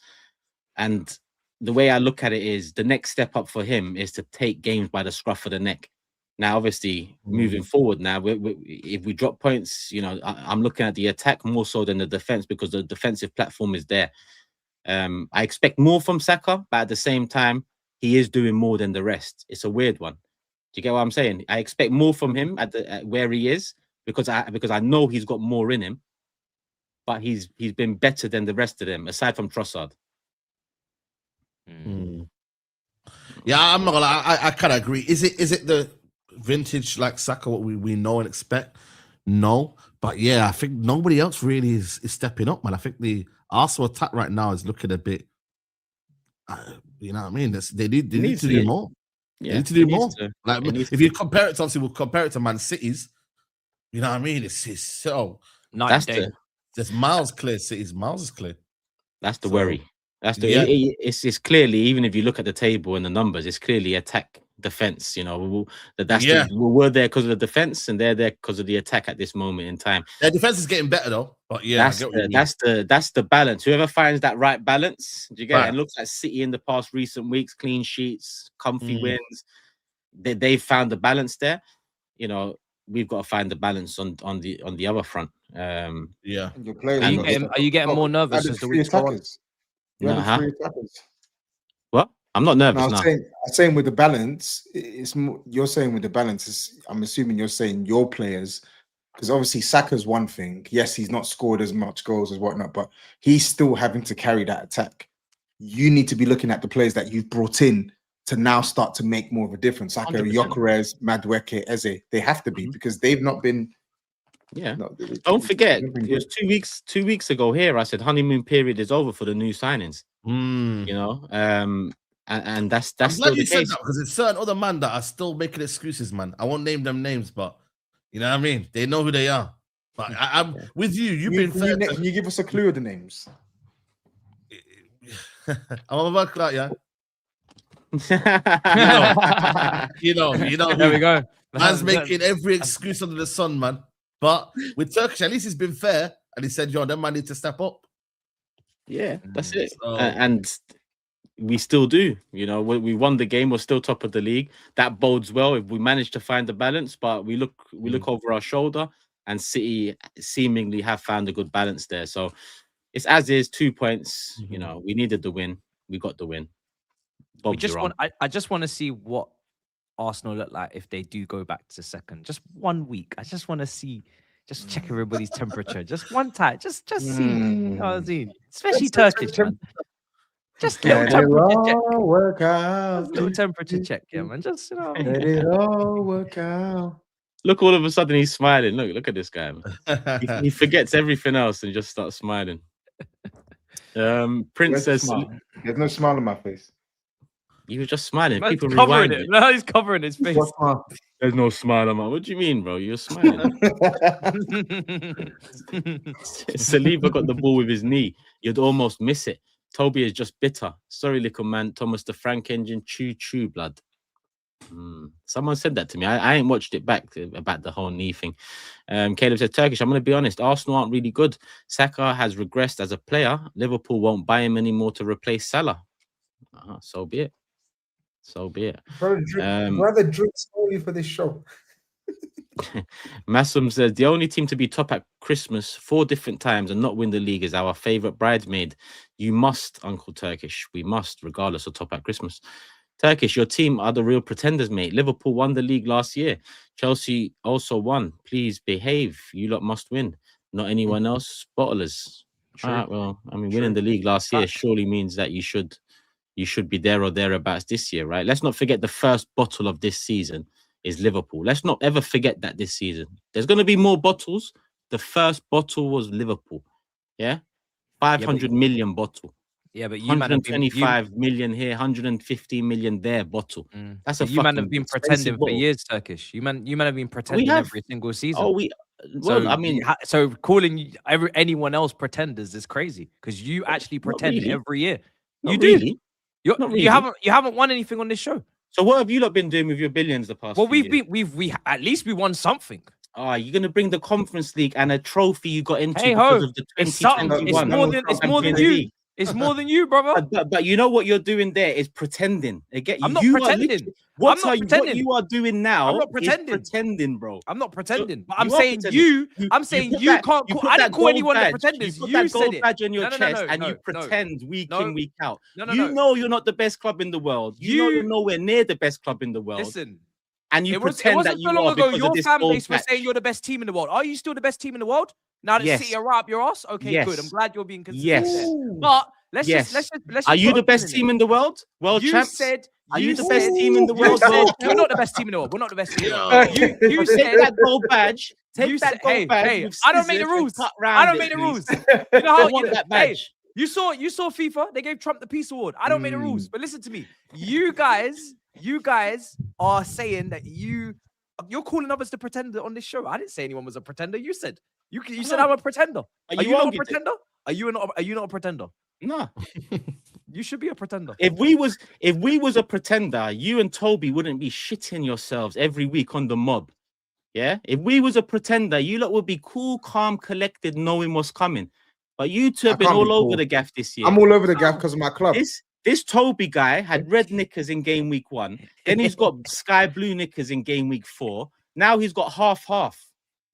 And the way I look at it is the next step up for him is to take games by the scruff of the neck. Now, obviously, moving forward now, if we drop points, you know, I'm looking at the attack more so than the defense because the defensive platform is there. I expect more from Saka, but at the same time, he is doing more than the rest. It's a weird one. Do you get what I'm saying? I expect more from him at where he is because I know he's got more in him, but he's been better than the rest of them aside from Trossard. Yeah, I'm not gonna lie. I kind of agree. Is it the vintage like Saka what we know and expect? No, but yeah, I think nobody else really is stepping up, man. I think the Arsenal attack right now is looking a bit. You know what I mean? They need to do more. Yeah, they need to do more. Like if you compare it to, obviously, we'll compare it to Man City's. You know what I mean? It's so. There's miles clear. City's miles is clear. That's the worry. That's the. It's clearly, even if you look at the table and the numbers, it's clearly attack defense. You know we're there because of the defense, and they're there because of the attack at this moment in time. Their defense is getting better though. But yeah, that's the balance. Whoever finds that right balance, do you get it? And looks like City in the past recent weeks, clean sheets, comfy wins. They've found the balance there. You know, we've got to find the balance on the other front. Are you getting more nervous as the weeks go on? What? I'm not nervous. No, I'm saying with the balance, it's more, you're saying with the balance is, I'm assuming you're saying your players, because obviously Saka's one thing. Yes, he's not scored as much goals as whatnot, but he's still having to carry that attack. you need to be looking at the players that you've brought in to now start to make more of a difference. Like a 100%. Gyokeres, Madueke, Eze. They have to be because they've not been. Yeah. Don't forget, it was 2 weeks ago here. I said honeymoon period is over for the new signings. You know, and that's still the case because it's certain other men that are still making excuses, man. I won't name them names, but you know what I mean. They know who they are. But I'm with you. You've been fair. Can you give us a clue of the names? I'm about that, yeah. you know. There we go. Man's making every excuse under the sun, man. But with Turkish, at least he's been fair, and he said, "Yo, them man need to step up." Yeah, that's it. So, and we still do. You know, we won the game. We're still top of the league. That bodes well if we manage to find the balance. But we look over our shoulder, and City seemingly have found a good balance there. So it's as is, 2 points. You know, we needed the win. We got the win. I just want to see what Arsenal look like if they do go back to second. Just 1 week. I just want to see. Just check everybody's temperature. Just one time. Just see. You know what I mean? Especially Turkish, man. Just little temperature check. Work out. Little temperature check, yeah, man. Just, you know. Let it all work out. Look, all of a sudden he's smiling. Look at this guy, man. He forgets everything else and just starts smiling. Prince says, "There's no smile on my face." He was just smiling. People covering rewind it. No, he's covering his face. There's no smile on my. What do you mean, bro? You're smiling. Saliba got the ball with his knee. You'd almost miss it. Toby is just bitter. Sorry, little man. Thomas the Frank engine. Choo blood. Someone said that to me. I ain't watched it back about the whole knee thing. Caleb said, Turkish, I'm going to be honest. Arsenal aren't really good. Saka has regressed as a player. Liverpool won't buy him anymore to replace Salah. So be it. So be it. Brother, drink slowly for this show. Massum says, the only team to be top at Christmas 4 different times and not win the league is our favourite bridesmaid. You must, Uncle Turkish. We must, regardless of top at Christmas. Turkish, your team are the real pretenders, mate. Liverpool won the league last year. Chelsea also won. Please behave. You lot must win. Not anyone else. Bottlers. All right, well, I mean, winning the league last year surely means that you should be there or thereabouts this year, right? Let's not forget the first bottle of this season is Liverpool. Let's not ever forget that this season. There's going to be more bottles. The first bottle was Liverpool. Yeah? 500 million bottle. Yeah, but you 125 million here, 150 million there bottle. That's a you man have been pretending for years, Turkish. You man have been pretending every single season. I mean, so calling anyone else pretenders is crazy because you actually pretend every year. You do. Really. You haven't won anything on this show. So what have you lot been doing with your billions the past? Well, we at least we won something. You're gonna bring the Conference League and a trophy you got into because of the 2021. It's more than you. It's more than you, brother. But you know what you're doing there is pretending. I'm not pretending. What you are doing now I'm not pretending. is pretending, bro. I'm not pretending. But I'm saying you can't call. I didn't call anyone the pretenders. You said it. Badge on your chest and you pretend week in, week out. You know you're not the best club in the world. You know you're nowhere near the best club in the world. Listen. And you pretend that you are because your of this fan old base was saying you're the best team in the world. Are you still the best team in the world? Now that City are right up your ass? Okay, good. I'm glad you're being consistent. Yes. But let's just are you the best team in the world? World champs? Are you the best team in the world? We're not the best team in the world. We're not the best team in the world. You said that gold badge. Take that gold badge. I don't make the rules. I don't make the rules. You know how you want that badge. You saw FIFA. They gave Trump the Peace Award. I don't make the rules. But listen to me. You guys are saying that you're calling others the pretender on this show. I didn't say anyone was a pretender. You said you said I'm a pretender. Are you not a pretender? Are you not a pretender? No. You should be a pretender. If we was a pretender, you and Toby wouldn't be shitting yourselves every week on the mob. Yeah? If we was a pretender, you lot would be cool, calm, collected, knowing what's coming. But you two have been all over the gaff this year. I'm all over the gaff because of my club. This Toby guy had red knickers in game week 1. Then he's got sky blue knickers in game week 4. Now he's got half.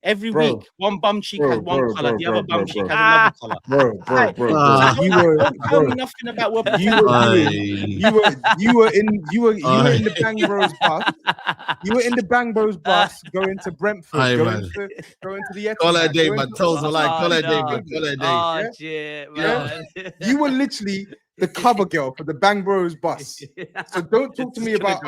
Every week, one bum cheek has one color, the other bum cheek has another color. Bro. You were tell me nothing about what you were in the Bang Bros bus. You were in the Bang Bros bus going to Brentford, going to the Call that day, man. Toes are like, call that day, man. Call that day. Oh, shit, man. You were literally the cover girl for the Bang Bros bus. So don't talk to me about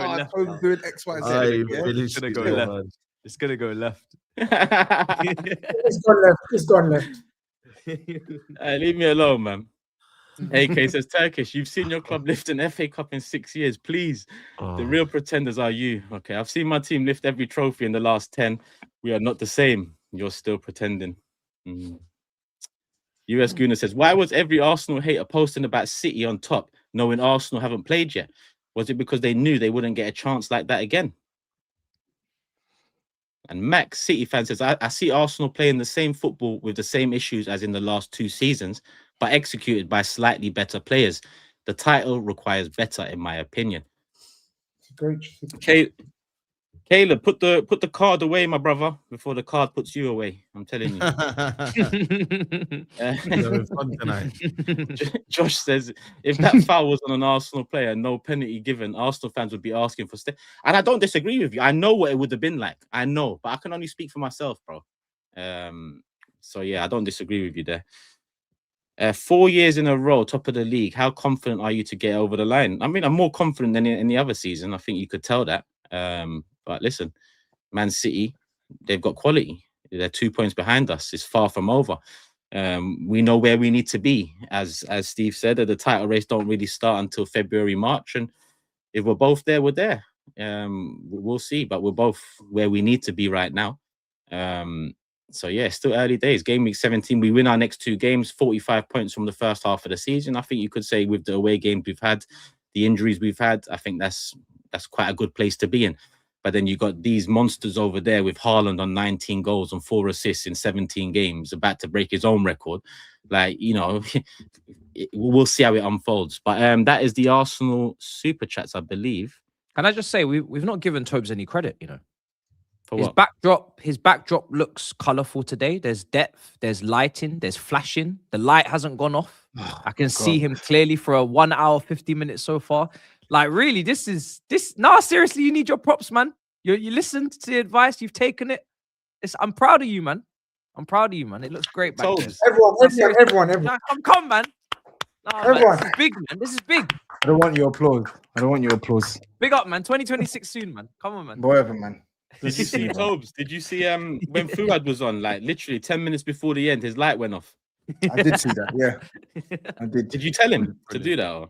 doing X, Y, Z. It's gonna go left. Man. It's gonna go left. It's gone left. It's gone left. Leave me alone, man. AK says, Turkish, you've seen your club lift an FA Cup in 6 years. Please, the real pretenders are you. Okay, I've seen my team lift every trophy in the last 10. We are not the same. You're still pretending. US Guna says, why was every Arsenal hater posting about City on top, knowing Arsenal haven't played yet? Was it because they knew they wouldn't get a chance like that again? And Max, City fan, says, I see Arsenal playing the same football with the same issues as in the last 2 seasons, but executed by slightly better players. The title requires better, in my opinion. Caleb, put the card away, my brother, before the card puts you away. I'm telling you. Fun tonight. Josh says, if that foul was on an Arsenal player, no penalty given, Arsenal fans would be asking for and I don't disagree with you. I know what it would have been like. I know, but I can only speak for myself, bro. So yeah, I don't disagree with you there. 4 years in a row, top of the league. How confident are you to get over the line? I mean, I'm more confident than in the other season. I think you could tell that. But listen, Man City, they've got quality. They're 2 points behind us. It's far from over. We know where we need to be. As Steve said, the title race don't really start until February, March. And if we're both there, we're there. We'll see. But we're both where we need to be right now. So yeah, still early days. Game week 17, we win our next 2 games, 45 points from the first half of the season. I think you could say with the away games we've had, the injuries we've had, I think that's quite a good place to be in. But then you got these monsters over there with Haaland on 19 goals and 4 assists in 17 games, about to break his own record. Like, you know, we'll see how it unfolds. But that is the Arsenal super chats, I believe. Can I just say we've not given TOBS any credit, you know. His what? backdrop looks colourful today. There's depth, there's lighting, there's flashing. The light hasn't gone off. I can see him clearly for a 1 hour, 50 minutes so far. Like, really, seriously, you need your props, man. You listened to the advice, you've taken it. I'm proud of you, man. I'm proud of you, man. It looks great back there. Everyone. Nah, come, man. Nah, everyone. Man, this is big, man. This is big. I don't want your applause. Big up, man. 2026 soon, man. Come on, man. Whatever, man. Did you see TOBS? Did you see when Fuad was on, like literally 10 minutes before the end, his light went off? I did see that, yeah. I did. Did you tell him to do that? Or?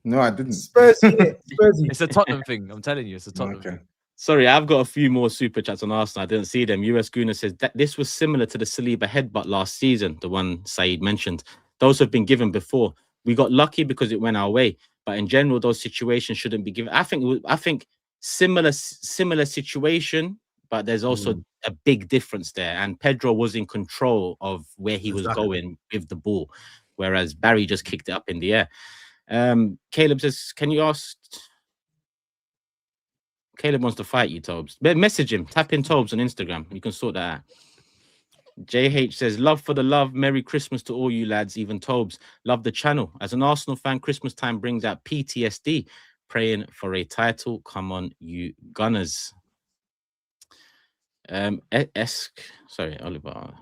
No, I didn't. Spursy. It's a Tottenham thing. I'm telling you, it's a Tottenham thing. Sorry, I've got a few more super chats on Arsenal. I didn't see them. US Guna says that this was similar to the Saliba headbutt last season, the one SAEED mentioned. Those have been given before. We got lucky because it went our way. But in general, those situations shouldn't be given. I think similar situation, but there's also a big difference there. And Pedro was in control of where he was going with the ball, whereas Barry just kicked it up in the air. Caleb says, can you ask? Caleb wants to fight you, TOBS. Message him. Tap in TOBS on Instagram. You can sort that out. JH says, love for the love. Merry Christmas to all you lads, even TOBS. Love the channel. As an Arsenal fan, Christmas time brings out PTSD. Praying for a title. Come on, you Gunners. Sorry, Oliver.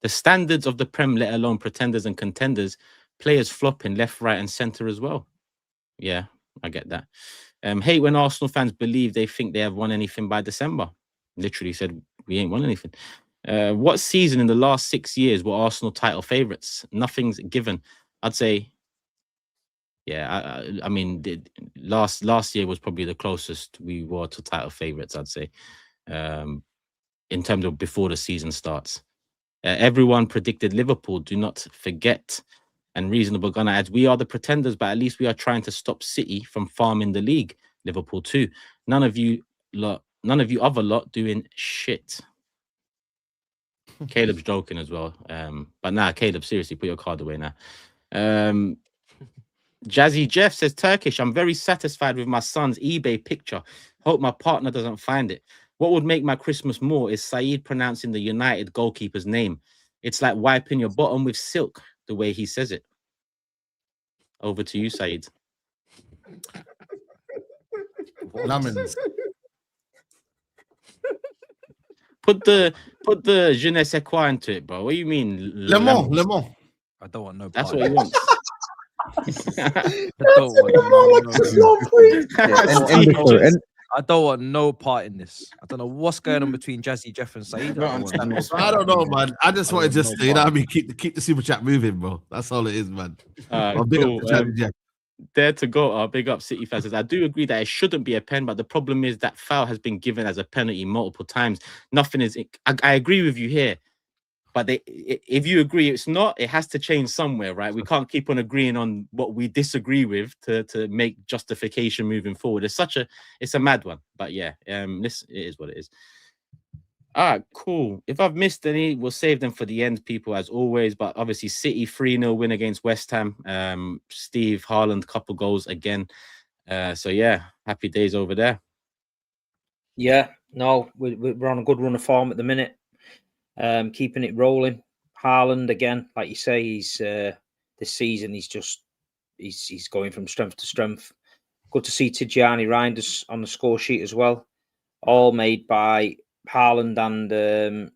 The standards of the Prem, let alone pretenders and contenders, players flopping left, right, and centre as well. Yeah, I get that. Hate when Arsenal fans believe they think they have won anything by December. Literally said we ain't won anything. What season in the last 6 years were Arsenal title favourites? Nothing's given. I'd say, yeah, I mean, last year was probably the closest we were to title favourites, I'd say, in terms of before the season starts. Everyone predicted Liverpool, do not forget. And Reasonable Gunner adds, we are the pretenders, but at least we are trying to stop City from farming the league. Liverpool too. None of you other lot doing shit. Caleb's joking as well. But nah, Caleb, seriously, put your card away now. Jazzy Jeff says, Turkish, I'm very satisfied with my son's eBay picture. Hope my partner doesn't find it. What would make my Christmas more is SAEED pronouncing the United goalkeeper's name. It's like wiping your bottom with silk, the way he says it. Over to you, SAEED. Lemons. Put the je ne sais quoi into it, bro. What do you mean? Lemon. I don't want no. That's what he wants. don't want I don't want no part in this. I don't know what's going on between Jazzy, Jeff, and Saeed. I don't know, man. I just wanted to you know what I mean, keep the super chat moving, bro. That's all it is, man. Cool. There to go. Big up City fans. I do agree that it shouldn't be a pen, but the problem is that foul has been given as a penalty multiple times. Nothing is. I agree with you here, but if you agree it's not, it has to change somewhere, right? We can't keep on agreeing on what we disagree with to make justification moving forward. It's a mad one, but yeah, it is what it is. All right, cool. If I've missed any, we'll save them for the end, people, as always. But obviously, City 3-0 win against West Ham. Steve Haaland, couple goals again. So, yeah, happy days over there. Yeah, no, we're on a good run of form at the minute. Keeping it rolling. Haaland, again, like you say, he's this season, he's going from strength to strength. Good to see Tijani Reinders on the score sheet as well. All made by Haaland and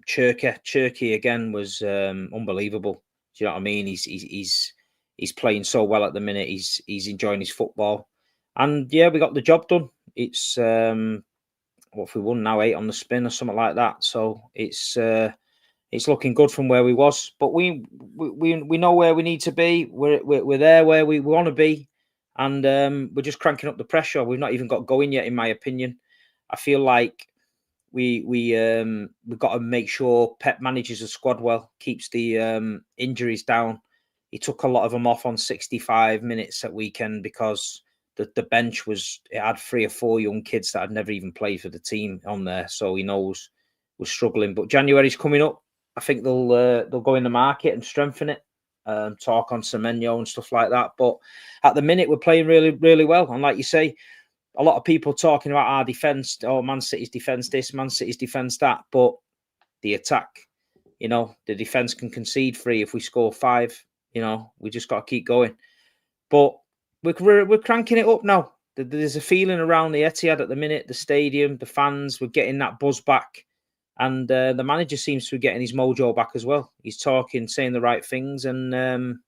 Cherky again was unbelievable. Do you know what I mean? He's playing so well at the minute. He's enjoying his football, and yeah, we got the job done. It's what if we won now, 8 on the spin or something like that. So it's looking good from where we was, but we know where we need to be. We're there where we want to be, and we're just cranking up the pressure. We've not even got going yet, in my opinion. I feel like we've got to make sure Pep manages the squad well, keeps the injuries down. He took a lot of them off on 65 minutes at weekend because the bench had 3 or 4 young kids that had never even played for the team on there, so he knows we're struggling. But January's coming up. I think they'll go in the market and strengthen it, talk on Semenyo and stuff like that. But at the minute, we're playing really, really well. And like you say, a lot of people talking about our defence. Oh, Man City's defence this, Man City's defence that. But the attack, the defence can concede 3 if we score 5. We just got to keep going. But we're cranking it up now. There's a feeling around the Etihad at the minute, the stadium, the fans. We're getting that buzz back. And the manager seems to be getting his mojo back as well. He's talking, saying the right things. And,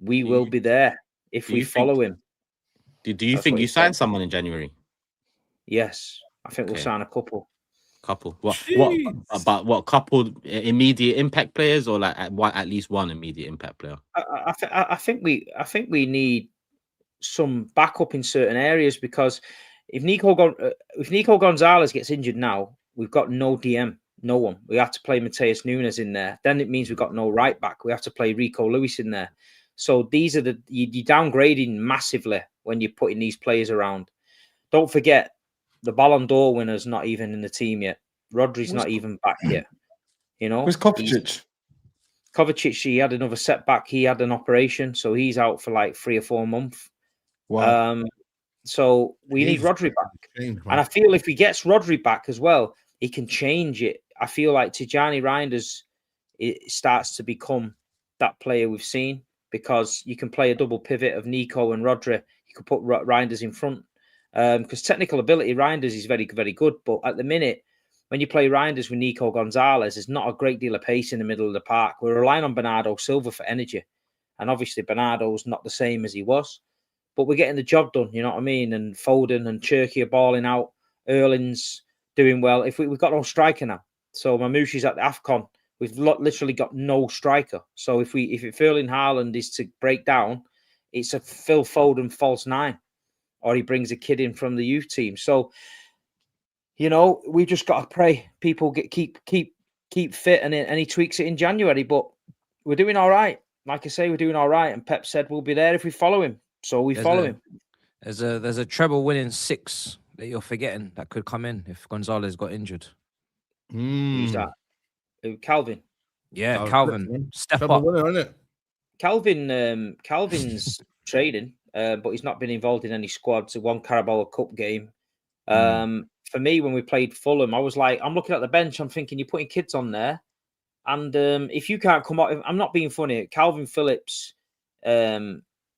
we will be there if we follow him. Do you think you signed someone in January? Yes. I think we'll sign a couple. What couple immediate impact players, or like at least one immediate impact player? I think we need some backup in certain areas, because if Nico Gonzalez gets injured now, we've got no DM, no one. We have to play Mateus Nunes in there. Then it means we've got no right back. We have to play Rico Lewis in there. So these are you're downgrading massively when you're putting these players around. Don't forget, the Ballon d'Or winner's not even in the team yet. Rodri's not even back yet. Where's Kovacic? Kovacic, he had another setback. He had an operation, so he's out for like 3 or 4 months. Wow. So we need Rodri back. And I feel if he gets Rodri back as well, he can change it. I feel like Tijani Reinders, it starts to become that player we've seen, because you can play a double pivot of Nico and Rodri. You could put Reinders in front. Because technical ability, Reinders is very, very good. But at the minute, when you play Reinders with Nico Gonzalez, there's not a great deal of pace in the middle of the park. We're relying on Bernardo Silva for energy. And obviously, Bernardo's not the same as he was. But we're getting the job done, you know what I mean? And Foden and Cherky are balling out. Erling's doing well. We've got no striker now. So Mamouchi's at the AFCON. We've literally got no striker. So if Erling Haaland is to break down, it's a Phil Foden false 9. Or he brings a kid in from the youth team. So, we just got to pray people keep fit, and he tweaks it in January. But we're doing all right. Like I say, we're doing all right. And Pep said we'll be there if we follow him. So we follow him. There's a treble winning 6 that you're forgetting that could come in if Gonzalez got injured. Who's that? Calvin. Yeah, Calvin. Step treble up. Winner, isn't it? Calvin's trading. But he's not been involved in any squads. One Carabao Cup game. For me, when we played Fulham, I was like, I'm looking at the bench. I'm thinking, you're putting kids on there. And if you can't come out, I'm not being funny. Calvin Phillips,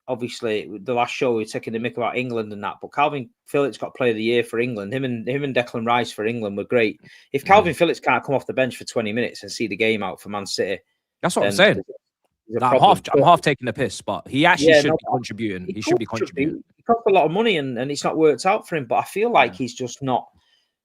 obviously, the last show we were taking the mick about England and that. But Calvin Phillips got Player of the Year for England. Him and Declan Rice for England were great. If Calvin Phillips can't come off the bench for 20 minutes and see the game out for Man City. That's what I'm saying. I'm half taking the piss, but he actually should be contributing. He should be contributing. He cost a lot of money, and it's not worked out for him. But I feel like he's just not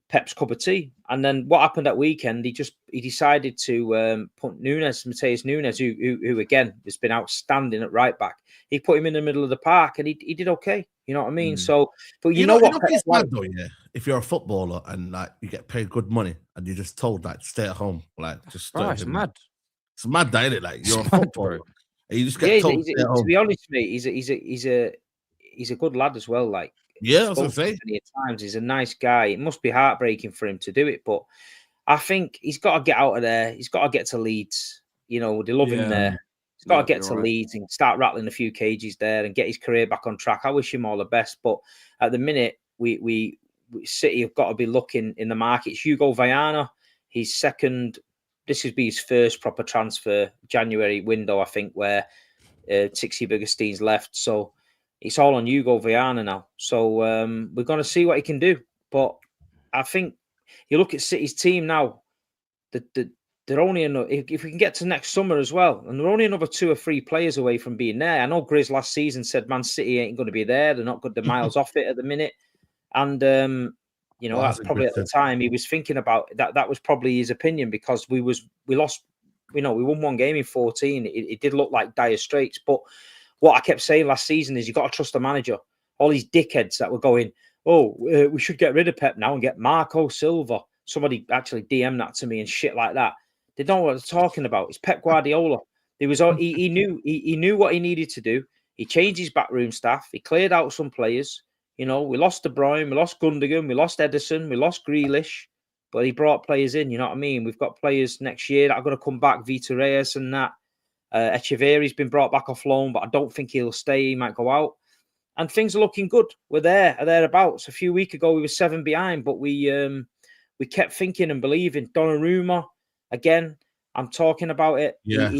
Pep's cup of tea. And then what happened that weekend? He decided to put Matheus Nunes, who again has been outstanding at right back. He put him in the middle of the park, and he did okay. You know what I mean? So, but you know what? It's mad though, yeah. If you're a footballer and like you get paid good money, and you're just told like stay at home, like just it's mad. It's mad, that, isn't it? Like you're a footballer, and you just get told. To be honest, mate, he's a good lad as well. Like, yeah, I was gonna say. Many times he's a nice guy. It must be heartbreaking for him to do it, but I think he's got to get out of there. He's got to get to Leeds. You know, they love him there. He's got to get to Leeds and start rattling a few cages there and get his career back on track. I wish him all the best, but at the minute, we City have got to be looking in the market. It's Hugo Viana, his second. This would be his first proper transfer January window, I think, where Tixi Bergstein's left. So it's all on Hugo Viana now. So we're going to see what he can do. But I think you look at City's team now, they're only if we can get to next summer as well, and they're only another 2 or 3 players away from being there. I know GRIZZ last season said Man City ain't going to be there. They're not good. They're miles off it at the minute. And, you know, that's probably at the time he was thinking about that. That was probably his opinion because we lost, you know, we won 1 game in 14. It did look like dire straits. But what I kept saying last season is you got to trust the manager. All these dickheads that were going, we should get rid of Pep now and get Marco Silva. Somebody actually DM'd that to me and shit like that. They don't know what they're talking about. It's Pep Guardiola. He knew what he needed to do. He changed his backroom staff. He cleared out some players. You know, we lost De Bruyne, we lost Gundogan, we lost Ederson, we lost Grealish, but he brought players in. You know what I mean? We've got players next year that are going to come back. Vitor Reyes and that. Echeverry's been brought back off loan, but I don't think he'll stay. He might go out. And things are looking good. We're thereabouts. A few weeks ago, we were 7 behind, but we kept thinking and believing. Donnarumma, again, I'm talking about it. Yeah,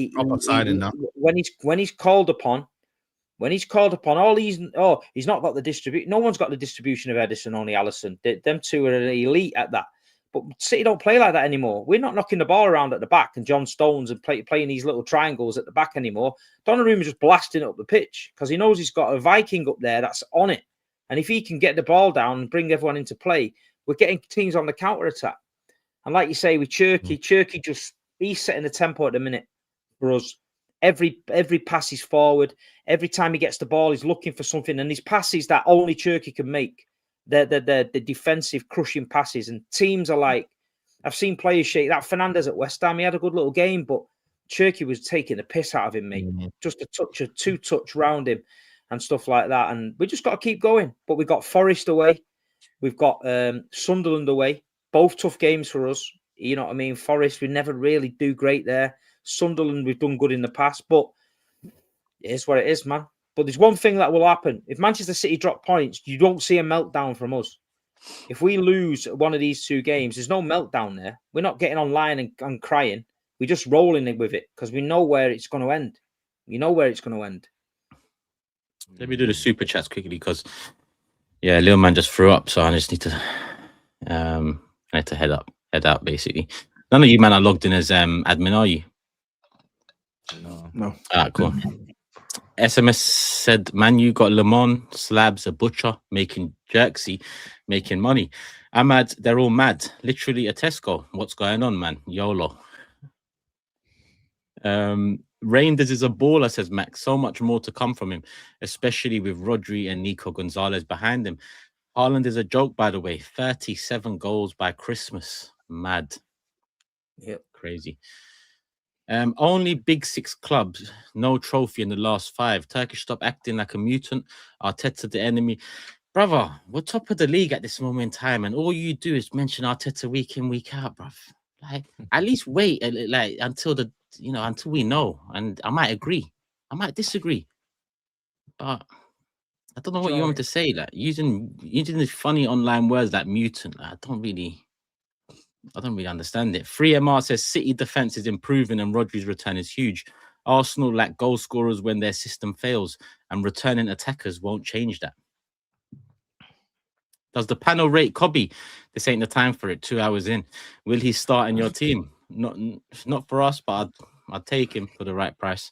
when he's called upon, he's not got the distribution. No one's got the distribution of Ederson, only Alisson. Them two are elite at that. But City don't play like that anymore. We're not knocking the ball around at the back and John Stones and playing these little triangles at the back anymore. Donnarumma's just blasting up the pitch because he knows he's got a Viking up there that's on it. And if he can get the ball down and bring everyone into play, we're getting teams on the counter-attack. And like you say, with Cherki he's setting the tempo at the minute for us. Every pass is forward. Every time he gets the ball, he's looking for something. And these passes that only Cherki can make, they're the defensive crushing passes. And teams are like, I've seen players shake. That Fernandes at West Ham, he had a good little game, but Cherki was taking the piss out of him, mate. Just a 2-touch round him and stuff like that. And we just got to keep going. But we've got Forest away. We've got Sunderland away. Both tough games for us. You know what I mean? Forest, we never really do great there. Sunderland, we've done good in the past, but it is what it is, man. But there's one thing that will happen. If Manchester City drop points, you don't see a meltdown from us. If we lose one of these 2 games, there's no meltdown there. We're not getting online and crying. We're just rolling with it because we know where it's going to end. You know where it's going to end. Let me do the super chats quickly because, yeah, little man just threw up, so I just need to, head out basically. None of you man are logged in as admin, are you? No. Cool. SMS said, man, you got Lemon, Slabs, a butcher, making jerksy, making money. Ahmad, they're all mad. Literally a Tesco. What's going on, man? YOLO. Reinders is a baller, says Max. So much more to come from him, especially with Rodri and Nico Gonzalez behind him. Haaland is a joke, by the way. 37 goals by Christmas. Mad. Yep. Crazy. Only Big 6 clubs, no trophy in the last 5. Turkish stop acting like a mutant. Arteta the enemy. Brother, we're top of the league at this moment in time, and all you do is mention Arteta week in, week out, bruv. Like, at least wait until until we know. And I might agree. I might disagree. But I don't know what you want me to say. Like using these funny online words like mutant. I don't really understand it. 3MR says City defense is improving and Rodri's return is huge. Arsenal lack goal scorers when their system fails, and returning attackers won't change that. Does the panel rate Kobe? This ain't the time for it. 2 hours in. Will he start in your team? Not for us, but I'd take him for the right price.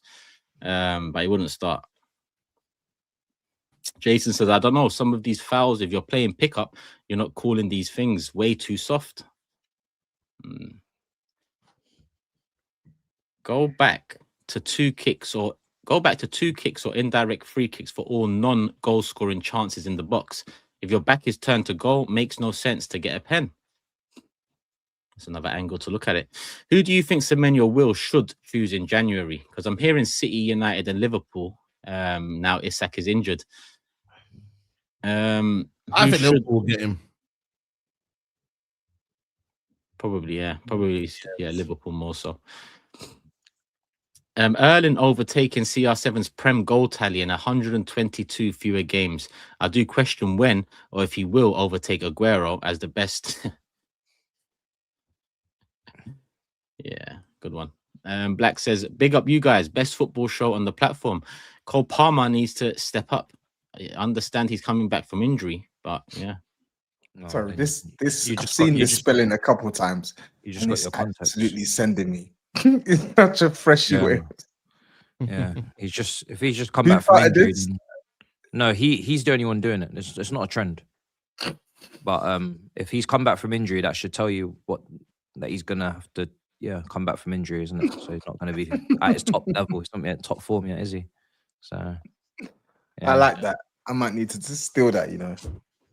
but he wouldn't start. Jason says, I don't know, some of these fouls, if you're playing pickup, you're not calling these things way too soft. Go back to two kicks or indirect free kicks for all non-goal scoring chances in the box. If your back is turned to goal, makes no sense to get a pen. That's another angle to look at it. Who do you think Semenyo will should choose in January? Because I'm hearing City, United, and Liverpool. Now Isak is injured. I think Liverpool will get him. Probably, yeah. Liverpool more so. Erling overtaking CR7's Prem goal tally in 122 fewer games. I do question when or if he will overtake Aguero as the best. Yeah, good one. Black says, big up you guys. Best football show on the platform. Cole Palmer needs to step up. I understand he's coming back from injury, but yeah. No, sorry, this I've seen this spelling a couple of times. You just got your context. Absolutely sending me. It's such a freshy way. Yeah, if he's just come back from injury. No, he's the only one doing it. It's not a trend. But if he's come back from injury, that should tell you that he's gonna have to come back from injury, isn't it? So he's not gonna be at his top level. He's not at top form yet, is he? So I like that. I might need to just steal that, you know.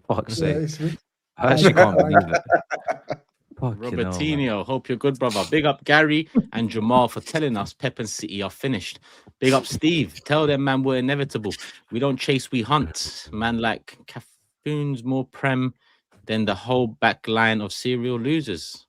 Fuck's sake. I actually can't believe it. Robertinho, hope you're good, brother. Big up Gary and Jamal for telling us Pep and City are finished. Big up Steve. Tell them, man, we're inevitable. We don't chase, we hunt. Man, like Cafoon's more Prem than the whole back line of serial losers.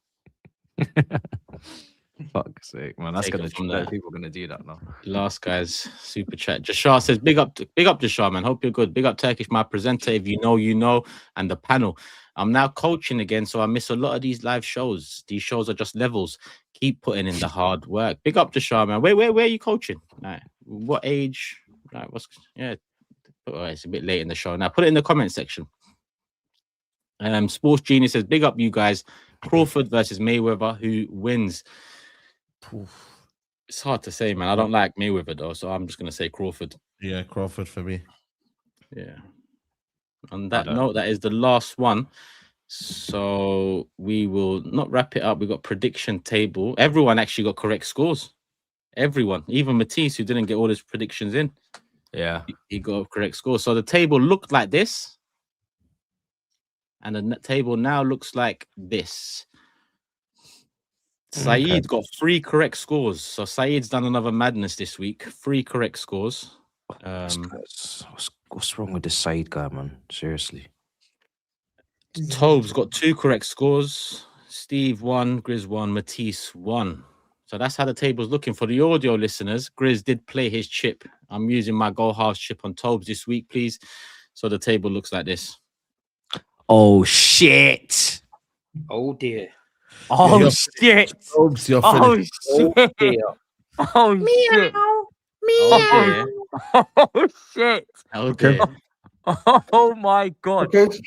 Fuck's sake, man. That's gonna people are gonna do that now. Last guy's super chat. Jashar says, big up Jashar, man. Hope you're good. Big up Turkish, my presenter. If you know, you know, and the panel. I'm now coaching again, so I miss a lot of these live shows. These shows are just levels. Keep putting in the hard work. Big up Jashar, man. Where are you coaching? Like, what age? Like, it's a bit late in the show. Now put it in the comment section. Sports Genius says, big up you guys. Crawford versus Mayweather, who wins? It's hard to say, man. I don't like Mayweather though, so I'm just gonna say Crawford. Yeah, Crawford for me. Yeah. On that note, that is the last one. So we will not wrap it up. We got prediction table. Everyone actually got correct scores. Everyone, even Matisse, who didn't get all his predictions in. Yeah, he got correct scores. So the table looked like this, and the table now looks like this. SAEED got 3 correct scores. So SAEED's done another madness this week. 3 correct scores. What's wrong with this SAEED guy, man? Seriously. TOBS got 2 correct scores. Steve 1, GRIZZ 1, Matisse 1. So that's how the table's looking. For the audio listeners, GRIZZ did play his chip. I'm using my goal halves chip on TOBS this week, please. So the table looks like this. Oh, shit. Oh, dear. Oh, shit. TOBS, you're finished. Oh, dear. Oh, shit. Meow. Oh, shit. Okay. Oh, my God. Okay.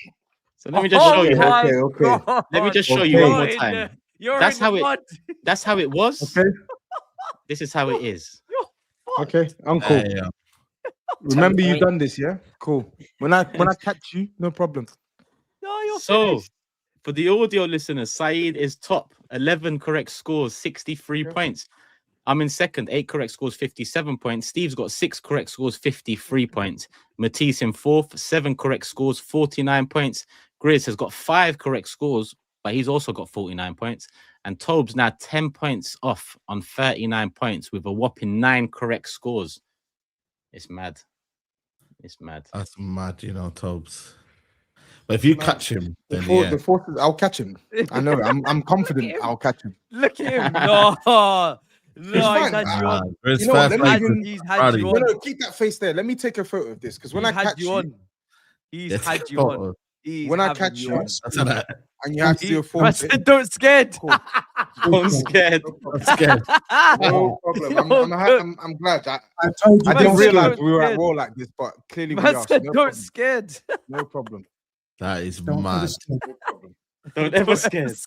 So let me just show you. Okay. Let me just show you one more time. That's how it was. Okay. This is how it is. Okay, I'm cool. Remember you done this, yeah? Cool. When I catch you, no problem. No, you're so finished. For the audio listeners, SAEED is top, 11 correct scores, 63 points. I'm in second, 8 correct scores, 57 points. Steve's got 6 correct scores, 53 points. Matisse in fourth, 7 correct scores, 49 points. GRIZZ has got 5 correct scores, but he's also got 49 points. And TOBS now 10 points off on 39 points with a whopping 9 correct scores. It's mad. It's mad. That's mad, you know, TOBS. But if you catch him, then I'll catch him. I know. I'm confident I'll catch him. Look at him. No, he's had you on. You know what, He's had you on. No, keep that face there. Let me take a photo of this because when I catch you on, he's had you on. When I catch you, and you have to do a form. I said, don't scared. Don't scared. I'm scared. No problem. I'm glad. I didn't realize we were at war like this, but clearly we are. Said, don't scared. No problem. That is mad. Don't ever scared.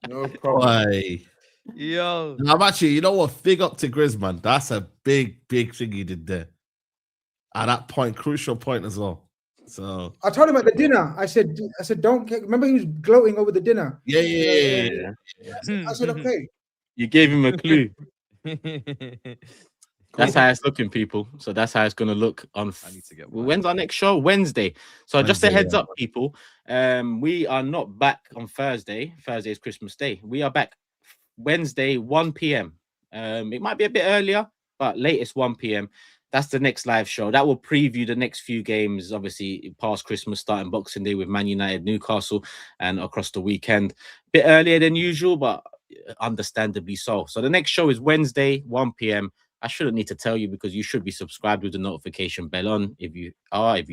No problem. Why? Yo. And I'm actually, you know what? Big up to GRIZZ, man. That's a big thing he did there. At that point, crucial point as well. So I told him at the dinner. I said, don't care. Remember, he was gloating over the dinner. yeah. I said, okay. You gave him a clue. That's Cool. how it's looking, people. So that's how it's going to look on. I need to get When's our next show? Wednesday. So just a heads up, people. We are not back on Thursday. Thursday is Christmas Day. We are back Wednesday, 1 p.m. It might be a bit earlier, but latest 1 p.m. That's the next live show. That will preview the next few games, obviously past Christmas, starting Boxing Day with Man United, Newcastle, and across the weekend. Bit earlier than usual, but understandably so. So the next show is Wednesday, 1 p.m. I shouldn't need to tell you because you should be subscribed with the notification bell on. If you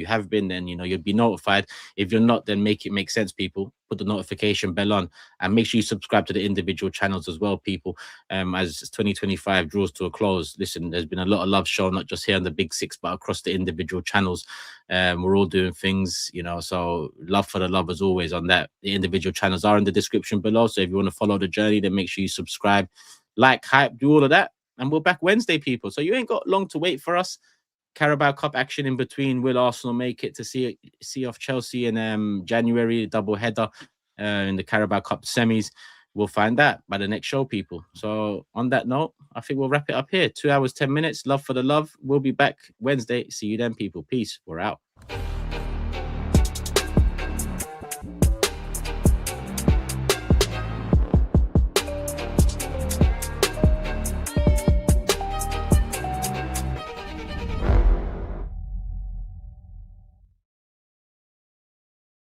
have been, then you'll be notified. If you're not, then make it make sense, people. Put the notification bell on and make sure you subscribe to the individual channels as well, people. As 2025 draws to a close, listen, there's been a lot of love shown, not just here on the Big Six, but across the individual channels. We're all doing things, so love for the love as always on that. The individual channels are in the description below. So if you want to follow the journey, then make sure you subscribe, like, hype, do all of that. And we're back Wednesday, people. So you ain't got long to wait for us. Carabao Cup action in between. Will Arsenal make it to see off Chelsea in January, double header in the Carabao Cup semis? We'll find out by the next show, people. So on that note, I think we'll wrap it up here. 2 hours, 10 minutes. Love for the love. We'll be back Wednesday. See you then, people. Peace. We're out.